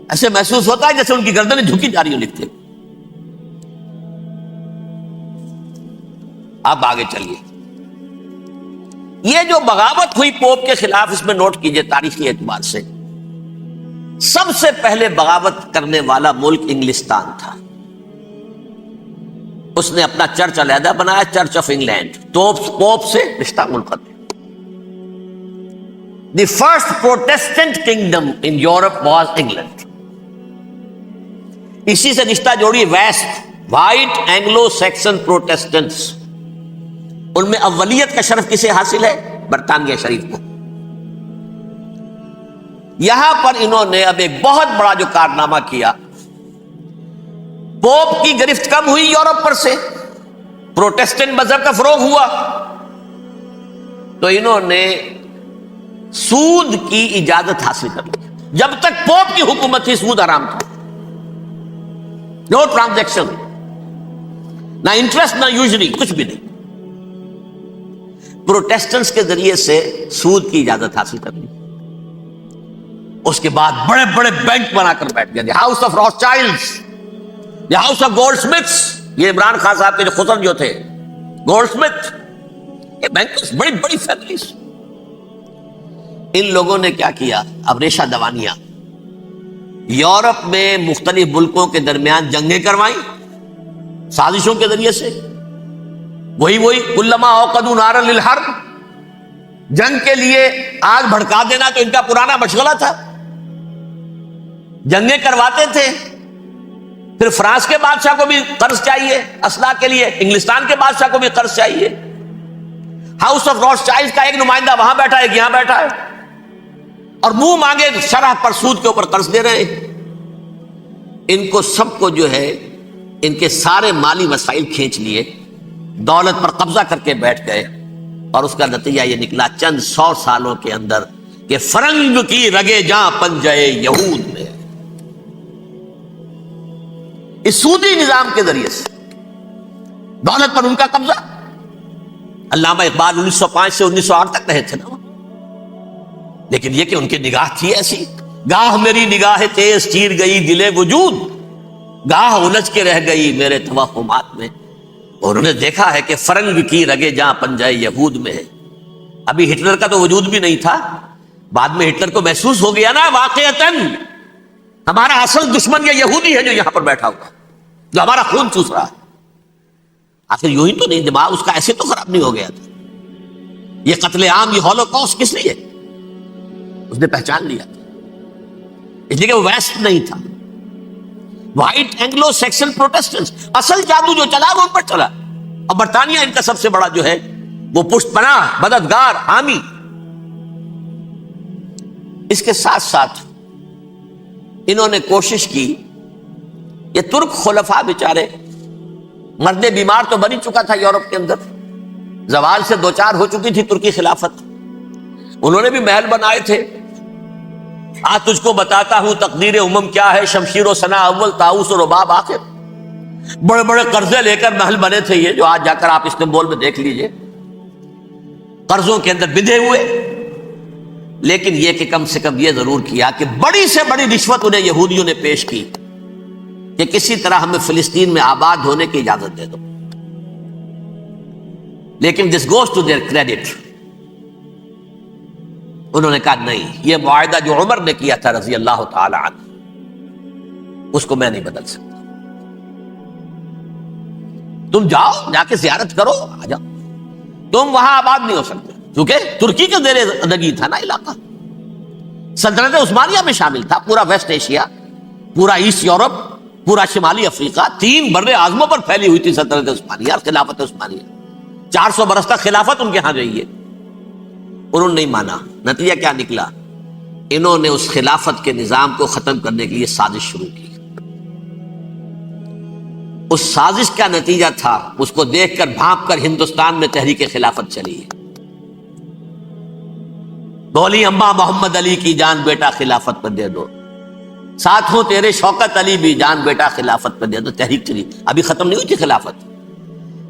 ایسے محسوس ہوتا ہے جیسے ان کی گردنیں جھکی جا رہی ہوں لکھتے. اب آگے چلیے، یہ جو بغاوت ہوئی پوپ کے خلاف، اس میں نوٹ کیجئے تاریخی اعتبار سے سب سے پہلے بغاوت کرنے والا ملک انگلستان تھا. اس نے اپنا چرچ علیحدہ بنایا، چرچ آف انگلینڈ، پوپ سے رشتہ منقطع. The first Protestant kingdom in Europe was England. اسی سے رشتہ جوڑی west, white Anglo Saxon Protestants. ان میں اولیت کا شرف کسے حاصل ہے؟ برطانیہ شریف کو. یہاں پر انہوں نے اب ایک بہت بڑا جو کارنامہ کیا، پوپ کی گرفت کم ہوئی یورپ پر سے، پروٹیسٹنٹ مذہب کا فروغ ہوا، تو انہوں نے سود کی اجازت حاصل کر لی. جب تک پوپ کی حکومت تھی سود حرام تھا، نو ٹرانزیکشن، نہ انٹرسٹ نہ یوزری، کچھ بھی نہیں. پروٹیسٹنٹس کے ذریعے سے سود کی اجازت حاصل کر لی. اس کے بعد بڑے بڑے بینک بنا کر بیٹھ گئے، house of Rothschilds, house of goldsmiths. یہ عمران خان صاحب کے جو خسر جو تھے گولڈ سمتھ، یہ بینکرز، بڑی بڑی فیملیز. ان لوگوں نے کیا کیا؟ اب ریشہ دوانیاں. یورپ میں مختلف ملکوں کے درمیان جنگیں کروائیں سازشوں کے ذریعے سے. وہی کلما اوقدوا نارا للحرب، جنگ کے لیے آگ بھڑکا دینا تو ان کا پرانا مشغلہ تھا. جنگیں کرواتے تھے، پھر فرانس کے بادشاہ کو بھی قرض چاہیے اسلحہ کے لیے، انگلستان کے بادشاہ کو بھی قرض چاہیے. ہاؤس آف راس چائلڈ کا ایک نمائندہ وہاں بیٹھا ہے، یہاں بیٹھا ہے، اور منہ مانگے شرح پر سود کے اوپر قرض دے رہے ہیں. ان کو سب کو جو ہے ان کے سارے مالی وسائل کھینچ لیے، دولت پر قبضہ کر کے بیٹھ گئے، اور اس کا نتیجہ یہ نکلا چند 100 سالوں کے اندر کہ فرنگ کی رگے جاں پنجے یہود میں. اس سودی نظام کے ذریعے سے دولت پر ان کا قبضہ. علامہ اقبال 1905 سے 1908 تک رہے تھے نا، لیکن یہ کہ ان کی نگاہ تھی ایسی، گاہ میری نگاہ تیز چیر گئی دل وجود، گاہ الجھ کے رہ گئی میرے توہمات میں. اور انہوں نے دیکھا ہے کہ فرنگ کی رگے جہاں پنجے یہود میں ہے. ابھی ہٹلر کا تو وجود بھی نہیں تھا، بعد میں ہٹلر کو محسوس ہو گیا نا واقعتاً ہمارا اصل دشمن یہ یہودی ہے جو یہاں پر بیٹھا ہوا، جو ہمارا خون چوس رہا ہے. آخر یوں ہی تو نہیں، دماغ اس کا ایسے تو خراب نہیں ہو گیا تھا. یہ قتل عام، یہ ہولوکاسٹ کس لیے؟ اس نے پہچان لیا تھا، اس لیے کہ وہ ویسٹ نہیں تھا، وائٹ اینگلو سیکسن پروٹیسٹنٹس. اصل جادو جو چلا وہ ان پر چلا، اور برطانیہ ان کا سب سے بڑا جو ہے وہ پشت پناہ، مددگار، حامی. اس کے ساتھ ساتھ انہوں نے کوشش کی، یہ ترک خلفاء بیچارے، مرد بیمار تو بن ہی چکا تھا یورپ کے اندر، زوال سے دوچار ہو چکی تھی ترکی خلافت. انہوں نے بھی محل بنائے تھے. آج تجھ کو بتاتا ہوں تقدیر امم کیا ہے، شمشیر و ثنا اول، طاؤس و رباب آخر. بڑے بڑے قرضے لے کر محل بنے تھے یہ، جو آج جا کر آپ استنبول میں دیکھ لیجئے، قرضوں کے اندر بندھے ہوئے. لیکن یہ کہ کم سے کم یہ ضرور کیا کہ بڑی سے بڑی رشوت انہیں یہودیوں نے پیش کی کہ کسی طرح ہمیں فلسطین میں آباد ہونے کی اجازت دے دو. لیکن this goes to their credit, انہوں نے کہا نہیں، یہ معاہدہ جو عمر نے کیا تھا رضی اللہ تعالی عنہ، اس کو میں نہیں بدل سکتا. تم جاؤ، جا کے زیارت کرو، آ جاؤ، تم وہاں آباد نہیں ہو سکتے، کیونکہ ترکی کے زیر نگی تھا نا علاقہ. سلطنت عثمانیہ میں شامل تھا پورا ویسٹ ایشیا، پورا ایسٹ یورپ، پورا شمالی افریقہ، 3 بر اعظموں پر پھیلی ہوئی تھی سلطنت عثمانیہ اور خلافت عثمانیہ. 400 برس تک خلافت ان کے ہاں رہی ہے. انہوں نے نہیں مانا. نتیجہ کیا نکلا؟ انہوں نے اس خلافت کے نظام کو ختم کرنے کے لیے سازش شروع کی. اس سازش کا نتیجہ تھا، اس کو دیکھ کر بھانپ کر ہندوستان میں تحریک خلافت چلی ہے. بولی اماں محمد علی کی جان بیٹا خلافت پر دے دو. ساتھ ہوں تیرے شوکت علی بھی، جان بیٹا خلافت پہ دے دو. تحریک چلی، ابھی ختم نہیں ہوئی تھی خلافت،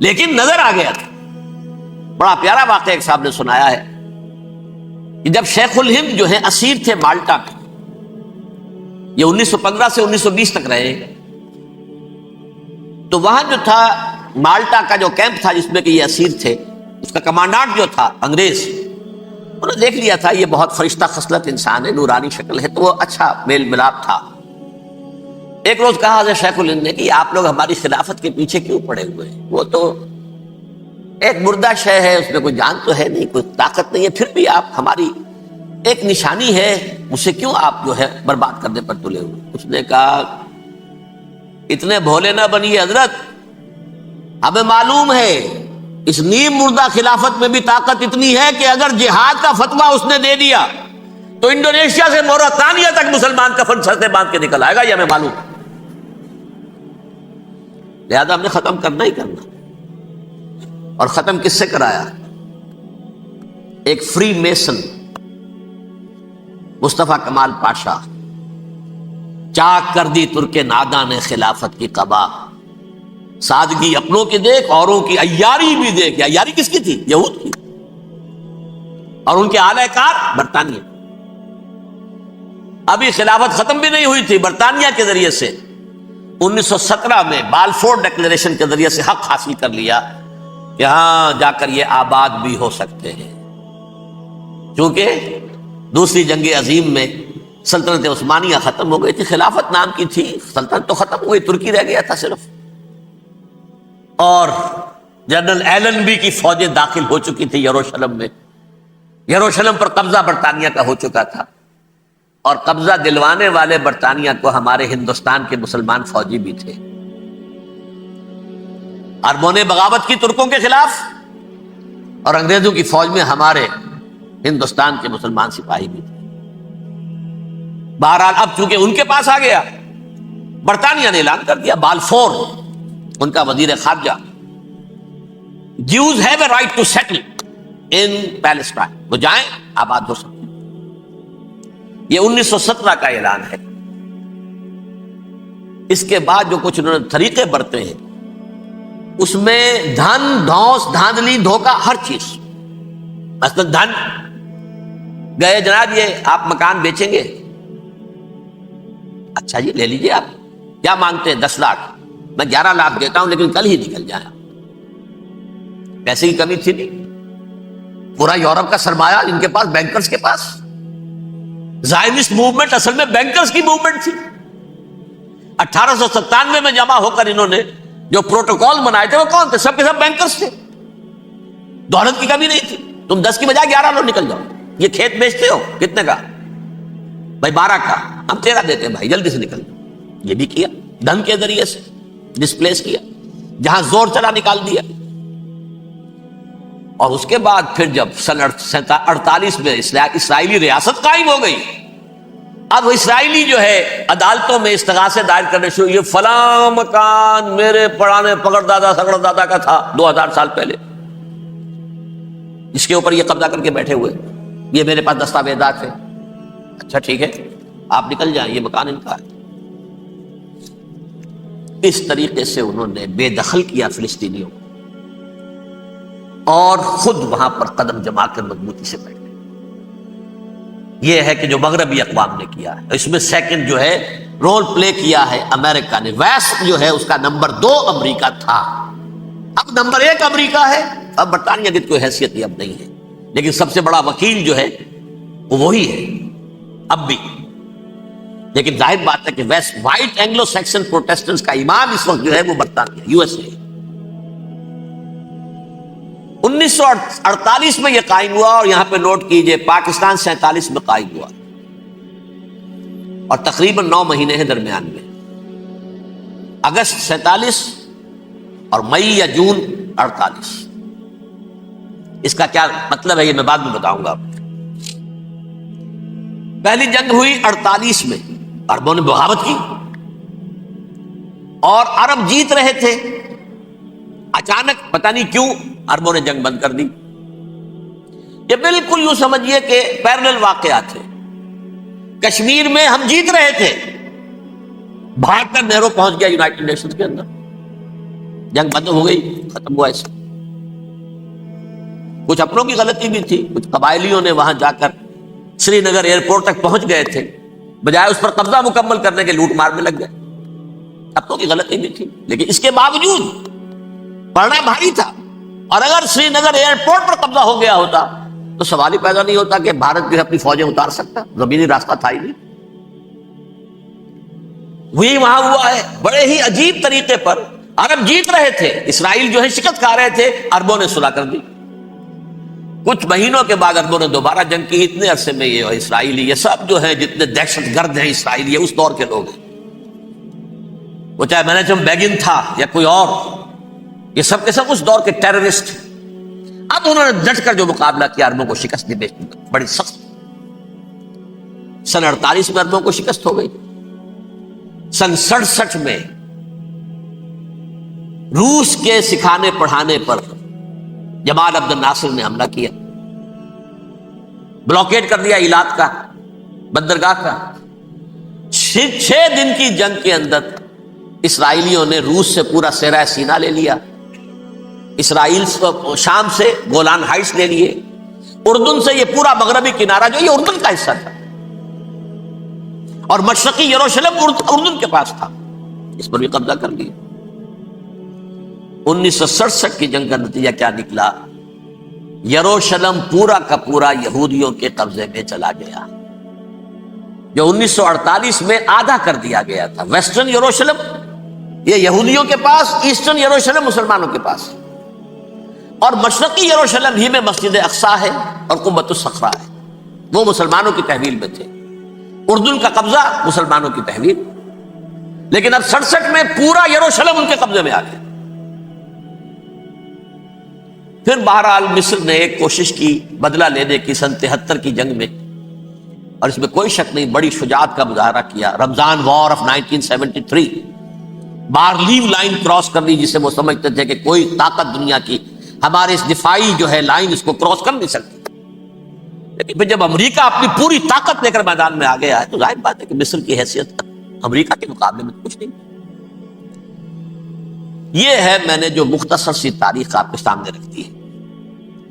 لیکن نظر آ گیا تھا. بڑا پیارا واقعہ ایک صاحب نے سنایا ہے کہ جب شیخ الہند جو ہیں اسیر تھے مالٹا کے، یہ 1915 سے 1920 تک رہے، تو وہاں جو تھا مالٹا کا جو کیمپ تھا جس میں کہ یہ اسیر تھے، اس کا کمانڈانٹ جو تھا انگریز، انہوں نے دیکھ لیا تھا یہ بہت فرشتہ خصلت انسان ہے، نورانی شکل ہے، تو وہ اچھا میل ملاپ تھا. ایک روز کہا حضرت شیخ الہند نے کہ آپ لوگ ہماری خلافت کے پیچھے کیوں پڑے ہوئے ہیں؟ وہ تو ایک مردہ شے ہے، اس میں کوئی جان تو ہے نہیں، کوئی طاقت نہیں ہے، پھر بھی آپ ہماری ایک نشانی ہے، اسے کیوں آپ جو ہے برباد کرنے پر تلے ہوئے؟ اس نے کہا اتنے بھولے نہ بنیے حضرت، ہمیں معلوم ہے اس نیم مردہ خلافت میں بھی طاقت اتنی ہے کہ اگر جہاد کا فتویٰ اس نے دے دیا تو انڈونیشیا سے موریتانیہ تک مسلمان کفن سر سے باندھ کے نکل آئے گا، یہ ہمیں معلوم. لہذا ہم نے ختم کرنا ہی کرنا. اور ختم کس سے کرایا؟ ایک فری میسن مصطفیٰ کمال پاشا. چاک کر دی ترک ناداں نے خلافت کی قبا، سادگی اپنوں کی دیکھ اوروں کی عیاری بھی دیکھ. عیاری کس کی تھی؟ یہود کی، اور ان کے اعلی کار برطانیہ. ابھی خلافت ختم بھی نہیں ہوئی تھی، برطانیہ کے ذریعے سے 1917 میں بالفور ڈکلیریشن کے ذریعے سے حق حاصل کر لیا کہ ہاں جا کر یہ آباد بھی ہو سکتے ہیں. چونکہ دوسری جنگ عظیم میں سلطنت عثمانیہ ختم ہو گئی تھی، خلافت نام کی تھی، سلطنت تو ختم ہو گئی، ترکی رہ گیا تھا صرف. اور جنرل ایلن بی کی فوجیں داخل ہو چکی تھی یروشلم میں. یروشلم پر قبضہ برطانیہ کا ہو چکا تھا، اور قبضہ دلوانے والے برطانیہ کو ہمارے ہندوستان کے مسلمان فوجی بھی تھے. اربوں نے بغاوت کی ترکوں کے خلاف، اور انگریزوں کی فوج میں ہمارے ہندوستان کے مسلمان سپاہی بھی تھے. بہرحال اب چونکہ ان کے پاس آ گیا، برطانیہ نے اعلان کر دیا، بالفور ان کا وزیر خارجہ، Jews have a right to settle in Palestine، وہ جائیں آباد ہو سکتے. یہ 1917 کا اعلان ہے. اس کے بعد جو کچھ انہوں نے طریقے برتے ہیں، اس میں دھن دھوس دھاندلی دھوکہ ہر چیز. مثلا دھن گئے جناب یہ آپ مکان بیچیں گے، اچھا جی لے لیجئے، آپ کیا مانگتے ہیں؟ 10 لاکھ، میں 11 لاکھ دیتا ہوں لیکن کل ہی نکل جائیں. پیسے کی کمی تھی نہیں، پورا یورپ کا سرمایہ ان کے پاس، بینکرز کے پاس. زائنسٹ موومنٹ اصل میں بینکرز کی موومنٹ تھی. 1897 میں جمع ہو کر انہوں نے جو پروٹوکول بنائے تھے وہ کون تھے؟ سب کے سب بینکرز تھے. دولت کی کمی نہیں تھی. تم 10 کی بجائے 11 لو، نکل جاؤ. یہ کھیت بیچتے ہو کتنے کا؟ بھائی 12 کا، ہم 13 دیتے ہیں بھائی، جلدی سے نکل جاؤ. یہ بھی کیا، دھن کے ذریعے سے ڈسپلیس کیا، جہاں زور چلا نکال دیا. اور اس کے بعد پھر جب سن 48 میں اسرائیلی ریاست قائم ہو گئی، اب اسرائیلی جو ہے عدالتوں میں استغاثے دائر کرنے شروع، یہ فلاں مکان میرے پرانے پکڑ دادا سکڑ دادا کا تھا 2000 سال پہلے، جس کے اوپر یہ قبضہ کر کے بیٹھے ہوئے، یہ میرے پاس دستاویزات ہیں. اچھا ٹھیک ہے آپ نکل جائیں، یہ مکان ان کا ہے. اس طریقے سے انہوں نے بے دخل کیا فلسطینیوں کو، اور خود وہاں پر قدم جما کر مضبوطی سے بیٹھے. یہ ہے کہ جو مغربی اقوام نے کیا ہے. اس میں سیکنڈ جو ہے رول پلے کیا ہے امریکہ نے. ویسٹ جو ہے اس کا نمبر 2 امریکہ تھا، اب نمبر 1 امریکہ ہے. اب برطانیہ کی کوئی حیثیت ہی اب نہیں ہے، لیکن سب سے بڑا وکیل جو ہے وہ وہی ہے اب بھی. لیکن ظاہر بات ہے کہ west white Anglo Saxon Protestants کا امام اس وقت جو ہے وہ برطانیہ، یو ایس اے. 1948 میں یہ قائم ہوا، اور یہاں پہ نوٹ کیجئے پاکستان 47 میں قائم ہوا، اور تقریباً 9 مہینے ہیں درمیان میں. اگست 47 اور مئی یا جون 48. اس کا کیا مطلب ہے یہ میں بعد میں بتاؤں گا. پہلی جنگ ہوئی 48 میں، عربوں نے بغاوت کی اور عرب جیت رہے تھے. اچانک پتہ نہیں کیوں عربوں نے جنگ بند کر دی. یہ بالکل یوں سمجھیے کہ پیرلل واقعات تھے. کشمیر میں ہم جیت رہے تھے، بھاگ کر نہرو پہنچ گیا یونائٹڈ نیشنز کے اندر، جنگ بند ہو گئی، ختم ہوا ایسے۔ کچھ اپنوں کی غلطی بھی تھی، کچھ قبائلیوں نے وہاں جا کر سری نگر ایئرپورٹ تک پہنچ گئے تھے، بجائے اس پر قبضہ مکمل کرنے کے لوٹ مار میں لگ گئے، اپنوں کی غلطی بھی تھی، لیکن اس کے باوجود پڑنا بھاری تھا۔ اور اگر سری نگر ایئرپورٹ پر قبضہ ہو گیا ہوتا تو سوال ہی پیدا نہیں ہوتا کہ بھارت جو ہے اپنی فوجیں اتار سکتا، زمینی راستہ تھا ہی نہیں۔ وہی وہاں ہوا ہے بڑے ہی عجیب طریقے پر۔ عرب جیت رہے تھے، اسرائیل جو ہے شکست کھا رہے تھے، عربوں نے صلح کر دی۔ کچھ مہینوں کے بعد عربوں نے دوبارہ جنگ کی۔ اتنے عرصے میں یہ اسرائیلی، یہ سب جو ہیں جتنے دہشت گرد ہیں اسرائیلی، یہ اس دور کے لوگ ہیں، وہ چاہے مینیجم بیگن تھا یا کوئی اور، یہ سب کے سب اس دور کے ٹیررسٹ۔ اب انہوں نے ڈٹ کر جو مقابلہ کیا، عربوں کو شکست دی بڑی سخت۔ سن 48 میں عربوں کو شکست ہو گئی۔ سن 67 میں روس کے سکھانے پڑھانے پر جمال عبد الناصر نے حملہ کیا، بلاکیڈ کر دیا ایلات کا، بندرگاہ کا۔ 6 دن کی جنگ کے اندر اسرائیلیوں نے روس سے پورا صحرا سینا لے لیا، اسرائیل شام سے گولان ہائٹس لے لیے، اردن سے یہ پورا مغربی کنارہ جو یہ اردن کا حصہ تھا، اور مشرقی یروشلم اردن کے پاس تھا، اس پر بھی قبضہ کر لیا۔ 1967 کی جنگ کا نتیجہ کیا نکلا؟ یروشلم پورا کا پورا یہودیوں کے قبضے میں چلا گیا، جو 1948 میں آدھا کر دیا گیا تھا۔ ویسٹرن یروشلم یہ یہودیوں کے پاس، ایسٹرن یروشلم مسلمانوں کے پاس، اور مشرقی یروشلم ہی میں مسجد اقصی ہے اور قبۃ الصخرہ ہے، وہ مسلمانوں کی تحویل میں تھے۔ اردن کا قبضہ مسلمانوں کی تحویل، لیکن اب 67 میں پورا یروشلم ان کے قبضے میں آ گیا۔ پھر بہرحال مصر نے ایک کوشش کی بدلہ لینے کی سن 73 کی جنگ میں، اور اس میں کوئی شک نہیں بڑی شجاعت کا مظاہرہ کیا۔ رمضان وار آف 1973، بارلیو لائن کراس کر دی، جسے وہ سمجھتے تھے کہ کوئی طاقت دنیا کی ہمارے اس دفاعی جو ہے لائن اس کو کراس کر نہیں سکتی۔ لیکن پھر جب امریکہ اپنی پوری طاقت لے کر میدان میں آ گیا ہے تو ظاہر بات ہے کہ مصر کی حیثیت امریکہ کے مقابلے میں کچھ نہیں۔ یہ ہے میں نے جو مختصر سی تاریخ آپ کے سامنے رکھ دی ہے۔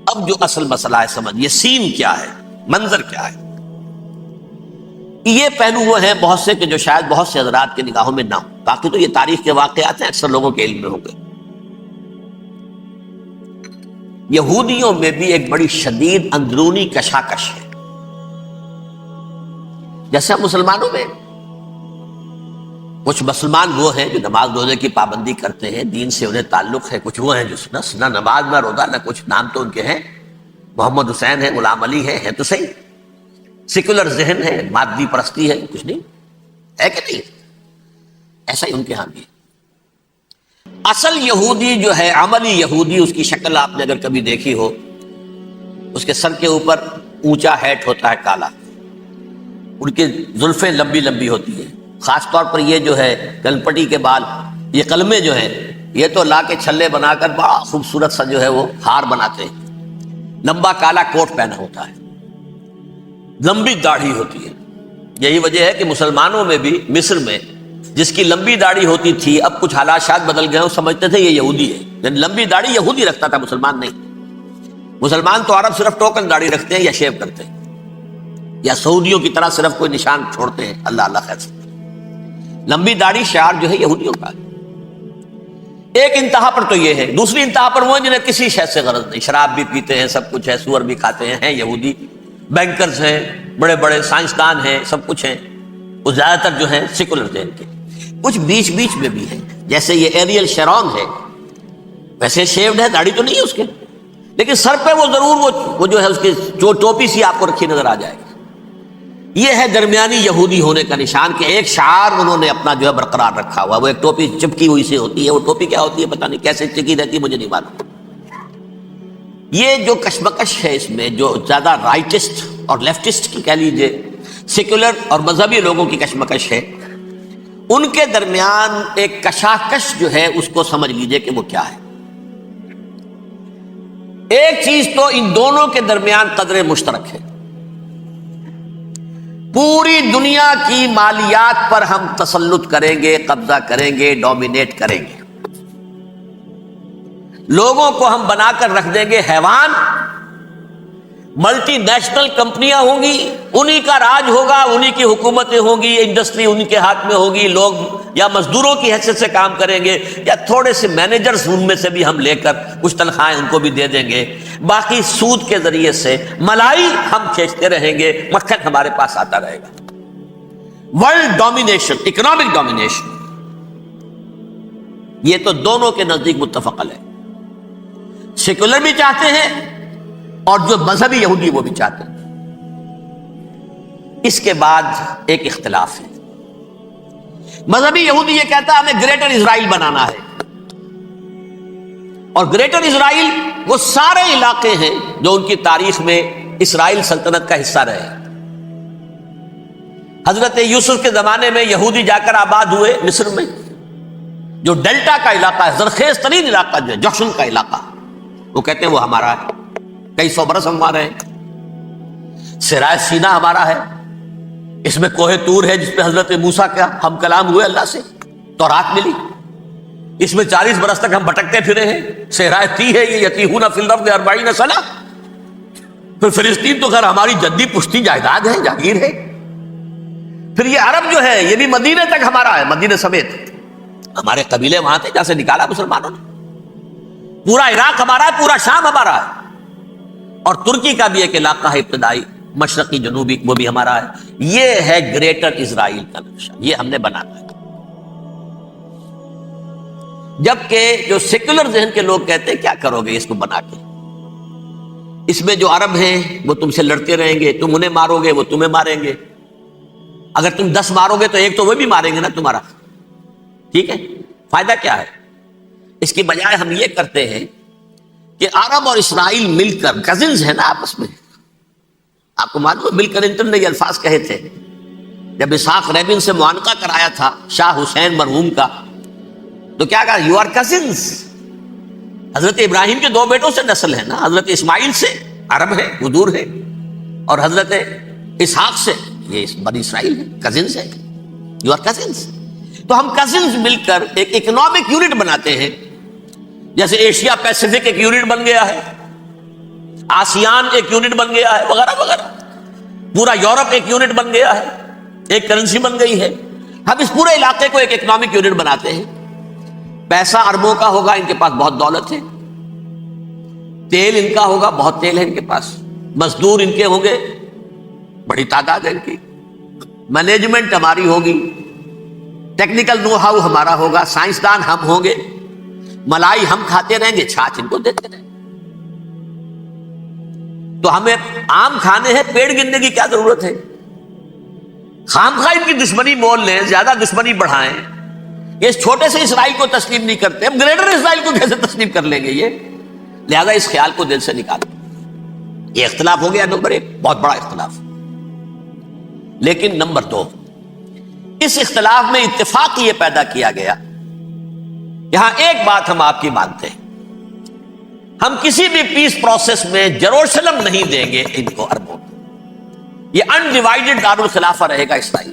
اب جو اصل مسئلہ ہے سمجھیے، سین کیا ہے، منظر کیا ہے۔ یہ پہلو وہ ہیں بہت سے کہ جو شاید بہت سے حضرات کے نگاہوں میں نہ ہو، باقی تو یہ تاریخ کے واقعات ہیں، اکثر لوگوں کے علم میں ہوں گے۔ یہودیوں میں بھی ایک بڑی شدید اندرونی کشاکش ہے، جیسے مسلمانوں میں کچھ مسلمان وہ ہیں جو نماز روزے کی پابندی کرتے ہیں، دین سے انہیں تعلق ہے، کچھ وہ ہیں جو نہ نماز نہ روزہ نہ کچھ، نام تو ان کے ہیں، محمد حسین ہے، غلام علی ہے تو صحیح، سیکولر ذہن ہے، مادی پرستی ہے، کچھ نہیں ہے کہ نہیں؟ ایسا ہی ان کے ہاں بھی۔ اصل یہودی جو ہے، عملی یہودی، اس کی شکل آپ نے اگر کبھی دیکھی ہو، اس کے سر کے اوپر اونچا ہیٹ ہوتا ہے کالا، ان کی زلفیں لمبی لمبی ہوتی ہیں، خاص طور پر یہ جو ہے گلپٹی کے بال، یہ قلمے جو ہیں یہ تو لا کے چھلے بنا کر بڑا خوبصورت سا جو ہے وہ ہار بناتے ہیں، لمبا کالا کوٹ پہنا ہوتا ہے، لمبی داڑھی ہوتی ہے۔ یہی وجہ ہے کہ مسلمانوں میں بھی مصر میں جس کی لمبی داڑھی ہوتی تھی، اب کچھ حالات شاید بدل گئے، وہ سمجھتے تھے یہ یہودی ہے، یعنی لمبی داڑھی یہودی رکھتا تھا، مسلمان نہیں۔ مسلمان تو عرب صرف ٹوکن داڑھی رکھتے ہیں یا شیو کرتے ہیں، یا سعودیوں کی طرح صرف کوئی نشان چھوڑتے ہیں، اللہ اللہ خیر سے۔ لمبی داڑھی شعار جو ہے یہودیوں کا ہے۔ ایک انتہا پر تو یہ ہے، دوسری انتہا پر وہ جنہیں کسی شے سے غرض نہیں، شراب بھی پیتے ہیں، سب کچھ ہے، سور بھی کھاتے ہیں یہودی، بینکرز ہیں، بڑے بڑے سائنسدان ہیں، سب کچھ ہیں، وہ زیادہ تر جو ہیں سیکولر ذہن کے۔ کچھ بیچ بیچ میں بھی ہے، جیسے یہ ایریل شیرون ہے، ویسے شیوڈ ہے، داڑھی تو نہیں ہے اس کے، لیکن سر پہ وہ ضرور وہ جو ہے اس کی جو ٹوپی سی آپ کو رکھی نظر آ جائے گی۔ یہ ہے درمیانی یہودی ہونے کا نشان، کہ ایک شعار انہوں نے اپنا جو ہے برقرار رکھا ہوا، وہ ایک ٹوپی چپکی ہوئی سے ہوتی ہے، وہ ٹوپی کیا ہوتی ہے پتہ نہیں، کیسے چکی رہتی ہے مجھے نہیں معلوم۔ یہ جو کشمکش ہے اس میں، جو زیادہ رائٹسٹ اور لیفٹسٹ کی کہہ لیجیے، سیکولر اور مذہبی لوگوں کی کشمکش ہے، ان کے درمیان ایک کشاکش جو ہے اس کو سمجھ لیجئے کہ وہ کیا ہے۔ ایک چیز تو ان دونوں کے درمیان قدر مشترک ہے، پوری دنیا کی مالیات پر ہم تسلط کریں گے، قبضہ کریں گے، ڈومینیٹ کریں گے. لوگوں کو ہم بنا کر رکھ دیں گے حیوان. ملٹی نیشنل کمپنیاں ہوں گی، انہی کا راج ہوگا، انہی کی حکومتیں ہوں گی، انڈسٹری انہی کے ہاتھ میں ہوگی. لوگ یا مزدوروں کی حیثیت سے کام کریں گے یا تھوڑے سے مینیجرز ان میں سے بھی ہم لے کر کچھ تنخواہیں ان کو بھی دے دیں گے. باقی سود کے ذریعے سے ملائی ہم کھینچتے رہیں گے، مکھن ہمارے پاس آتا رہے گا. ورلڈ ڈومینیشن، اکنامک ڈومینیشن، یہ تو دونوں کے نزدیک متفق ہے. سیکولر بھی چاہتے ہیں اور جو مذہبی یہودی وہ بھی چاہتے ہیں. اس کے بعد ایک اختلاف ہے. مذہبی یہودی یہ کہتا ہے ہمیں گریٹر اسرائیل بنانا ہے، اور گریٹر اسرائیل وہ سارے علاقے ہیں جو ان کی تاریخ میں اسرائیل سلطنت کا حصہ رہے. حضرت یوسف کے زمانے میں یہودی جا کر آباد ہوئے مصر میں. جو ڈیلٹا کا علاقہ ہے، زرخیز ترین علاقہ جو ہے، جوشن کا علاقہ، وہ کہتے ہیں وہ ہمارا ہے، کئی سو برس ہمارے ہیں. صحرائے سینا ہمارا ہے، اس میں کوہ طور ہے جس پہ حضرت موسیٰ کا ہم کلام ہوئے اللہ سے، تورات ملی. اس میں 40 برس تک ہم بھٹکتے پھرے ہیں. صحرائے تی ہے یہ، یتیہون فی الارض 40 سنہ. پھر فلسطین تو خیر ہماری جدی پشتی جائیداد ہے، جاگیر ہے. پھر یہ عرب جو ہے یہ بھی مدینے تک ہمارا ہے، مدینے سمیت. ہمارے قبیلے وہاں تھے جہاں سے نکالا مسلمانوں نے. پورا عراق ہمارا ہے، پورا شام ہمارا ہے، اور ترکی کا بھی ایک علاقہ ہے ابتدائی مشرقی جنوبی، وہ بھی ہمارا ہے. یہ ہے گریٹر اسرائیل کا نقشہ، یہ ہم نے بنانا ہے. جبکہ جو سیکولر ذہن کے لوگ کہتے ہیں کیا کرو گے اس کو بنا کے، اس میں جو عرب ہیں وہ تم سے لڑتے رہیں گے، تم انہیں مارو گے وہ تمہیں ماریں گے. اگر تم 10 مارو گے تو ایک تو وہ بھی ماریں گے نا تمہارا. ٹھیک ہے، فائدہ کیا ہے؟ اس کی بجائے ہم یہ کرتے ہیں کہ عرب اور اسرائیل مل کر، کزنز ہیں نا آپس میں. آپ کو معلوم ہے بل کلنٹن نے یہ الفاظ کہے تھے جب اسحاق ریبن سے معانقہ کرایا تھا شاہ حسین مرحوم کا، تو کیا کہا؟ You are cousins. حضرت ابراہیم کے 2 بیٹوں سے نسل ہے نا، حضرت اسماعیل سے عرب ہے، وہ دور ہے، اور حضرت اسحاق سے یہ بنی اسرائیل ہے، کزنز ہے. You are cousins. تو ہم کزنز مل کر ایک اکنامک یونٹ بناتے ہیں. جیسے ایشیا پیسیفک ایک یونٹ بن گیا ہے، آسیان ایک یونٹ بن گیا ہے، وغیرہ وغیرہ. پورا یورپ ایک یونٹ بن گیا ہے، ایک کرنسی بن گئی ہے. ہم اس پورے علاقے کو ایک اکنامک یونٹ بناتے ہیں. پیسہ عربوں کا ہوگا، ان کے پاس بہت دولت ہے. تیل ان کا ہوگا، بہت تیل ہے ان کے پاس. مزدور ان کے ہوں گے، بڑی تعداد ہے ان کی. مینجمنٹ ہماری ہوگی، ٹیکنیکل نو ہاؤ ہمارا ہوگا، سائنسدان ہم ہوں گے. ملائی ہم کھاتے رہیں گے، چھاچ ان کو دیتے رہیں گے. تو ہمیں آم کھانے ہیں، پیڑ گننے کی کیا ضرورت ہے؟ خامخواہ ان کی دشمنی مول لیں، زیادہ دشمنی بڑھائیں. یہ اس چھوٹے سے اسرائیل کو تسلیم نہیں کرتے، ہم گریٹر اسرائیل کو کیسے تسلیم کر لیں گے یہ؟ لہذا اس خیال کو دل سے نکالیں. یہ اختلاف ہو گیا نمبر 1، بہت بڑا اختلاف. لیکن نمبر 2، اس اختلاف میں اتفاق یہ پیدا کیا گیا. یہاں ایک بات ہم آپ کی مانتے ہیں، ہم کسی بھی پیس پروسیس میں جروشلم نہیں دیں گے ان کو، عربوں کو. یہ انڈیوائیڈڈ دارالخلافہ رہے گا اسرائیل.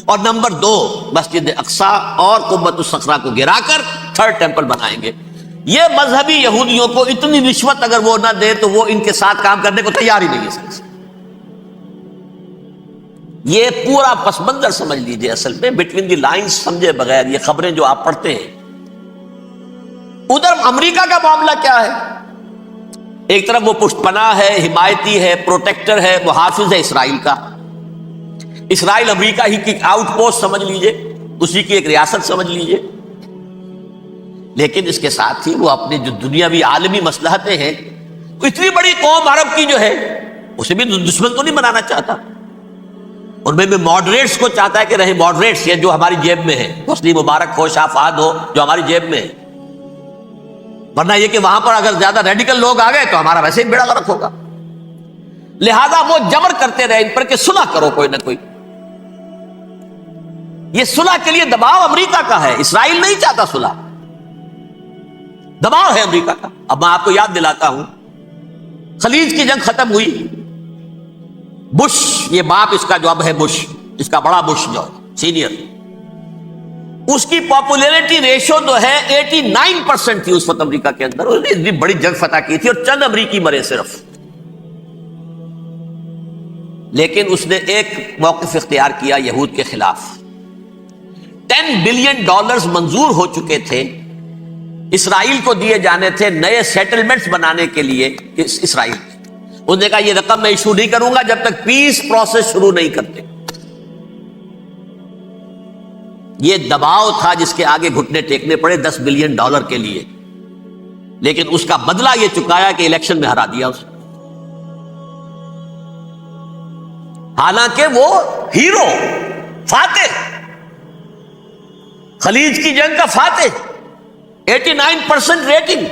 اور نمبر 2، مسجد اقصیٰ اور قبۃ الصخرہ کو گرا کر 3rd ٹیمپل بنائیں گے. یہ مذہبی یہودیوں کو اتنی رشوت اگر وہ نہ دے تو وہ ان کے ساتھ کام کرنے کو تیار ہی نہیں ہے. یہ پورا پس منظر سمجھ لیجئے. اصل میں بٹوین دی لائنز سمجھے بغیر یہ خبریں جو آپ پڑھتے ہیں. ادھر امریکہ کا معاملہ کیا ہے؟ ایک طرف وہ پشت پناہ ہے، حمایتی ہے، پروٹیکٹر ہے، محافظ ہے اسرائیل کا. اسرائیل امریکہ ہی کی آؤٹ پوسٹ سمجھ لیجئے، اسی کی ایک ریاست سمجھ لیجئے. لیکن اس کے ساتھ ہی وہ اپنے جو دنیاوی عالمی مصلحتیں ہیں، اتنی بڑی قوم عرب کی جو ہے اسے بھی دشمن تو نہیں بنانا چاہتا. ان میں ماڈریٹس کو چاہتا ہے کہ رہے ماڈریٹس، یہ جو ہماری جیب میں ہے، حسنی مبارک ہو، شاہ فہد ہو، جو ہماری جیب میں ہے. ورنہ یہ کہ وہاں پر اگر زیادہ ریڈیکل لوگ آ گئے تو ہمارا ویسے ہی بیڑا غرق ہوگا. لہذا وہ جبر کرتے رہے ان پر کہ صلح کرو کوئی نہ کوئی. یہ صلح کے لیے دباؤ امریکہ کا ہے، اسرائیل نہیں چاہتا صلح، دباؤ ہے امریکہ کا. اب میں آپ کو یاد دلاتا ہوں، خلیج کی جنگ ختم ہوئی، بش، یہ باپ اس کا جو اب ہے بش، اس کا بڑا بش جو سینئر، اس کی پاپولیرٹی ریشو جو ہے 89% تھی اس وقت امریکہ کے اندر. اس نے اتنی بڑی جنگ فتح کی تھی اور چند امریکی مرے صرف. لیکن اس نے ایک موقف اختیار کیا یہود کے خلاف. $10 بلین منظور ہو چکے تھے، اسرائیل کو دیے جانے تھے نئے سیٹلمنٹس بنانے کے لیے اسرائیل. اس نے کہا یہ رقم میں ایشو نہیں کروں گا جب تک پیس پروسیس شروع نہیں کرتے. یہ دباؤ تھا جس کے آگے گھٹنے ٹیکنے پڑے $10 بلین کے لیے. لیکن اس کا بدلہ یہ چکایا کہ الیکشن میں ہرا دیا اسے. حالانکہ وہ ہیرو، فاتح، خلیج کی جنگ کا فاتح، 89% ریٹنگ،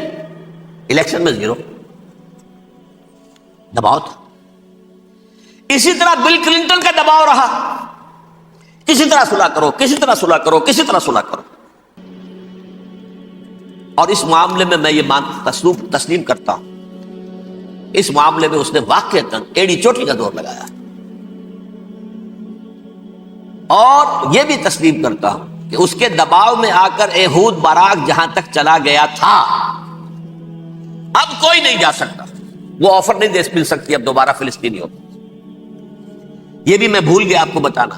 الیکشن میں 0. دباؤ تھا. اسی طرح بل کلنٹن کا دباؤ رہا، کسی طرح صلح کرو، کسی طرح صلح کرو، کسی طرح صلح کرو. اور اس معاملے میں میں یہ تسلیم کرتا ہوں، اس معاملے میں اس نے واقعتاً ایڑی چوٹی کا دور لگایا. اور یہ بھی تسلیم کرتا ہوں کہ اس کے دباؤ میں آ کر ایہود باراک جہاں تک چلا گیا تھا، اب کوئی نہیں جا سکتا. وہ آفر نہیں دے مل سکتی اب دوبارہ فلسطینیوں کو. یہ بھی میں بھول گیا آپ کو بتانا.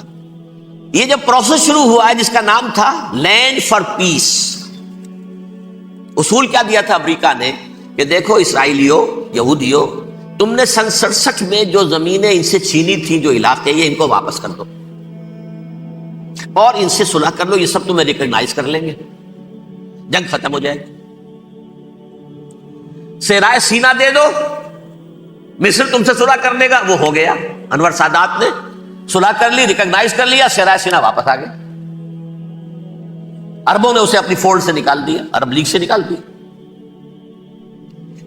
یہ جب پروسیس شروع ہوا ہے جس کا نام تھا لینڈ فار پیس، اصول کیا دیا تھا امریکہ نے کہ دیکھو اسرائیلیوں، یہودیوں، تم نے سن 67 میں جو زمینیں ان سے چھینی تھی، جو علاقے، یہ ان کو واپس کر دو اور ان سے صلح کر لو، یہ سب تمہیں ریکگنائز کر لیں گے، جنگ ختم ہو جائے گی. صحرائے سینا دے دو، مصر تم سے صلح کر لے گا. وہ ہو گیا، انور سادات نے صلح کر لی، ریکگنائز کر لیا، صحرائے سینا واپس آ گیا. عربوں نے اسے اپنی فولڈ سے نکال دیا، عرب لیگ سے نکال دیا.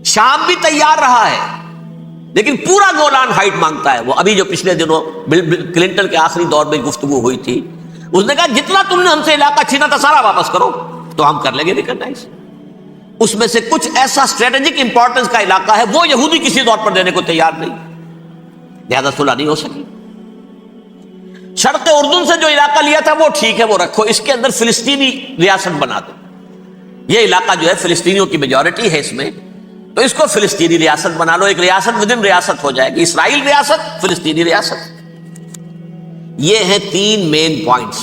شام بھی تیار رہا ہے لیکن پورا گولان ہائٹ مانگتا ہے. وہ ابھی جو پچھلے دنوں کلنٹن کے آخری دور میں گفتگو ہوئی تھی، اس نے کہا جتنا تم نے ہم سے علاقہ چھینا تھا سارا واپس کرو تو ہم کر لیں گے ریکگنائز. اس میں سے کچھ ایسا اسٹریٹجک امپورٹنس کا علاقہ ہے وہ یہودی کسی طور پر دینے کو تیار نہیں، لہذا صلح نہیں ہو سکی. شرق اردن سے جو علاقہ لیا تھا وہ ٹھیک ہے، وہ رکھو، اس کے اندر فلسطینی ریاست بنا دو. یہ علاقہ جو ہے فلسطینیوں کی میجورٹی ہے اس میں، تو اس کو فلسطینی ریاست بنا لو. ایک ریاست ودن ریاست ہو جائے گی، اسرائیل ریاست، فلسطینی ریاست. یہ ہیں 3 مین پوائنٹس.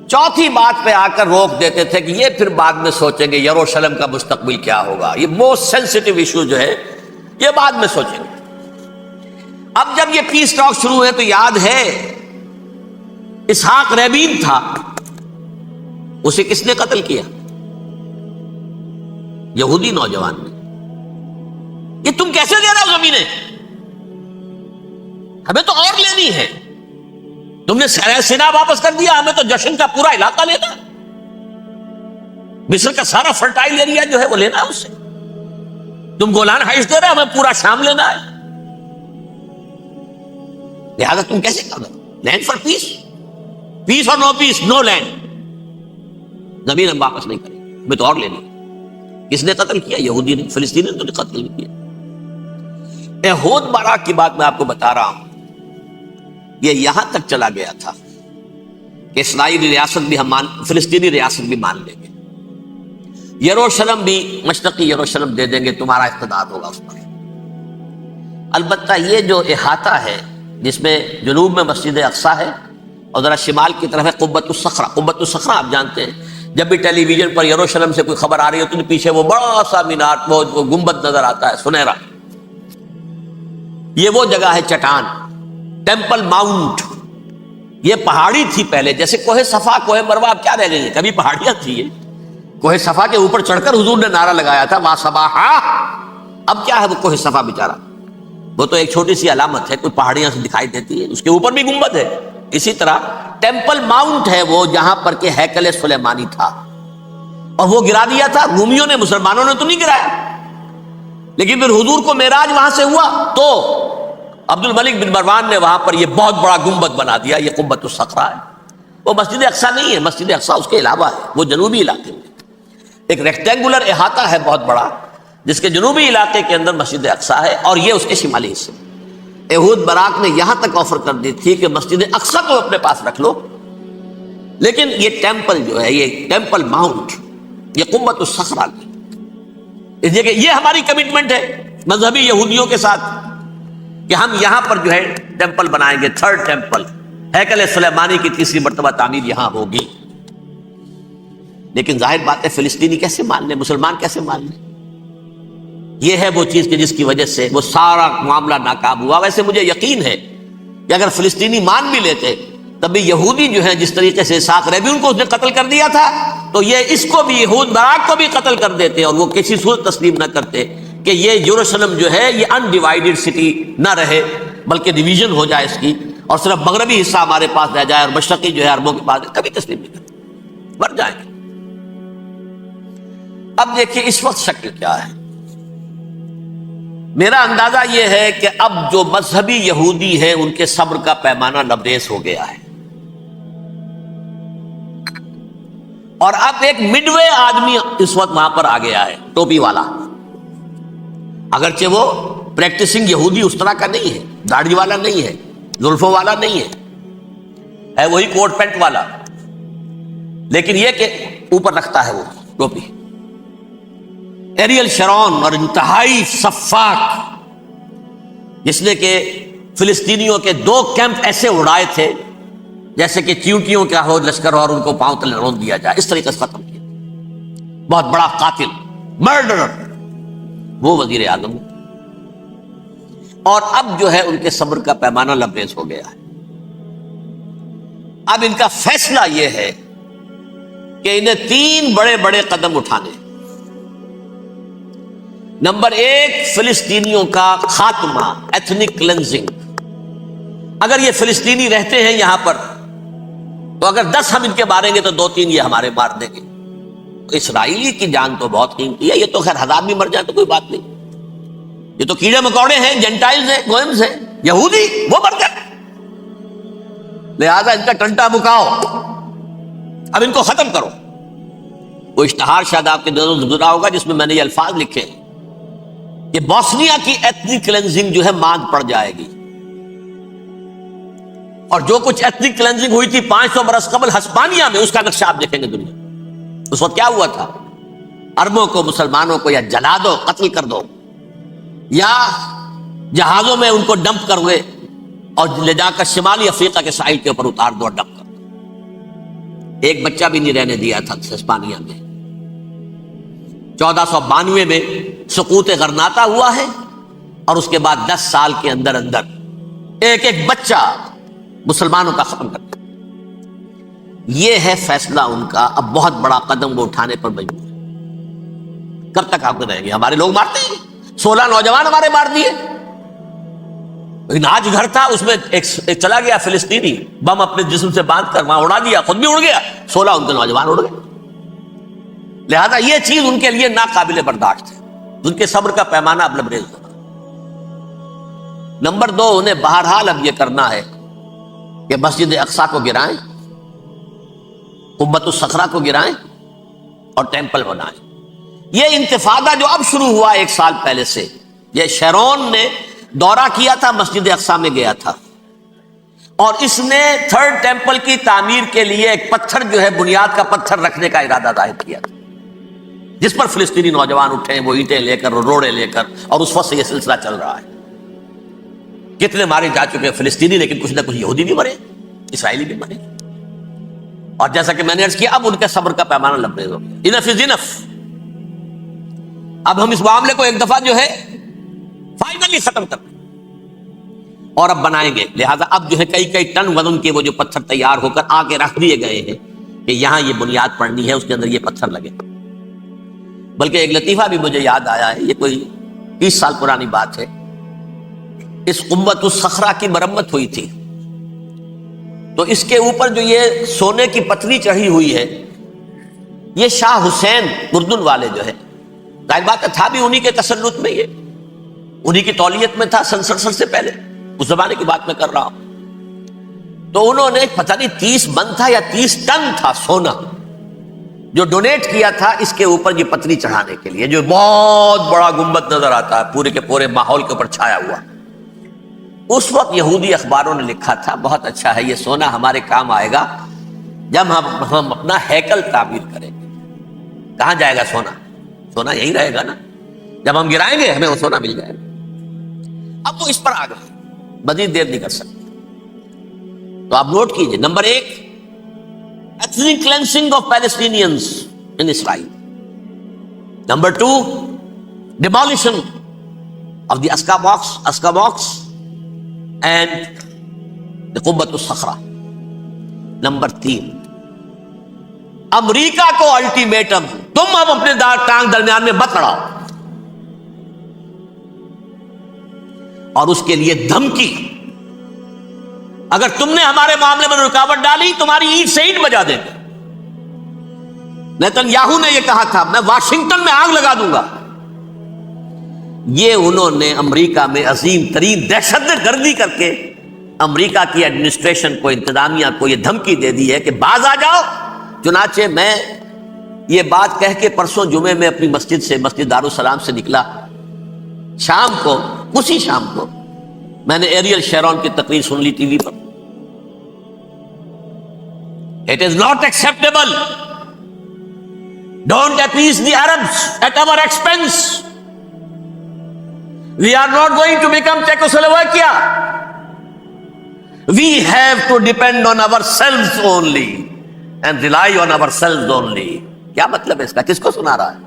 چوتھی بات پہ آ کر روک دیتے تھے کہ یہ پھر بعد میں سوچیں گے یروشلم کا مستقبل کیا ہوگا، یہ موسٹ سینسٹیو ایشو جو ہے یہ بعد میں سوچیں گے. اب جب یہ پیس ٹاک شروع ہے تو یاد ہے اسحاق ریبین تھا، اسے کس نے قتل کیا؟ یہودی نوجوان نے. یہ تم کیسے دے رہے ہو زمینیں؟ ہمیں تو اور لینی ہے. تم نے صحرائے سینا واپس کر دیا، ہمیں تو جشن کا پورا علاقہ لینا ہے. مصر کا سارا فرٹائل ایریا جو ہے وہ لینا ہے اس سے. تم گولان ہائٹس دے رہے، ہمیں پورا شام لینا ہے. لہذا تم کیسے کر رہے ہو؟ لینڈ فار پیس، پیس اور نو پیس، نو لینڈ. زمین ہم واپس نہیں کریں، ہمیں تو اور لینی ہے. کس نے قتل کیا؟ یہودی نے، فلسطینی نے تو قتل نہیں کیا. ایہود باراک کی بات میں آپ کو بتا رہا ہوں، یہ یہاں تک چلا گیا تھا کہ اسرائیلی ریاست بھی ہم فلسطینی ریاست بھی مان لیں گے، یروشلم بھی، مشرقی یروشلم دے دیں گے، تمہارا اقتدار ہوگا اس پر. البتہ یہ جو احاطہ ہے جس میں جنوب میں مسجد اقصی ہے اور ذرا شمال کی طرف ہے قبۃ الصخرہ. قبۃ الصخرہ آپ جانتے ہیں، جب بھی ٹیلی ویژن پر یروشلم سے کوئی خبر آ رہی ہے تو پیچھے وہ بڑا سا مینار، وہ گنبد نظر آتا ہے سنہرا. یہ وہ جگہ ہے چٹان، ٹیمپل ماؤنٹ. یہ پہاڑی تھی پہلے، جیسے کوہ صفا، کوہ مروہ، اب کیا رہ گئی ہے؟ کبھی پہاڑیاں تھی. یہ کوہ صفا کے اوپر چڑھ کر حضور نے نعرہ لگایا تھا ما صباحا. اب کیا ہے وہ کوہ صفا بیچارہ؟ وہ تو ایک چھوٹی سی علامت ہے، کوئی پہاڑیاں سے دکھائی دیتی ہے، اس کے اوپر بھی گنبد ہے. اسی طرح ٹیمپل ماؤنٹ ہے وہ جہاں پر کہ ہیکل سلیمانی تھا، اور وہ گرا دیا تھا رومیوں نے، مسلمانوں نے تو نہیں گرایا. لیکن پھر حضور کو معراج وہاں سے ہوا تو عبد الملک بن مروان نے وہاں پر یہ بہت بڑا گنبد بنا دیا. یہ قبۃ الصخرہ ہے. وہ مسجد اقصی نہیں ہے، مسجد اقصی اس کے علاوہ ہے، وہ جنوبی علاقے میں ایک ریکٹینگولر احاطہ ہے بہت بڑا، جس کے جنوبی علاقے کے اندر مسجد اقصی ہے، اور یہ اس کے شمالی حصے. یہود براق نے یہاں تک آفر کر دی تھی کہ مسجد اقصی کو اپنے پاس رکھ لو، لیکن یہ ٹیمپل جو ہے، یہ ٹیمپل ماؤنٹ، یہ قبۃ الصخرہ کی، اس لیے کہ یہ ہماری کمٹمنٹ ہے مذہبی یہودیوں کے ساتھ کہ ہم یہاں پر جو ہے ٹیمپل بنائیں گے، تھرڈ ٹیمپل، ہیکل سلیمانی کی تیسری مرتبہ تعمیر یہاں ہوگی۔ لیکن ظاہر بات ہے فلسطینی کیسے مان لیں، مسلمان کیسے مان لیں؟ یہ ہے وہ چیز کہ جس کی وجہ سے وہ سارا معاملہ ناکام ہوا۔ ویسے مجھے یقین ہے کہ اگر فلسطینی مان بھی لیتے تب بھی یہودی جو ہیں جس طریقے سے اسحاق ریبیون کو اس نے قتل کر دیا تھا، تو یہ اس کو بھی، یہود براق کو بھی قتل کر دیتے، اور وہ کسی صورت تسلیم نہ کرتے کہ یہ یروشلم جو ہے یہ انڈیوائیڈڈ سٹی نہ رہے، بلکہ ڈویژن ہو جائے اس کی، اور صرف مغربی حصہ ہمارے پاس رہ جائے اور مشرقی جو ہے عربوں کے پاس، کبھی تسلیم نہیں کرتے، مر جائیں گے۔ اب دیکھیے اس وقت شکل کیا ہے۔ میرا اندازہ یہ ہے کہ اب جو مذہبی یہودی ہیں ان کے صبر کا پیمانہ لبریز ہو گیا ہے، اور اب ایک مڈ وے آدمی اس وقت وہاں پر آ گیا ہے، ٹوپی والا، اگرچہ وہ پریکٹسنگ یہودی اس طرح کا نہیں ہے، داڑھی والا نہیں ہے، زلفوں والا نہیں ہے وہی کوٹ پینٹ والا، لیکن یہ کہ اوپر رکھتا ہے وہ ٹوپی، ایریل شرون، اور انتہائی سفاک، جس نے کہ فلسطینیوں کے 2 کیمپ ایسے اڑائے تھے جیسے کہ چیونٹیوں کا ہو لشکر اور ان کو پاؤں تلے رون دیا جائے، اس طریقے سے ختم کیا، بہت بڑا قاتل، مرڈرر وہ وزیر اعظم، اور اب جو ہے ان کے صبر کا پیمانہ لبریز ہو گیا ہے۔ اب ان کا فیصلہ یہ ہے کہ انہیں 3 بڑے بڑے قدم اٹھانے۔ نمبر 1، فلسطینیوں کا خاتمہ، ایتھنک کلینزنگ۔ اگر یہ فلسطینی رہتے ہیں یہاں پر تو اگر 10 ہم ان کے ماریں گے تو 2-3 یہ ہمارے مار دیں گے۔ اسرائیلی کی جان تو بہت قیمتی ہے، یہ تو خیر 1000 بھی مر جائیں تو کوئی بات نہیں، یہ تو کیڑے مکوڑے ہیں، جینٹائلز ہیں، گوئمز ہیں، یہودی وہ مر گئے، لہذا ان کا ٹنٹا بکاؤ، اب ان کو ختم کرو۔ وہ اشتہار شاید آپ کے دنوں میں گزرا ہوگا جس میں میں نے یہ الفاظ لکھے کہ بوسنیا کی ایتھنک کلینزنگ جو ہے ماند پڑ جائے گی، اور جو کچھ ایتھنک کلینزنگ ہوئی تھی 500 برس قبل ہسپانیہ میں، اس کا نقشہ آپ دیکھیں گے دنیا۔ اس وقت کیا ہوا تھا؟ عربوں کو، مسلمانوں کو یا جلا دو، قتل کر دو، یا جہازوں میں ان کو ڈمپ کر ہوئے اور لے جا کر شمالی افریقہ کے ساحل کے اوپر اتار دو اور ڈمپ کر دو۔ ایک بچہ بھی نہیں رہنے دیا تھا ہسپانیہ میں۔ 1492 میں سقوط غرناطہ ہوا ہے، اور اس کے بعد 10 سال کے اندر اندر ایک ایک بچہ مسلمانوں کا ختم کر دیا۔ یہ ہے فیصلہ ان کا۔ اب بہت بڑا قدم وہ اٹھانے پر مجبور ہے۔ کب تک آپ رہیں گے؟ ہمارے لوگ مارتے ہیں، 16 نوجوان ہمارے مار دیے۔ آج گھر تھا، اس میں ایک چلا گیا فلسطینی، بم اپنے جسم سے باندھ کر وہاں اڑا دیا، خود بھی اڑ گیا، 16 ان کے نوجوان اڑ گئے۔ لہذا یہ چیز ان کے لیے ناقابل برداشت ہے، ان کے صبر کا پیمانہ اب لبریز ہوگا۔ نمبر 2، انہیں بہرحال اب یہ کرنا ہے کہ مسجد اقصی کو گرائیں، قبۃ الصخرہ کو گرائیں اور ٹیمپل بنائیں۔ یہ انتفاضہ جو اب شروع ہوا 1 سال پہلے سے، یہ شیرون نے دورہ کیا تھا، مسجد اقصی میں گیا تھا، اور اس نے 3rd ٹیمپل کی تعمیر کے لیے ایک پتھر جو ہے، بنیاد کا پتھر رکھنے کا ارادہ ظاہر کیا تھا، جس پر فلسطینی نوجوان اٹھے، وہ اینٹیں لے کر، روڑے لے کر، اور اس وقت سے یہ سلسلہ چل رہا ہے۔ کتنے مارے جا چکے فلسطینی، لیکن کچھ نہ کچھ یہودی بھی مرے، اسرائیلی بھی مرے، اور جیسا کہ میں نے عرض کیا اب ان کے صبر کا پیمانہ لبریز ہو گیا۔ انف از انف۔ اب ہم اس معاملے کو ایک دفعہ جو ہے فائنلی ختم کر دیں اور اب بنائیں گے۔ لہذا اب جو ہے کئی ٹن وزن کے وہ جو پتھر تیار ہو کر آگے رکھ دیے گئے ہیں کہ یہاں یہ بنیاد پڑنی ہے، اس کے اندر یہ پتھر لگے۔ بلکہ ایک لطیفہ بھی مجھے یاد آیا ہے، یہ کوئی 30 سال پرانی بات ہے۔ اس قبۃ الصخرہ کی مرمت ہوئی تھی، تو اس کے اوپر جو یہ سونے کی پتری چڑھی ہوئی ہے، یہ شاہ حسین اردن والے جو ہے، ظاہر بات ہے تھا بھی انہی کے تسلط میں، یہ انہی کی تولیت میں تھا، سن 67 سے پہلے، اس زمانے کی بات میں کر رہا ہوں۔ تو انہوں نے پتہ نہیں 30 من تھا یا 30 ٹن تھا سونا جو ڈونیٹ کیا تھا اس کے اوپر یہ پتری چڑھانے کے لیے، جو بہت بڑا گنبد نظر آتا ہے، پورے کے پورے ماحول کے اوپر چھایا ہوا۔ اس وقت یہودی اخباروں نے لکھا تھا بہت اچھا ہے، یہ سونا ہمارے کام آئے گا جب ہم اپنا ہیکل تعمیر کریں گے۔ کہاں جائے گا سونا؟ سونا یہی رہے گا نا، جب ہم گرائیں گے ہمیں وہ سونا مل جائے گا۔ اب وہ اس پر آ گئے، مزید دیر نہیں کر سکتے۔ تو آپ نوٹ کیجئے، number 1 ethnic cleansing of Palestinians in Israel. Number 2 demolition of the Aqsa mosque and the Qubbat al-Sakhra. Number 3 امریکہ کو الٹیمیٹم، تم اب اپنے ٹانگ درمیان میں مت لڑاؤ، اور اس کے لیے دھمکی، اگر تم نے ہمارے معاملے میں رکاوٹ ڈالی تمہاری اینٹ سے اینٹ بجا دیں گے۔ نیتن یاہو نے یہ کہا تھا میں واشنگٹن میں آگ لگا دوں گا۔ یہ انہوں نے امریکہ میں عظیم ترین دہشت گردی کر کے امریکہ کی ایڈمنسٹریشن کو، انتظامیہ کو یہ دھمکی دے دی ہے کہ باز آ جاؤ۔ چنانچہ میں یہ بات کہہ کے پرسوں جمعے میں اپنی مسجد دارالسلام سے نکلا، شام کو، اسی شام کو میں نے ایریل شیرون کی تقریر سن لی T V per. It is not acceptable. Don't appease the Arabs at our expense. We are not going to become Czechoslovakia. We have to depend on ourselves only and rely on ourselves only. کیا مطلب ہے اس کا؟ کس کو سنا رہا ہے؟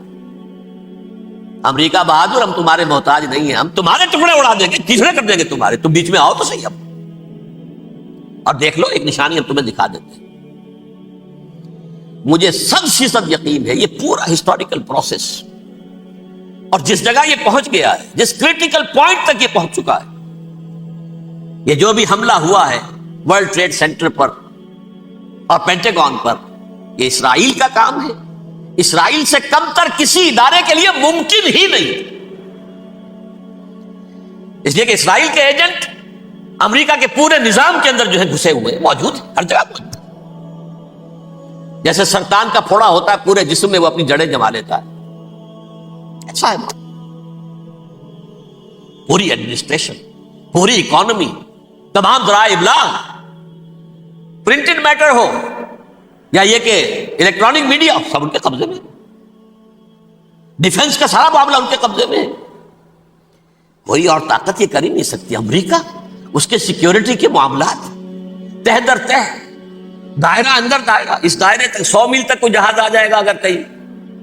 امریکہ بہادر، ہم تمہارے محتاج نہیں ہیں، ہم تمہارے ٹکڑے اڑا دیں گے، ٹکڑے کر دیں گے تمہارے، تم بیچ میں آؤ تو صحیح اب، اور دیکھ لو ایک نشانی ہم تمہیں دکھا دیتے ہیں۔ مجھے 100% یقین ہے یہ پورا ہسٹوریکل پروسیس، اور جس جگہ یہ پہنچ گیا ہے، جس کریٹیکل پوائنٹ تک یہ پہنچ چکا ہے، یہ جو بھی حملہ ہوا ہے ورلڈ ٹریڈ سینٹر پر اور پینٹاگون پر، یہ اسرائیل کا کام ہے۔ اسرائیل سے کم تر کسی ادارے کے لیے ممکن ہی نہیں، اس لیے کہ اسرائیل کے ایجنٹ امریکہ کے پورے نظام کے اندر جو ہے گھسے ہوئے موجود ہیں، ہر جگہ موجود ہیں۔ جیسے سرطان کا پھوڑا ہوتا ہے پورے جسم میں وہ اپنی جڑیں جما لیتا ہے، ایسا ہے پوری ایڈمنسٹریشن، پوری اکانومی، تمام ذرائع ابلاغ، پرنٹڈ میٹر ہو یا یہ کہ الیکٹرانک میڈیا، سب ان کے قبضے میں، ڈیفنس کا سارا معاملہ ان کے قبضے میں ہے۔ کوئی اور طاقت یہ کر ہی نہیں سکتی۔ امریکہ، اس کے سیکیورٹی کے معاملات تہ در تہ، دائرہ اندر دائرہ، اس دائرے تک 100 میل تک کوئی جہاز آ جائے گا اگر کہیں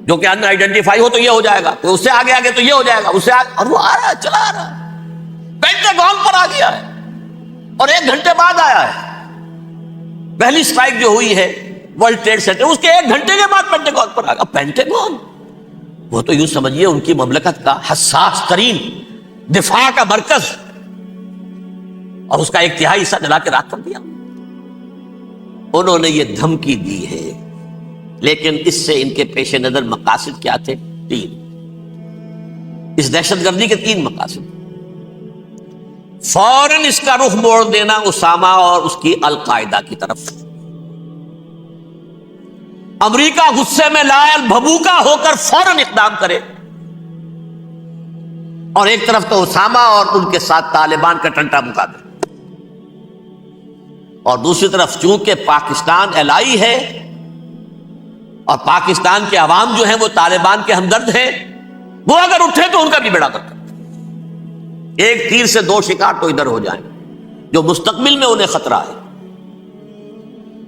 جو کہ ان آئیڈینٹیفائی ہو تو یہ ہو جائے گا، تو اس سے آگے آگے تو یہ ہو جائے گا، اس سے آگے، اور وہ آ رہا ہے، چلا آ رہا ہے، پینٹاگون پر آ گیا ہے، اور 1 گھنٹے بعد آیا ہے۔ پہلی اسٹرائک جو ہوئی ہے ورلڈ ٹریڈ سینٹر، اس کے 1 گھنٹے کے بعد پینٹاگون پر آ گیا۔ پینٹاگون وہ تو یوں سمجھیے ان کی مملکت کا حساس ترین دفاع کا مرکز، اور اس کا 1/3 حصہ جلا کے راکھ کر دیا۔ انہوں نے یہ دھمکی دی ہے، لیکن اس سے ان کے پیش نظر مقاصد کیا تھے؟ 3۔ اس دہشت گردی کے 3 مقاصد۔ فوراً اس کا رخ موڑ دینا اسامہ اور اس کی القاعدہ کی طرف۔ امریکہ غصے میں لائل بھبوکا ہو کر فوراً اقدام کرے، اور ایک طرف تو اسامہ اور ان کے ساتھ طالبان کا ٹنٹا مکا دے، اور دوسری طرف چونکہ پاکستان الائی ہے اور پاکستان کے عوام جو ہیں وہ طالبان کے ہمدرد ہیں، وہ اگر اٹھے تو ان کا بھی بیڑا کرتا، ایک تیر سے 2 شکار تو ادھر ہو جائیں، جو مستقبل میں انہیں خطرہ ہے۔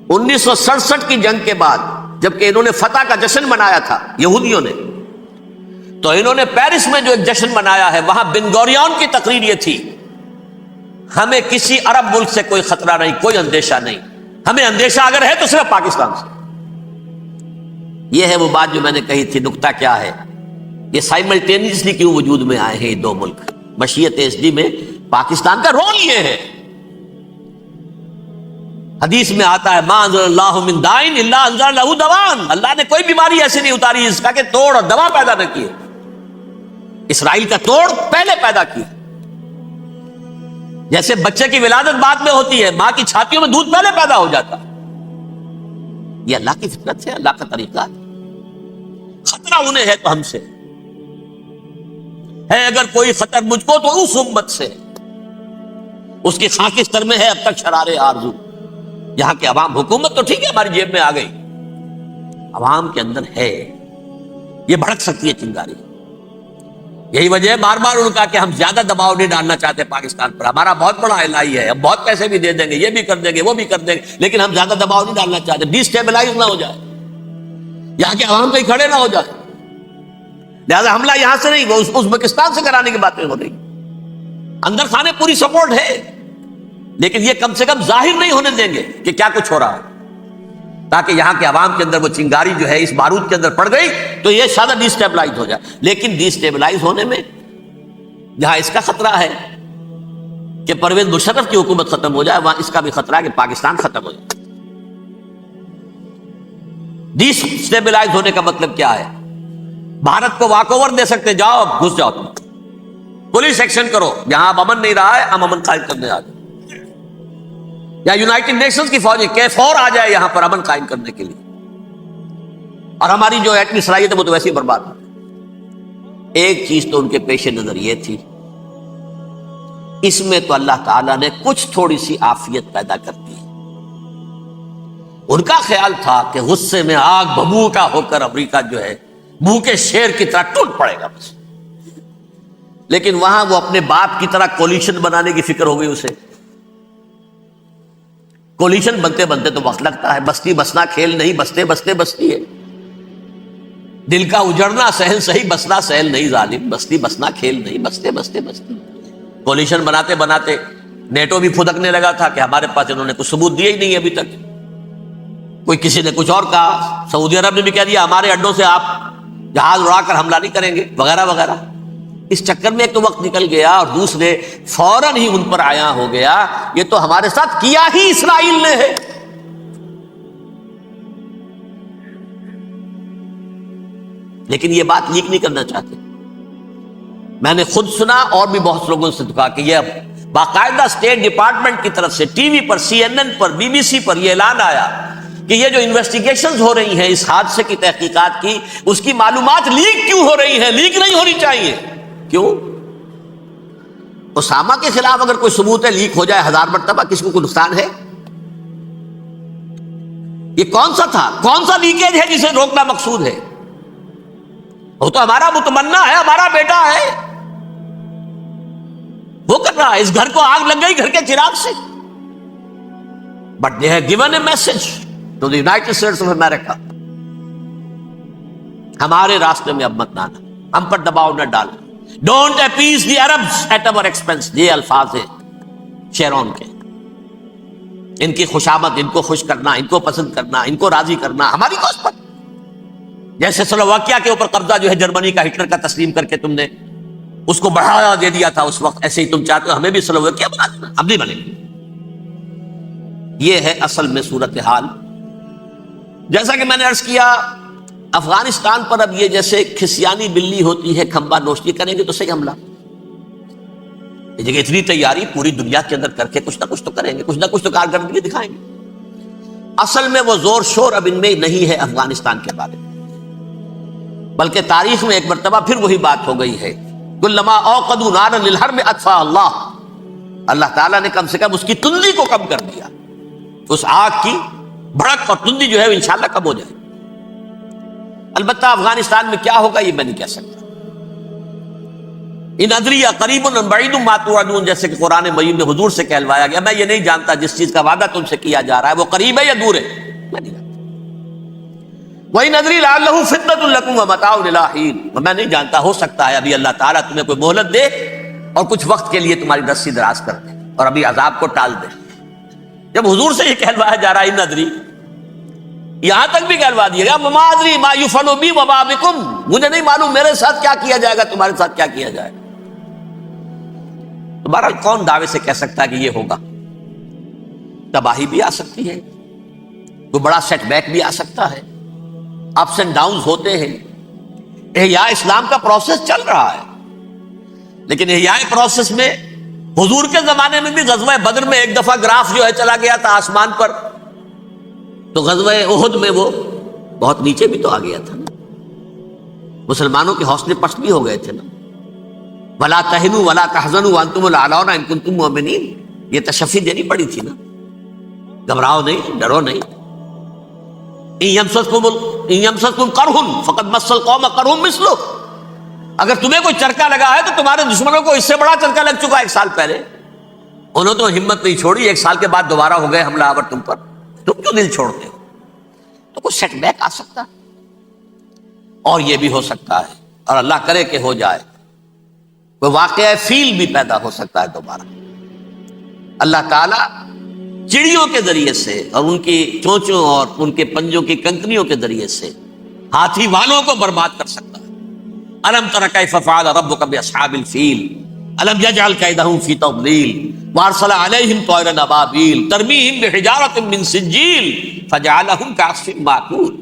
1967 کی جنگ کے بعد جبکہ انہوں نے فتح کا جشن منایا تھا یہودیوں نے، تو انہوں نے پیرس میں جو ایک جشن منایا ہے، وہاں بن گوریون کی تقریر یہ تھی، ہمیں کسی عرب ملک سے کوئی خطرہ نہیں، کوئی اندیشہ نہیں، ہمیں اندیشہ اگر ہے تو صرف پاکستان سے۔ یہ ہے وہ بات جو میں نے کہی تھی۔ نکتہ کیا ہے؟ یہ سائملٹینیسلی کیوں وجود میں آئے ہیں یہ 2 ملک؟ مشیت ایس میں پاکستان کا رول یہ ہے۔ حدیث میں آتا ہے ما انزل اللہ من دائن الا انزل لہ دوان، اللہ نے کوئی بیماری ایسی نہیں اتاری اس کا کہ توڑ اور دوا پیدا نہ کیے۔ اسرائیل کا توڑ پہلے پیدا کیا، جیسے بچے کی ولادت بعد میں ہوتی ہے، ماں کی چھاتیوں میں دودھ پہلے پیدا ہو جاتا۔ یہ اللہ کی فطرت ہے، اللہ کا طریقہ ہے۔ خطرہ انہیں ہے تو ہم سے ہے، اگر کوئی خطر مجھ کو تو اس امت سے، اس کی خاک استر میں ہے اب تک شرار آرزو. یہاں کے عوام، حکومت تو ٹھیک ہے ہماری جیب میں آ گئی، عوام کے اندر ہے، یہ بھڑک سکتی ہے چنگاری. یہی وجہ ہے بار بار ان کا کہ ہم زیادہ دباؤ نہیں ڈالنا چاہتے پاکستان پر. ہمارا بہت بڑا الہی ہے، ہم بہت پیسے بھی دے دیں گے، یہ بھی کر دیں گے، وہ بھی کر دیں گے، لیکن ہم زیادہ دباؤ نہیں ڈالنا چاہتے، ڈی اسٹیبلائز نہ ہو جائے، یہاں کے عوام کہیں کھڑے نہ ہو جائے. لہذا حملہ یہاں سے نہیں، وہ ازبکستان سے کرانے کی باتیں ہو رہی. اندر خانے پوری سپورٹ ہے، لیکن یہ کم سے کم ظاہر نہیں ہونے دیں گے کہ کیا کچھ ہو رہا ہے، تاکہ یہاں کے عوام کے اندر وہ چنگاری جو ہے اس بارود کے اندر پڑ گئی تو یہ شاید ڈی اسٹیبلائز ہو جائے. لیکن ڈی اسٹیبلائز ہونے میں جہاں اس کا خطرہ ہے کہ پرویز مشرف کی حکومت ختم ہو جائے، وہاں اس کا بھی خطرہ ہے کہ پاکستان ختم ہو جائے. ڈی اسٹیبلائز ہونے کا مطلب کیا ہے؟ بھارت کو واک اوور دے سکتے، جاؤ گھس جاؤ، تم پولیس ایکشن کرو، یہاں اب امن نہیں رہا ہے، ہم امن قائم کرنے آ جائیں. یا یونائٹڈ نیشنز کی فوجیں KFOR آ جائے یہاں پر امن قائم کرنے کے لیے، اور ہماری جو ایٹمی صلاحیت ہے وہ تو ویسے ہی برباد ہے. ایک چیز تو ان کے پیش نظر یہ تھی، اس میں تو اللہ تعالیٰ نے کچھ تھوڑی سی عافیت پیدا کر دی. ان کا خیال تھا کہ غصے میں آگ ببوکا ہو کر امریکہ جو ہے بھوکے شیر کی طرح ٹوٹ پڑے گا بس. لیکن وہاں وہ اپنے باپ کی طرح کولیشن بنانے کی فکر ہو گئی اسے. کولیشن بنتے بنتے تو وقت لگتا ہے، بستی بسنا کھیل نہیں، بستے بستے بستی ہے. دل کا اجڑنا سہل صحیح، بسنا سہل نہیں ظالم، بستی بسنا کھیل نہیں، بستے بستے بستی. کولیشن بناتے بناتے نیٹو بھی پھدکنے لگا تھا کہ ہمارے پاس انہوں نے کچھ ثبوت دیے ہی نہیں ابھی تک. کوئی کسی نے کچھ اور کہا، سعودی عرب نے بھی کہہ دیا ہمارے اڈوں سے آپ جہاز اڑا کر حملہ نہیں کریں گے وغیرہ وغیرہ. اس چکر میں ایک تو وقت نکل گیا، اور دوسرے فوراً ہی ان پر آیا ہو گیا یہ تو ہمارے ساتھ کیا ہی اسرائیل نے ہے. لیکن یہ بات لیک نہیں کرنا چاہتے. میں نے خود سنا اور بھی بہت لوگوں سے کہا کہ یہ باقاعدہ اسٹیٹ ڈپارٹمنٹ کی طرف سے ٹی وی پر، CNN پر، BBC پر یہ اعلان آیا کہ یہ جو انویسٹیگیشنز ہو رہی ہیں اس حادثے کی تحقیقات کی، اس کی معلومات لیک کیوں ہو رہی ہیں؟ لیک نہیں ہونی چاہیے. کیوں؟ اسامہ کے خلاف اگر کوئی ثبوت ہے لیک ہو جائے 1000 مرتبہ، کسی کو کوئی نقصان ہے؟ یہ کون سا تھا، کون سا لیکیج ہے جسے روکنا مقصود ہے؟ وہ تو ہمارا متمنا ہے، ہمارا بیٹا ہے، وہ کر رہا ہے. اس گھر کو آگ لگ گئی گھر کے چراغ سے. But they have given a message to the United States of America, ہمارے راستے میں اب مت آنا، ہم پر دباؤ نہ ڈالنا. Don't appease the Arabs at our expense. یہ الفاظ ہیں شیرون کے. ان کی خوشامد، ان کو خوش کرنا، ان کو پسند کرنا، ان کو راضی کرنا ہماری کوشش پر. جیسے سلوواکیہ کے اوپر قبضہ جو ہے جرمنی کا ہٹلر کا تسلیم کر کے تم نے اس کو بڑھاوا دے دیا تھا اس وقت، ایسے ہی تم چاہتے ہو ہمیں بھی سلوواکیہ بنا دینا، ہم نہیں بنیں گے. یہ ہے اصل میں صورتحال. جیسا کہ میں نے عرض کیا، افغانستان پر اب یہ جیسے کھسیانی بلی ہوتی ہے کھمبا نوشتی، کریں گے تو صحیح حملہ. یہ جگہ اتنی تیاری پوری دنیا کے اندر کر کے کچھ نہ کچھ تو کریں گے، کچھ نہ کچھ تو کارکردگی دکھائیں گے. اصل میں وہ زور شور اب ان میں نہیں ہے افغانستان کے بارے میں، بلکہ تاریخ میں ایک مرتبہ پھر وہی بات ہو گئی ہے. کلما اوقدوا نارا للحرب اطفاها اللہ. اللہ تعالیٰ نے کم سے کم اس کی تندی کو کم کر دیا، اس آگ کی بھڑک اور تندی جو ہے وہ انشاءاللہ کم ہو جائے. البتہ افغانستان میں کیا ہوگا یہ میں نہیں کہہ سکتا. ان ادری قریب بعید ما توعدون، جیسے کہ قرآن مجید میں حضور سے کہلوایا گیا، میں یہ نہیں جانتا جس چیز کا وعدہ تم سے کیا جا رہا ہے وہ قریب ہے یا دور ہے، میں نہیں جانتا. وَإِنْ أَدْرِي لَعَلَّهُ فِتْنَةٌ لَكُمْ وَمَتَاعٌ إِلَىٰ حِينٍ. میں نہیں جانتا، ہو سکتا ہے ابھی اللہ تعالیٰ تمہیں کوئی مہلت دے اور کچھ وقت کے لیے تمہاری رسی دراز کر دے اور ابھی عذاب کو ٹال دے. جب حضور سے یہ کہلوایا جا رہا ہے ان ادری، یہاں تک بھی کہلوا دیا گیا وَمَا أَدْرِي مَا يُفْعَلُ بِي وَمَا بِكُمْ. مجھے نہیں معلوم میرے ساتھ کیا کیا جائے گا، تمہارے ساتھ کیا کیا جائے گا. تو بہرحال کون دعوے سے کہہ سکتا ہے کہ یہ ہوگا؟ تباہی بھی آ سکتی ہے، کوئی بڑا سیٹ بیک بھی آ سکتا ہے، اپس اینڈ ڈاؤنز ہوتے ہیں. احیاء اسلام کا پروسیس چل رہا ہے، لیکن احیاء پروسیس میں حضور کے زمانے میں بھی غزوہ بدر میں ایک دفعہ گراف جو ہے چلا گیا تھا آسمان پر، تو غزوہ احد میں وہ بہت نیچے بھی تو آ گیا تھا نا. مسلمانوں کے حوصلے پست بھی ہو گئے تھے نا. وَلَا تَهِنُوا وَلَا تَحْزَنُوا وَأَنْتُمُ الْأَعْلَوْنَ إِن كُنتُم مُؤْمِنِينَ. یہ تشفی دینی پڑی تھی نا، گھبراؤ نہیں، ڈرو نہیں. ان یمسسکم قرح فقد مس القوم قرح مثلہ، اگر تمہیں کوئی چرکا لگا ہے تو تمہارے دشمنوں کو اس سے بڑا چرکا لگ چکا 1 سال پہلے. انہوں تو ہمت نہیں چھوڑی، 1 سال کے بعد دوبارہ ہو گئے حملہ آور تم پر، تم کیوں دل چھوڑتے ہو؟ تو کوئی سیٹ بیک آ سکتا ہے، اور یہ بھی ہو سکتا ہے، اور اللہ کرے کہ ہو جائے، کوئی واقعہ فیل بھی پیدا ہو سکتا ہے دوبارہ. اللہ تعالیٰ چڑیوں کے ذریعے سے اور ان کی چونچوں اور ان کے پنجوں کی کنکریوں کے ذریعے سے ہاتھی والوں کو برباد کر سکتا ہے. الم تر کیف فعل ربک باصحاب الفیل الم یجعل کیدہم فی تضلیل وارسل علیہم طیرا ابابیل ترمیہم بحجارۃ من سجیل فجعلہم کعصف مأکول.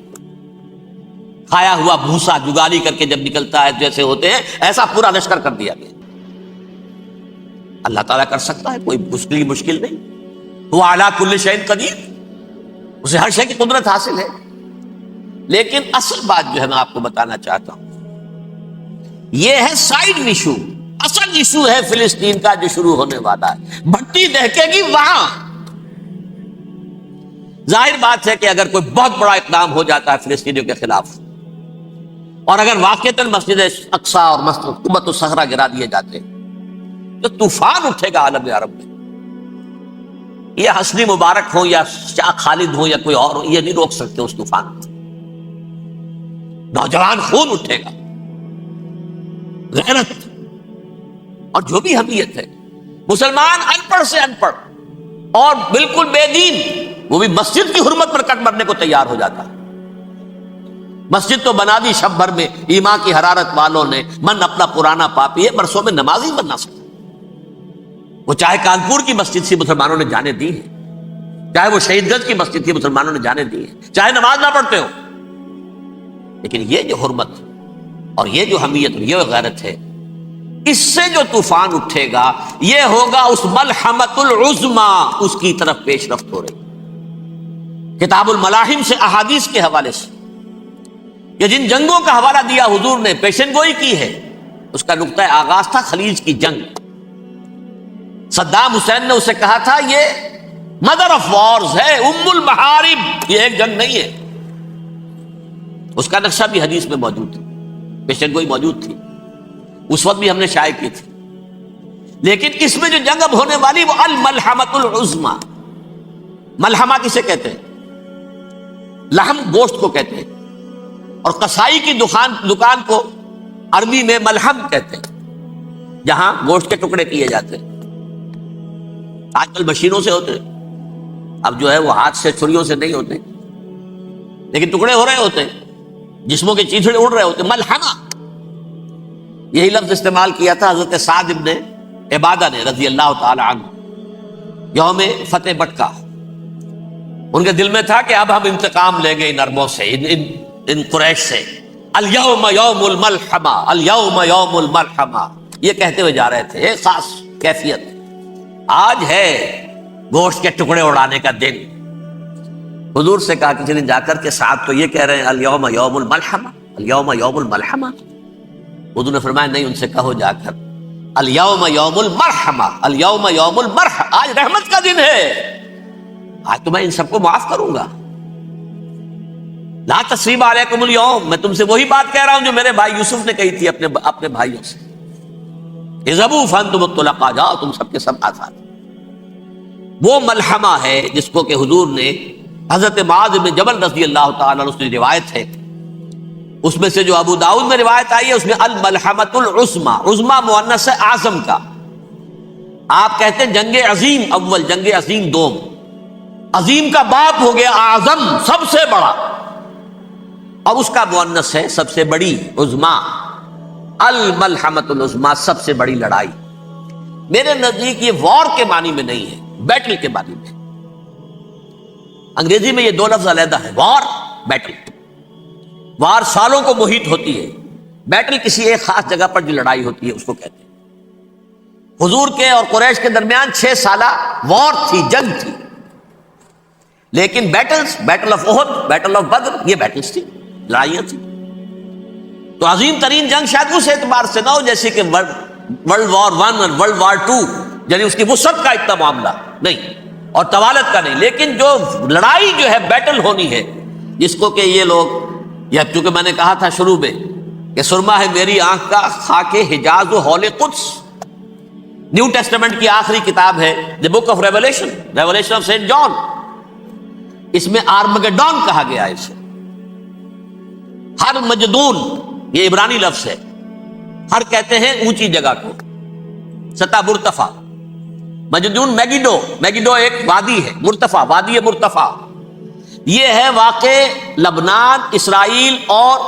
کھایا ہوا بھوسا جگالی کر کے جب نکلتا ہے جیسے ہوتے ہیں، ایسا پورا لشکر کر دیا گیا. اللہ تعالیٰ کر سکتا ہے، کوئی مشکل نہیں. وہ اعلیٰ کل شیء قدیر، اسے ہر شے کی قدرت حاصل ہے. لیکن اصل بات جو ہے میں آپ کو بتانا چاہتا ہوں، یہ ہے سائیڈ ایشو. اصل ایشو ہے فلسطین کا جو شروع ہونے والا ہے. بھٹی دہکے گی وہاں. ظاہر بات ہے کہ اگر کوئی بہت بڑا اقدام ہو جاتا ہے فلسطینیوں کے خلاف، اور اگر واقعتاً مسجد اقصیٰ اور مسجد قبۃ الصخرہ گرا دیے جاتے تو طوفان اٹھے گا عالم عرب میں. یہ حسنی مبارک ہو یا شاہ خالد ہو یا کوئی اور ہو، یہ نہیں روک سکتے اس طوفان کو. نوجوان خون اٹھے گا، غیرت اور جو بھی حمیت ہے. مسلمان ان پڑھ سے ان پڑھ اور بالکل بے دین، وہ بھی مسجد کی حرمت پر کٹ مرنے کو تیار ہو جاتا ہے. مسجد تو بنا دی شب بھر میں، ایمان کی حرارت والوں نے، من اپنا پرانا پاپی ہے، برسوں میں نماز ہی بننا سکتا. وہ چاہے کانپور کی مسجد سے مسلمانوں نے جانے دی ہے، چاہے وہ شہید گنج کی مسجد کی مسلمانوں نے جانے دی ہے، چاہے نماز نہ پڑھتے ہو. لیکن یہ جو حرمت اور یہ جو حمیت اور یہ غیرت ہے، اس سے جو طوفان اٹھے گا یہ ہوگا اس ملحمۃ العظما، اس کی طرف پیش رفت ہو رہی. کتاب الملاحم سے احادیث کے حوالے سے کہ جن جنگوں کا حوالہ دیا حضور نے، پیشن گوئی کی ہے، اس کا نقطہ آغاز تھا خلیج کی جنگ. صدام حسین نے اسے کہا تھا یہ مدر آف وارز ہے، ام المحارب، یہ ایک جنگ نہیں ہے. اس کا نقشہ بھی حدیث میں موجود تھا، پیشن گوئی موجود تھی، اس وقت بھی ہم نے شائع کی تھی. لیکن اس میں جو جنگ اب ہونے والی وہ الملحمۃ العظما. ملحمہ کسے کہتے ہیں؟ لحم گوشت کو کہتے ہیں، اور قصائی کی دکان کو عربی میں ملحم کہتے ہیں، جہاں گوشت کے ٹکڑے کیے جاتے ہیں. آج کل مشینوں سے ہوتے ہیں، اب جو ہے وہ ہاتھ سے چھریوں سے نہیں ہوتے، لیکن ٹکڑے ہو رہے ہوتے ہیں، جسموں کے چیتھڑے اڑ رہے ہوتے ہیں. ملحمہ، یہی لفظ استعمال کیا تھا حضرت سعد ابن عبادہ نے رضی اللہ تعالی عنہ یوم فتح بٹکا. ان کے دل میں تھا کہ اب ہم انتقام لیں گے ان عربوں سے، ان قریش سے. الیوم یوم الملحمہ، الیوم یوم الملحمہ، یہ کہتے ہوئے جا رہے تھے. ایک خاص کیفیت، آج ہے گوشت کے ٹکڑے اڑانے کا دن. حضور سے کہا کسی نے جا کر کے سعد تو یہ کہہ رہے ہیں الیوم یوم الملحمہ، الیوم یوم الملحمہ. حضور نے فرمایا نہیں، ان سے کہو جا کر الیوم یوم المرحمہ، الیوم یوم المرحمہ، آج رحمت کا دن ہے، آج تو میں ان سب کو معاف کروں گا. لا تثریب علیکم اليوم، میں تم سے وہی بات کہہ رہا ہوں جو میرے بھائی یوسف نے کہی تھی اپنے بھائیوں سے، اذهبوا فانتم الطلقاء، جاؤ تم سب کے سب آزاد. وہ ملحمہ ہے جس کو کہ حضور نے حضرت معاذ بن جبل رضی اللہ تعالیٰ عنہ سے روایت ہے، اس میں سے جو ابو داؤد میں روایت آئی ہے اس میں الملحمۃ العظما، عظما مؤنث ہے اعظم کا. آپ کہتے ہیں جنگ عظیم اول، جنگ عظیم دوم. عظیم کا باپ ہو گیا اعظم، سب سے بڑا، اور اس کا مؤنث ہے سب سے بڑی، عظما. الملحمۃ العظما، سب سے بڑی لڑائی. میرے نزدیک یہ وار کے معنی میں نہیں ہے، بیٹل کے معنی میں. انگریزی میں یہ دو لفظ علیحدہ ہیں، وار، بیٹل. وار سالوں کو محیط ہوتی ہے، بیٹل کسی ایک خاص جگہ پر جو لڑائی ہوتی ہے اس کو کہتے ہیں. حضور کے اور قریش کے درمیان 6 سالہ وار تھی، جنگ تھی. لیکن بیٹلز، بیٹل آف احد، بیٹل آف بدر، یہ بیٹلز تھی، لڑائیاں تھی. تو عظیم ترین جنگ شاید اس اعتبار سے نہ ہو جیسے کہ ورلڈ وار 1 اور ورلڈ وار 2 یعنی اس کی وسعت کا اتنا معاملہ نہیں اور طوالت کا نہیں، لیکن جو لڑائی جو ہے بیٹل ہونی ہے، جس کو کہ یہ لوگ، یا چونکہ میں نے کہا تھا شروع میں کہ سرما ہے میری آنکھ کا خاک حجاز و ہول قدس، نیو ٹیسٹمنٹ کی آخری کتاب ہے the book of revelation, revelation of saint John, اس میں آرمگڈون کہا گیا ہے اسے۔ ہر مجدون یہ عبرانی لفظ ہے، ہر کہتے ہیں اونچی جگہ کو، سطح مرتفع، مجدون میگیڈو، میگیڈو ایک وادی ہے، مرتفع، وادی مرتفع، یہ ہے واقع لبنان، اسرائیل اور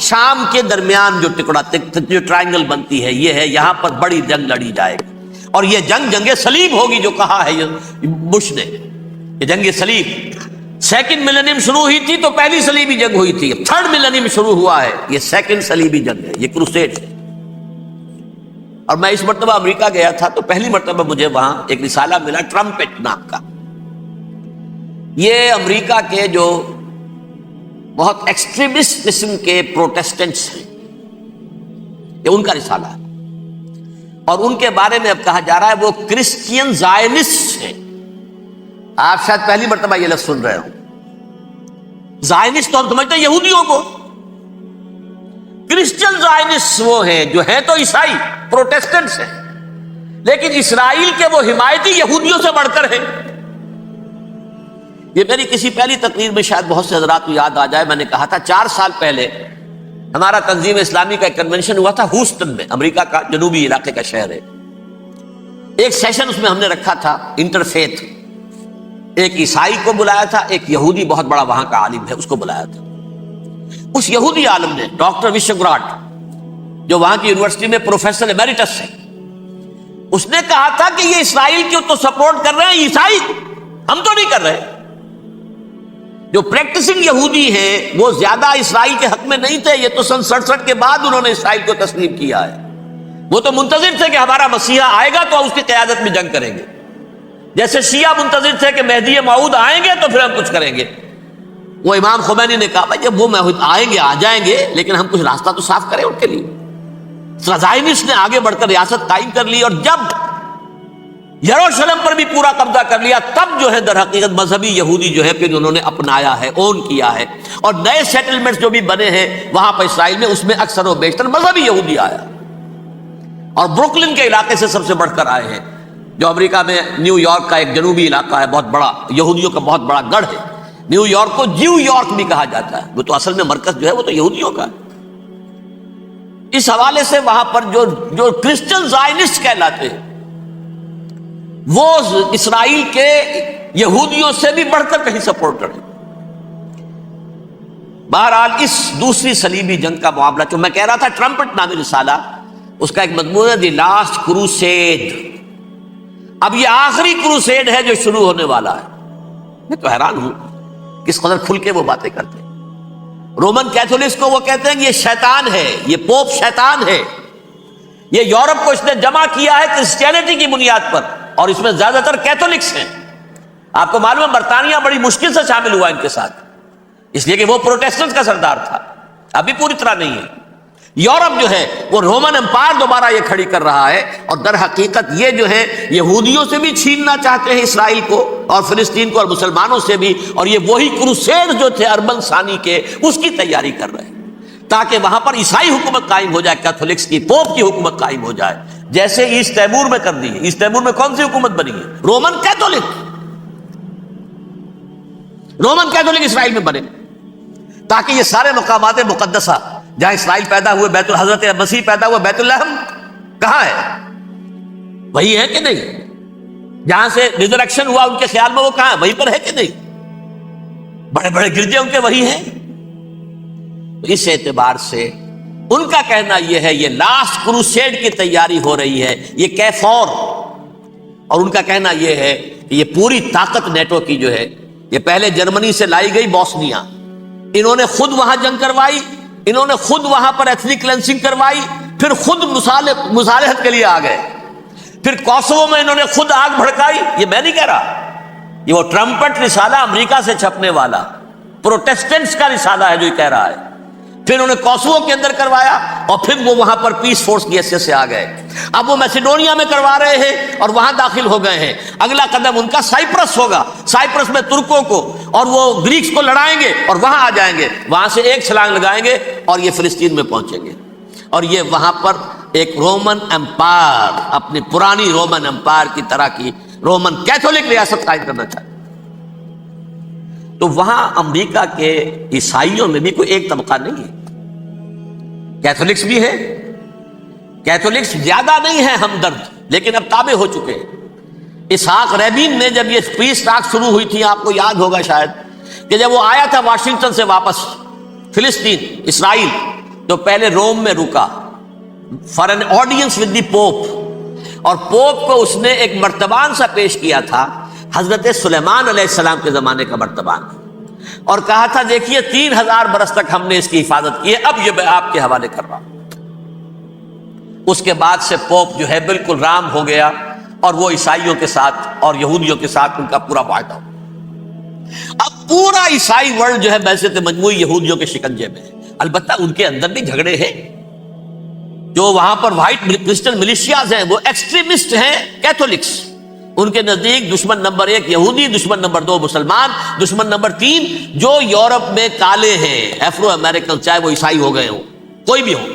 شام کے درمیان جو ٹکڑا، جو ٹرائنگل بنتی ہے، یہ ہے، یہاں پر بڑی جنگ لڑی جائے گی، اور یہ جنگ صلیب ہوگی، جو کہا ہے یہ بش نے، یہ جنگ صلیب۔ سیکنڈ ملینیم شروع ہوئی تھی تو پہلی صلیبی جنگ ہوئی تھی، تھرڈ ملینیم شروع ہوا ہے، یہ سیکنڈ صلیبی جنگ ہے، یہ کروسیڈ ہے۔ اور میں اس مرتبہ امریکہ گیا تھا تو پہلی مرتبہ مجھے وہاں ایک رسالہ ملا ٹرمپٹ نام کا، یہ امریکہ کے جو بہت ایکسٹریمسٹ قسم کے پروٹیسٹنٹس ہیں، یہ ان کا رسالہ ہے، اور ان کے بارے میں اب کہا جا رہا ہے وہ کرسچین زائنسٹ ہیں۔ آپ شاید پہلی مرتبہ یہ لفظ سن رہے ہو، زائنسٹ تو ہم سمجھتے ہیں یہودیوں کو، کرسچین زائنسٹ وہ ہیں جو ہیں تو عیسائی پروٹیسٹنٹس ہیں، لیکن اسرائیل کے وہ حمایتی یہودیوں سے بڑھ کر ہیں۔ یہ میری کسی پہلی تقریر میں شاید بہت سے حضرات کو یاد آ جائے، میں نے کہا تھا 4 سال پہلے ہمارا تنظیم اسلامی کا ایک کنونشن ہوا تھا ہوسٹن میں، امریکہ کا جنوبی علاقے کا شہر ہے۔ ایک سیشن اس میں ہم نے رکھا تھا انٹرفیتھ، ایک عیسائی کو بلایا تھا، ایک یہودی بہت بڑا وہاں کا عالم ہے اس کو بلایا تھا۔ اس یہودی عالم نے ڈاکٹر وشوگراٹ، جو وہاں کی یونیورسٹی میں پروفیسر ایمیریٹس ہے، اس نے کہا تھا کہ یہ اسرائیل کو تو سپورٹ کر رہے ہیں عیسائی، ہم تو نہیں کر رہے۔ جو پریکٹسنگ یہودی ہیں وہ زیادہ اسرائیل کے حق میں نہیں تھے، یہ تو سن 67 کے بعد انہوں نے اسرائیل کو تسلیم کیا ہے، وہ تو منتظر تھے کہ ہمارا مسیحا آئے گا تو اس کی قیادت میں جنگ کریں گے، جیسے شیعہ منتظر تھے کہ مہدی موعود آئیں گے تو پھر ہم کچھ کریں گے۔ وہ امام خمینی نے کہا بھائی جب وہ آئیں گے آ جائیں گے، لیکن ہم کچھ راستہ تو صاف کریں ان کے لیے۔ زائنسٹ نے آگے بڑھ کر ریاست قائم کر لی، اور جب یروشلم پر بھی پورا قبضہ کر لیا، تب جو ہے در حقیقت مذہبی یہودی جو ہے پھر انہوں نے اپنایا ہے، اون کیا ہے، اور نئے سیٹلمنٹس جو بھی بنے ہیں وہاں پر اسرائیل میں، اس میں اکثر و بیشتر مذہبی یہودی آیا، اور بروکلن کے علاقے سے سب سے بڑھ کر آئے ہیں، جو امریکہ میں نیو یارک کا ایک جنوبی علاقہ ہے، بہت بڑا یہودیوں کا بہت بڑا گڑھ ہے۔ نیو یارک کو جیو یارک بھی کہا جاتا ہے، وہ تو اصل میں مرکز جو ہے وہ تو یہودیوں کا ہے۔ اس حوالے سے وہاں پر جو کرسچن زائنسٹ کہلاتے ہیں وہ اسرائیل کے یہودیوں سے بھی بڑھ کر کہیں سپورٹر ہیں۔ بہرحال اس دوسری صلیبی جنگ کا معاملہ جو میں کہہ رہا تھا، ٹرمپٹ نامی رسالہ، اس کا ایک مضمون ہے دی لاسٹ کروسیڈ۔ اب یہ آخری کروسیڈ ہے جو شروع ہونے والا ہے۔ میں تو حیران ہوں کس قدر کھل کے وہ باتیں کرتے ہیں۔ رومن کیتھولکس کو وہ کہتے ہیں کہ یہ شیطان ہے، یہ پوپ شیطان ہے، یہ یورپ کو اس نے جمع کیا ہے کرسچینٹی کی بنیاد پر، اور اس میں زیادہ تر کیتھولکس ہیں۔ آپ کو معلوم ہے برطانیہ بڑی مشکل سے شامل ہوا ان کے ساتھ، اس لیے کہ وہ پروٹیسٹنٹ کا سردار تھا، ابھی پوری طرح نہیں ہے۔ یورپ جو ہے وہ رومن امپائر دوبارہ یہ کھڑی کر رہا ہے، اور در حقیقت یہ جو ہے یہودیوں سے بھی چھیننا چاہتے ہیں اسرائیل کو اور فلسطین کو اور مسلمانوں سے بھی، اور یہ وہی کروسیڈ جو تھے اربن ثانی کے، اس کی تیاری کر رہے ہیں تاکہ وہاں پر عیسائی حکومت قائم ہو جائے، کیتھولکس کی، پوپ کی حکومت قائم ہو جائے، جیسے ایسٹ تیمور میں کر دی ہے۔ ایسٹ تیمور میں کون سی حکومت بنی ہے؟ رومن کیتھولک، رومن کیتھولک اسرائیل میں بنے، تاکہ یہ سارے مقامات مقدسہ جہاں اسرائیل پیدا ہوئے، بیت حضرت مسیح پیدا ہوا، بیت الحم کہاں ہے؟ وہی ہے کہ نہیں؟ جہاں سے ریزریکشن ہوا ان کے خیال میں وہ کہاں ہے؟ وہیں پر ہے کہ نہیں؟ بڑے بڑے گرجے ان کے وہی ہیں۔ اس اعتبار سے ان کا کہنا یہ ہے یہ لاسٹ کروسیڈ کی تیاری ہو رہی ہے، یہ کیفور، اور ان کا کہنا یہ ہے کہ یہ پوری طاقت نیٹو کی جو ہے، یہ پہلے جرمنی سے لائی گئی بوسنیا، انہوں نے خود وہاں جنگ کروائی، انہوں نے خود وہاں پر ایتھنک کلینسنگ کروائی، پھر خود مصالحت کے لیے آ گئے، پھر کوسوو میں انہوں نے خود آگ بھڑکائی۔ یہ میں نہیں کہہ رہا، یہ وہ ٹرمپٹ رسالہ امریکہ سے چھپنے والا پروٹیسٹنٹس کا رسالہ ہے جو یہ کہہ رہا ہے۔ پھر انہیں کوسوو کے اندر کروایا اور پھر وہ وہاں پر پیس فورس کی حیثیت سے آ گئے. اب وہ میسیڈونیا میں کروا رہے ہیں اور وہاں داخل ہو گئے ہیں. اگلا قدم ان کا سائپرس ہوگا. سائپرس میں ترکوں کو اور وہ گریکس کو لڑائیں گے اور وہاں آ جائیں گے. وہاں سے ایک چھلانگ لگائیں گے اور یہ فلسطین میں پہنچیں گے. اور یہ وہاں پر ایک رومن امپائر، اپنی پرانی رومن امپائر کی طرح کی رومن کیتھولک ریاست قائم کرنا چاہتے. تو وہاں امریکہ کے عیسائیوں میں بھی کوئی ایک طبقہ نہیں ہے. کیتھولکس بھی ہے، کیتھولکس زیادہ نہیں ہے ہمدرد، لیکن اب تابع ہو چکے ہیں. اسحاق ریبین نے جب یہ پیس ٹاک شروع ہوئی تھی، آپ کو یاد ہوگا شاید، کہ جب وہ آیا تھا واشنگٹن سے واپس فلسطین اسرائیل، تو پہلے روم میں رکا for an audience with the Pope. اور پوپ کو اس نے ایک مرتبان سا پیش کیا تھا، حضرت سلیمان علیہ السلام کے زمانے کا مرتبان، اور کہا تھا دیکھیے 3000 برس تک ہم نے اس کی حفاظت کی ہے، اب یہ میں آپ کے حوالے کر رہا ہوں. اس کے بعد سے پوپ جو ہے بالکل رام ہو گیا اور وہ عیسائیوں کے ساتھ اور یہودیوں کے ساتھ ان کا پورا معاہدہ ہو. اب پورا عیسائی ورلڈ جو ہے ویسے تو مجموعی یہودیوں کے شکنجے میں ہے. البتہ ان کے اندر بھی جھگڑے ہیں. جو وہاں پر وائٹ کرسچن ملیشیاز ہیں وہ ایکسٹریمسٹ ہیں کیتھولکس. ان کے نزدیک دشمن نمبر 1 یہودی، دشمن نمبر 2 مسلمان، دشمن نمبر 3 جو یورپ میں کالے ہیں، ایفرو امریکن، چاہے وہ عیسائی ہو گئے ہوں، کوئی بھی ہو.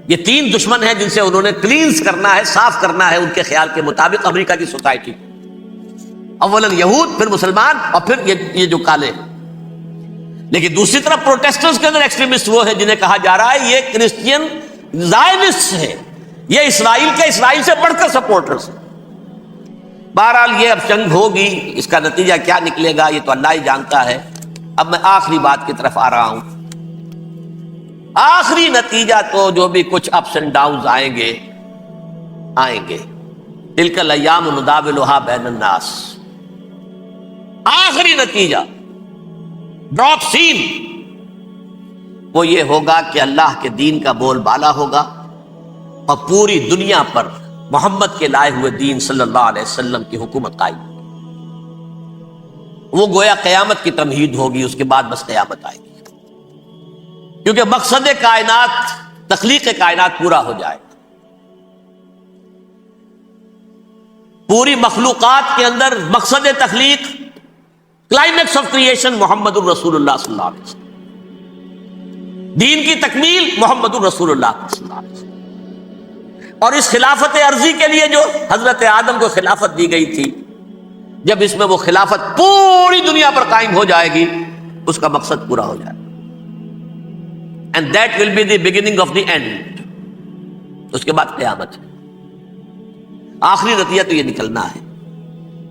یہ 3 دشمن ہیں جن سے انہوں نے کلینز کرنا ہے، صاف کرنا ہے ان کے خیال کے مطابق امریکہ کی سوسائٹی. اولاً یہود، پھر مسلمان، اور پھر یہ جو کالے. لیکن دوسری طرف پروٹیسٹنٹس کے اندر ایکسٹریمسٹ وہ ہیں جنہیں کہا جا رہا ہے یہ کرسچین زائنسٹ ہیں، یہ اسرائیل کے اسرائیل سے بڑھ کر سپورٹرز ہیں. بہرحال یہ اب جنگ ہوگی، اس کا نتیجہ کیا نکلے گا یہ تو اللہ ہی جانتا ہے. اب میں آخری بات کی طرف آ رہا ہوں. آخری نتیجہ تو جو بھی کچھ اپس اینڈ ڈاؤنز آئیں گے، تلک الایام نداولها بین الناس. آخری نتیجہ ڈراپ سین وہ یہ ہوگا کہ اللہ کے دین کا بول بالا ہوگا اور پوری دنیا پر محمد کے لائے ہوئے دین صلی اللہ علیہ وسلم کی حکومت قائم. وہ گویا قیامت کی تمہید ہوگی، اس کے بعد بس قیامت آئے گی. کیونکہ مقصد کائنات، تخلیق کائنات پورا ہو جائے گا. پوری مخلوقات کے اندر مقصد تخلیق، کلائمیکس آف کریشن محمد الرسول اللہ صلی اللہ علیہ وسلم. دین کی تکمیل محمد الرسول اللہ صلی اللہ علیہ وسلم. اور اس خلافت عرضی کے لیے جو حضرت آدم کو خلافت دی گئی تھی، جب اس میں وہ خلافت پوری دنیا پر قائم ہو جائے گی، اس کا مقصد پورا ہو جائے گا. And that will be the beginning of the end. اس کے بعد قیامت ہے. آخری نتیجہ تو یہ نکلنا ہے.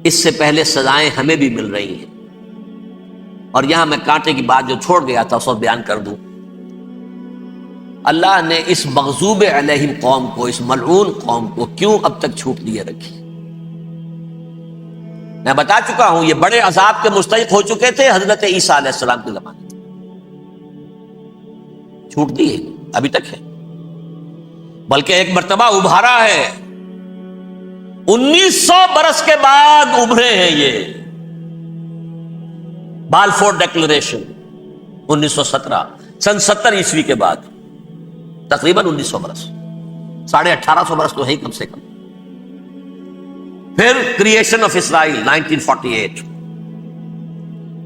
اس سے پہلے سزائیں ہمیں بھی مل رہی ہیں. اور یہاں میں کانٹے کی بات جو چھوڑ گیا تھا اس کو بیان کر دوں. اللہ نے اس مغضوب علیہم قوم کو، اس ملعون قوم کو کیوں اب تک چھوٹ دیے رکھی؟ میں بتا چکا ہوں یہ بڑے عذاب کے مستحق ہو چکے تھے حضرت عیسیٰ علیہ السلام کے زمانے میں. چھوٹ دی ہے، ابھی تک ہے. بلکہ ایک مرتبہ ابھارا ہے. 1900 برس کے بعد ابھرے ہیں یہ. بالفور ڈیکلریشن 1917، سن 70 عیسوی کے بعد، تقریباً 1900 برس، 1850 برس تو ہے کم سے کم. پھر creation of Israel 1948،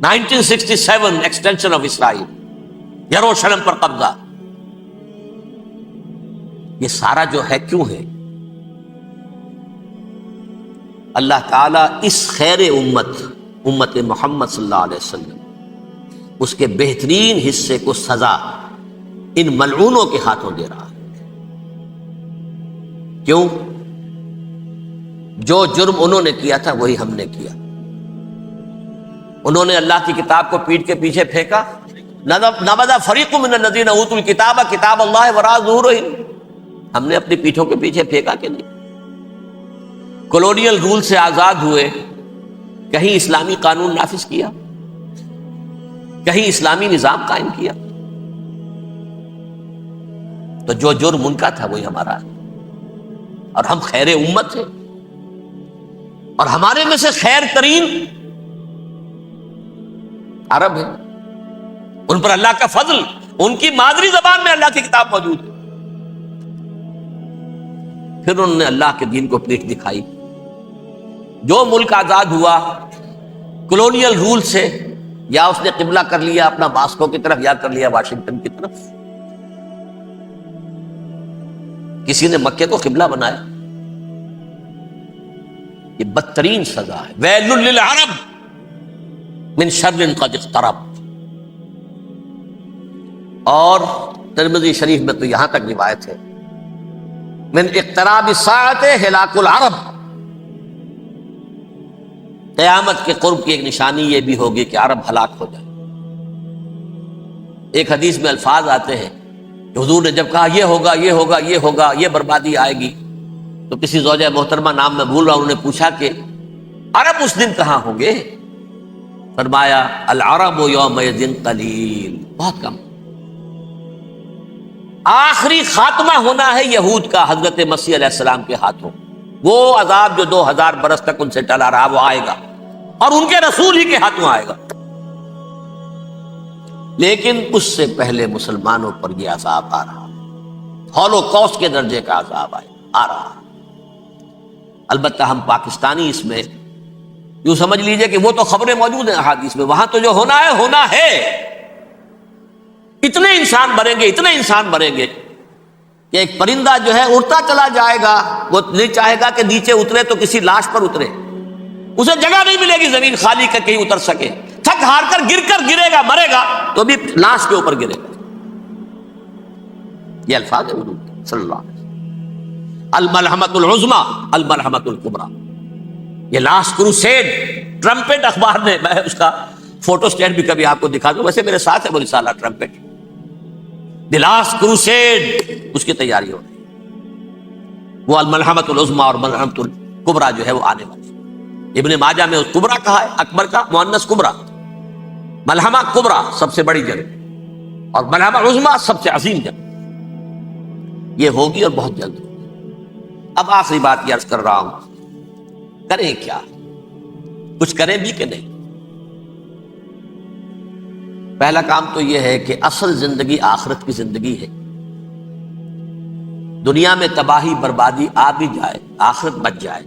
1967 extension of Israel, یروشلم پر قبضہ. یہ سارا جو ہے کیوں ہے؟ اللہ تعالیٰ اس خیر امت محمد صلی اللہ علیہ وسلم، اس کے بہترین حصے کو سزا ان ملعونوں کے ہاتھوں دے رہا ہے. کیوں؟ جو جرم انہوں نے کیا تھا وہی ہم نے کیا. انہوں نے اللہ کی کتاب کو پیٹھ کے پیچھے پھینکا. نبذ فریق من الذین اوتوا الکتاب کتاب اللہ وراء ظہورہم. ہم نے اپنی پیٹھوں کے پیچھے پھینکا کہ نہیں؟ کولونیل رول سے آزاد ہوئے، کہیں اسلامی قانون نافذ کیا، کہیں اسلامی نظام قائم کیا. تو جو جرم ان کا تھا وہی ہمارا ہے. اور ہم خیر امت ہیں، اور ہمارے میں سے خیر ترین عرب ہیں. ان پر اللہ کا فضل، ان کی مادری زبان میں اللہ کی کتاب موجود ہے. پھر انہوں نے اللہ کے دین کو پیٹھ دکھائی. جو ملک آزاد ہوا کولونیل رول سے، یا اس نے قبلہ کر لیا اپنا ماسکو کی طرف یا کر لیا واشنگٹن کی طرف. کسی نے مکے کو قبلہ بنایا. یہ بدترین سزا ہے. ویل للعرب من شر قد اقترب. اور ترمذی شریف میں تو یہاں تک روایت ہے من اقتراب الساعۃ ہلاک العرب. قیامت کے قرب کی ایک نشانی یہ بھی ہوگی کہ عرب ہلاک ہو جائے. ایک حدیث میں الفاظ آتے ہیں کہ حضور نے جب کہا یہ ہوگا یہ ہوگا یہ ہوگا یہ بربادی آئے گی، تو کسی زوجہ محترمہ نام میں بھول رہا ہوں، انہوں نے پوچھا کہ عرب اس دن کہاں ہوں گے؟ فرمایا العرب یومئذ قلیل، بہت کم. آخری خاتمہ ہونا ہے یہود کا حضرت مسیح علیہ السلام کے ہاتھوں. وہ عذاب جو 2000 برس تک ان سے ٹلا رہا وہ آئے گا، اور ان کے رسول ہی کے ہاتھوں آئے گا. لیکن اس سے پہلے مسلمانوں پر یہ عذاب آ رہا ہے، ہولوکاسٹ کے درجے کا عذاب آ رہا ہے. البتہ ہم پاکستانی اس میں یوں سمجھ لیجئے کہ وہ تو خبریں موجود ہیں احادیث میں، وہاں تو جو ہونا ہے ہونا ہے. اتنے انسان مریں گے، اتنے انسان مریں گے کہ ایک پرندہ جو ہے اڑتا چلا جائے گا، وہ نہیں چاہے گا کہ نیچے اترے تو کسی لاش پر اترے. اسے جگہ نہیں ملے گی زمین خالی کر کہیں اتر سکے. تھک ہار کر گرے گا، مرے گا تو بھی لاش کے اوپر گرے گا. یہ الفاظ ہے حضور صلی اللہ علیہ وسلم. الملحمۃ العظمی الملحمۃ الکبریٰ. یہ لاسٹ کروسیڈ ٹرمپٹ اخبار نے، میں اس کا فوٹو اسٹیٹ بھی کبھی آپ کو دکھا دوں، ویسے میرے ساتھ ہے وہ رسالہ ٹرمپٹ. دی لاسٹ کروسیڈ اس کی تیاری ہو رہی ہے. وہ الملحمۃ العظمی اور ملحمۃ الکبریٰ جو ہے وہ آنے والی ہے. ابن ماجہ میں کبریٰ کہا ہے، اکبر کا مؤنث کبریٰ. ملحمہ کبریٰ سب سے بڑی جنگ، اور ملحمہ عظمی سب سے عظیم جنگ. یہ ہوگی اور بہت جلد. اب آخری بات یہ عرض کر رہا ہوں، کریں کیا؟ کچھ کریں بھی کہ نہیں؟ پہلا کام تو یہ ہے کہ اصل زندگی آخرت کی زندگی ہے. دنیا میں تباہی بربادی آ بھی جائے، آخرت بچ جائے.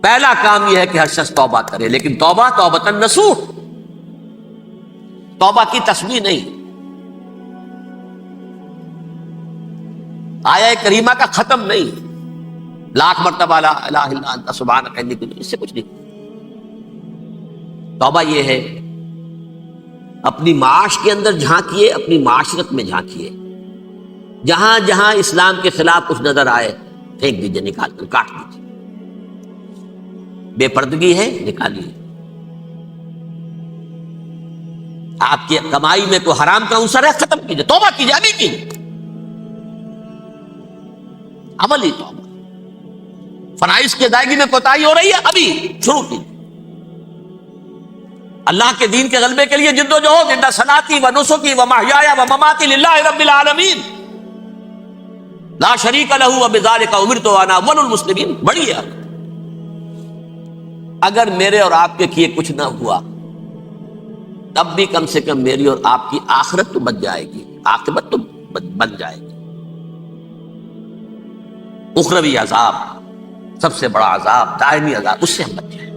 پہلا کام یہ ہے کہ ہر شخص توبہ کرے، لیکن توبہ توبۃ نصوح، توبہ کی تسبیح نہیں. آیہ کریمہ کا ختم نہیں، لاکھ مرتبہ لا الہ الا انت سبحانک انی کنت، اس سے کچھ نہیں. توبہ یہ ہے اپنی معاش کے اندر جھانکیے، اپنی معاشرت میں جھانکیے. جہاں جہاں اسلام کے خلاف کچھ نظر آئے پھینک دیجیے، نکال کر کاٹ دیجیے. بے پردگی ہے نکالیے. آپ کی کمائی میں کوئی حرام کا عنصر ہے ختم کیجیے، توبہ کیجیے. ابھی کیجیے عملی توبہ. فرائض کی ادائیگی میں کوتاہی ہو رہی ہے، ابھی شروع کیجیے. اللہ کے دین کے غلبے کے لیے جد و جہد. ان صلاتی و نسکی و محیایا و مماتی للہ رب العالمین لا شریک لہ وبذالک امرت وانا اول المسلمین. بڑی ہے. اگر میرے اور آپ کے کیے کچھ نہ ہوا تب بھی کم سے کم میری اور آپ کی آخرت تو بچ جائے گی، عاقبت تو بن جائے گی. اخروی عذاب، سب سے بڑا عذاب، دائمی عذاب، اس سے ہم بچ جائیں.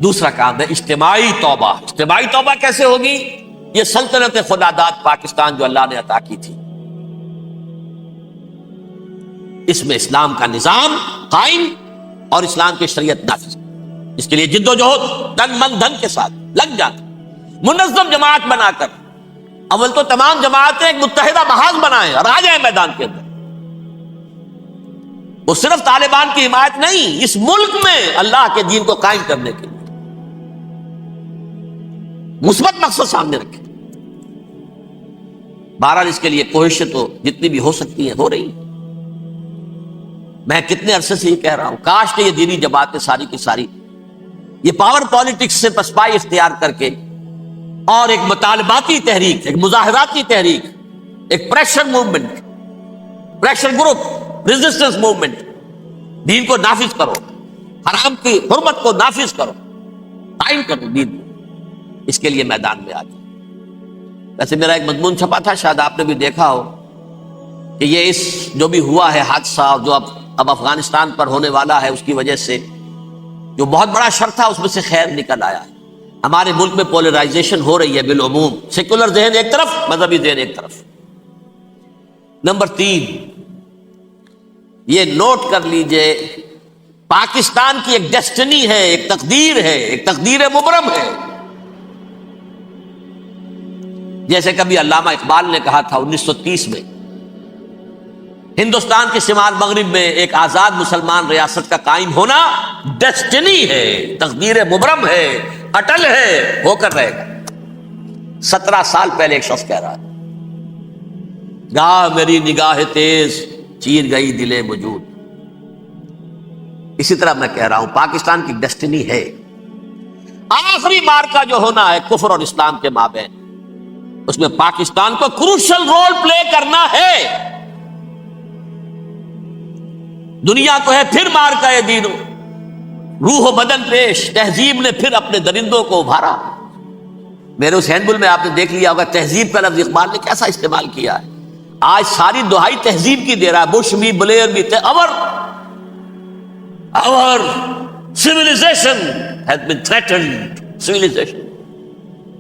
دوسرا کام ہے اجتماعی توبہ. اجتماعی توبہ کیسے ہوگی؟ یہ سلطنت خداداد پاکستان جو اللہ نے عطا کی تھی، اس میں اسلام کا نظام قائم اور اسلام کی شریعت نافذ. اس کے لیے جد و جہد تن من دھن کے ساتھ لگ جاتا. منظم جماعت بنا کر، اول تو تمام جماعتیں ایک متحدہ محاذ بنائیں اور آ جائیں میدان کے اندر. وہ صرف طالبان کی حمایت نہیں، اس ملک میں اللہ کے دین کو قائم کرنے کے لیے مثبت مقصد سامنے رکھے. بہرحال اس کے لیے کوششیں تو جتنی بھی ہو سکتی ہیں ہو رہی ہیں. میں کتنے عرصے سے یہ کہہ رہا ہوں، کاش کہ یہ دینی جماعتیں ساری کی ساری یہ پاور پالیٹکس سے پسپائی اختیار کر کے اور ایک مطالباتی تحریک، ایک مظاہراتی تحریک، ایک pressure movement, pressure group, resistance movement, دین کو نافذ کرو، حرام کی حرمت کو نافذ کرو، قائم کرو دین کو. اس کے لیے میدان میں آ جائیں. ویسے میرا ایک مضمون چھپا تھا، شاید آپ نے بھی دیکھا ہو، کہ یہ اس جو بھی ہوا ہے حادثہ جو اب افغانستان پر ہونے والا ہے، اس کی وجہ سے جو بہت بڑا شر تھا اس میں سے خیر نکل آیا ہے۔ ہمارے ملک میں پولرائزیشن ہو رہی ہے بالعموم، سیکولر ذہن ایک طرف، مذہبی ذہن ایک طرف۔ نمبر 3، یہ نوٹ کر لیجئے، پاکستان کی ایک ڈیسٹنی ہے، ایک تقدیر ہے، ایک تقدیر مبرم ہے۔ جیسے کبھی علامہ اقبال نے کہا تھا 1930 میں، ہندوستان کے شمال مغرب میں ایک آزاد مسلمان ریاست کا قائم ہونا ڈیسٹنی ہے، تقدیر مبرم ہے، اٹل ہے، ہو کر رہے گا۔ 17 سال پہلے ایک شخص کہہ رہا ہے، گاہ میری نگاہ تیز چیر گئی دل وجود۔ اسی طرح میں کہہ رہا ہوں پاکستان کی ڈیسٹنی ہے۔ آخری مارکا جو ہونا ہے کفر اور اسلام کے مابین، اس میں پاکستان کو کروشل رول پلے کرنا ہے۔ دنیا کو ہے پھر مارکا دینو، روح و بدن پیش، تہذیب نے پھر اپنے درندوں کو ابھارا۔ میرے اس ہینڈبل میں آپ نے دیکھ لیا ہوگا تہذیب کا لفظ اقبال نے کیسا استعمال کیا ہے۔ آج ساری دہائی تہذیب کی دے رہا ہے، بش بھی بلیر بھی، our civilization has been threatened. civilization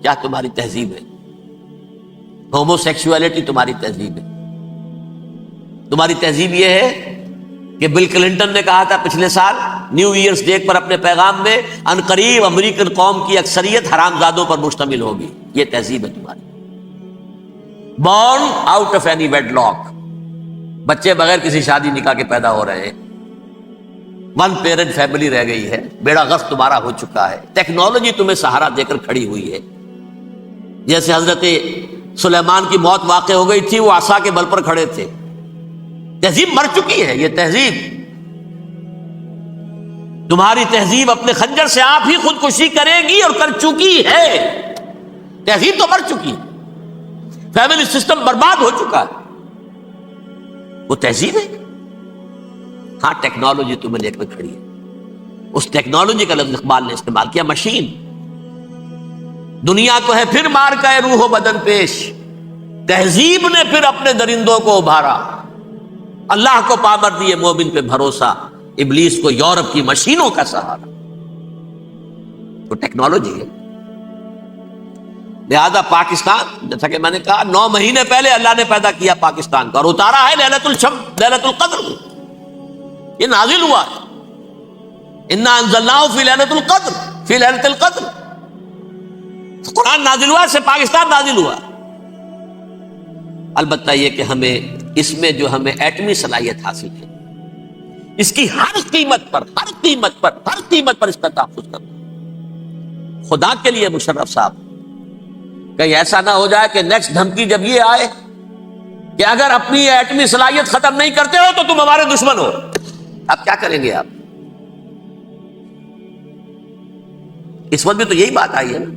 کیا تمہاری تہذیب ہے؟ ہومو سیکسولیٹی تمہاری تہذیب ہے؟ تمہاری تہذیب یہ ہے کہ بل کلنٹن نے کہا تھا پچھلے سال نیو ایئرز ڈے پر اپنے پیغام میں، ان قریب امریکن قوم کی اکثریت حرامزادوں پر مشتمل ہوگی۔ یہ تہذیب ہے تمہاری۔ born out of any wedlock، بچے بغیر کسی شادی نکاح کے پیدا ہو رہے ہیں، ون پیرنٹ فیملی رہ گئی ہے، بیڑا غرق تمہارا ہو چکا ہے۔ ٹیکنالوجی تمہیں سہارا دے کر کھڑی ہوئی ہے۔ جیسے حضرت سلیمان کی موت واقع ہو گئی تھی، وہ عصا کے بل پر کھڑے تھے۔ تہذیب مر چکی ہے۔ یہ تہذیب، تمہاری تہذیب اپنے خنجر سے آپ ہی خودکشی کرے گی اور کر چکی ہے۔ تہذیب تو مر چکی ہے، فیملی سسٹم برباد ہو چکا ہے۔ وہ تہذیب ہے؟ ہاں، ٹیکنالوجی تمہیں لے کر کھڑی ہے۔ اس ٹیکنالوجی کا لفظ اقبال نے استعمال کیا، مشین۔ دنیا کو ہے پھر مار کا روح و بدن پیش، تہذیب نے پھر اپنے درندوں کو ابھارا۔ اللہ کو پامر دیے مومن پہ بھروسہ، ابلیس کو یورپ کی مشینوں کا سہارا۔ تو ٹیکنالوجی ہے۔ لہذا پاکستان، جیسا کہ میں نے کہا، 9 مہینے پہلے اللہ نے پیدا کیا پاکستان کو اور اتارا ہے لیلۃ القدر۔ یہ نازل ہوا ہے، انا انزلناہ فی لیلۃ القدر، فی لیلۃ القدر۔ قرآن نازل ہوا سے پاکستان نازل ہوا۔ البتہ یہ کہ ہمیں اس میں جو ہمیں ایٹمی صلاحیت حاصل ہے، اس کی ہر قیمت پر اس کا تحفظ کرنا۔ خدا کے لیے مشرف صاحب، کہیں ایسا نہ ہو جائے کہ نیکسٹ دھمکی جب یہ آئے کہ اگر اپنی ایٹمی صلاحیت ختم نہیں کرتے ہو تو تم ہمارے دشمن ہو، اب کیا کریں گے آپ؟ اس وقت بھی تو یہی بات آئی ہے نا۔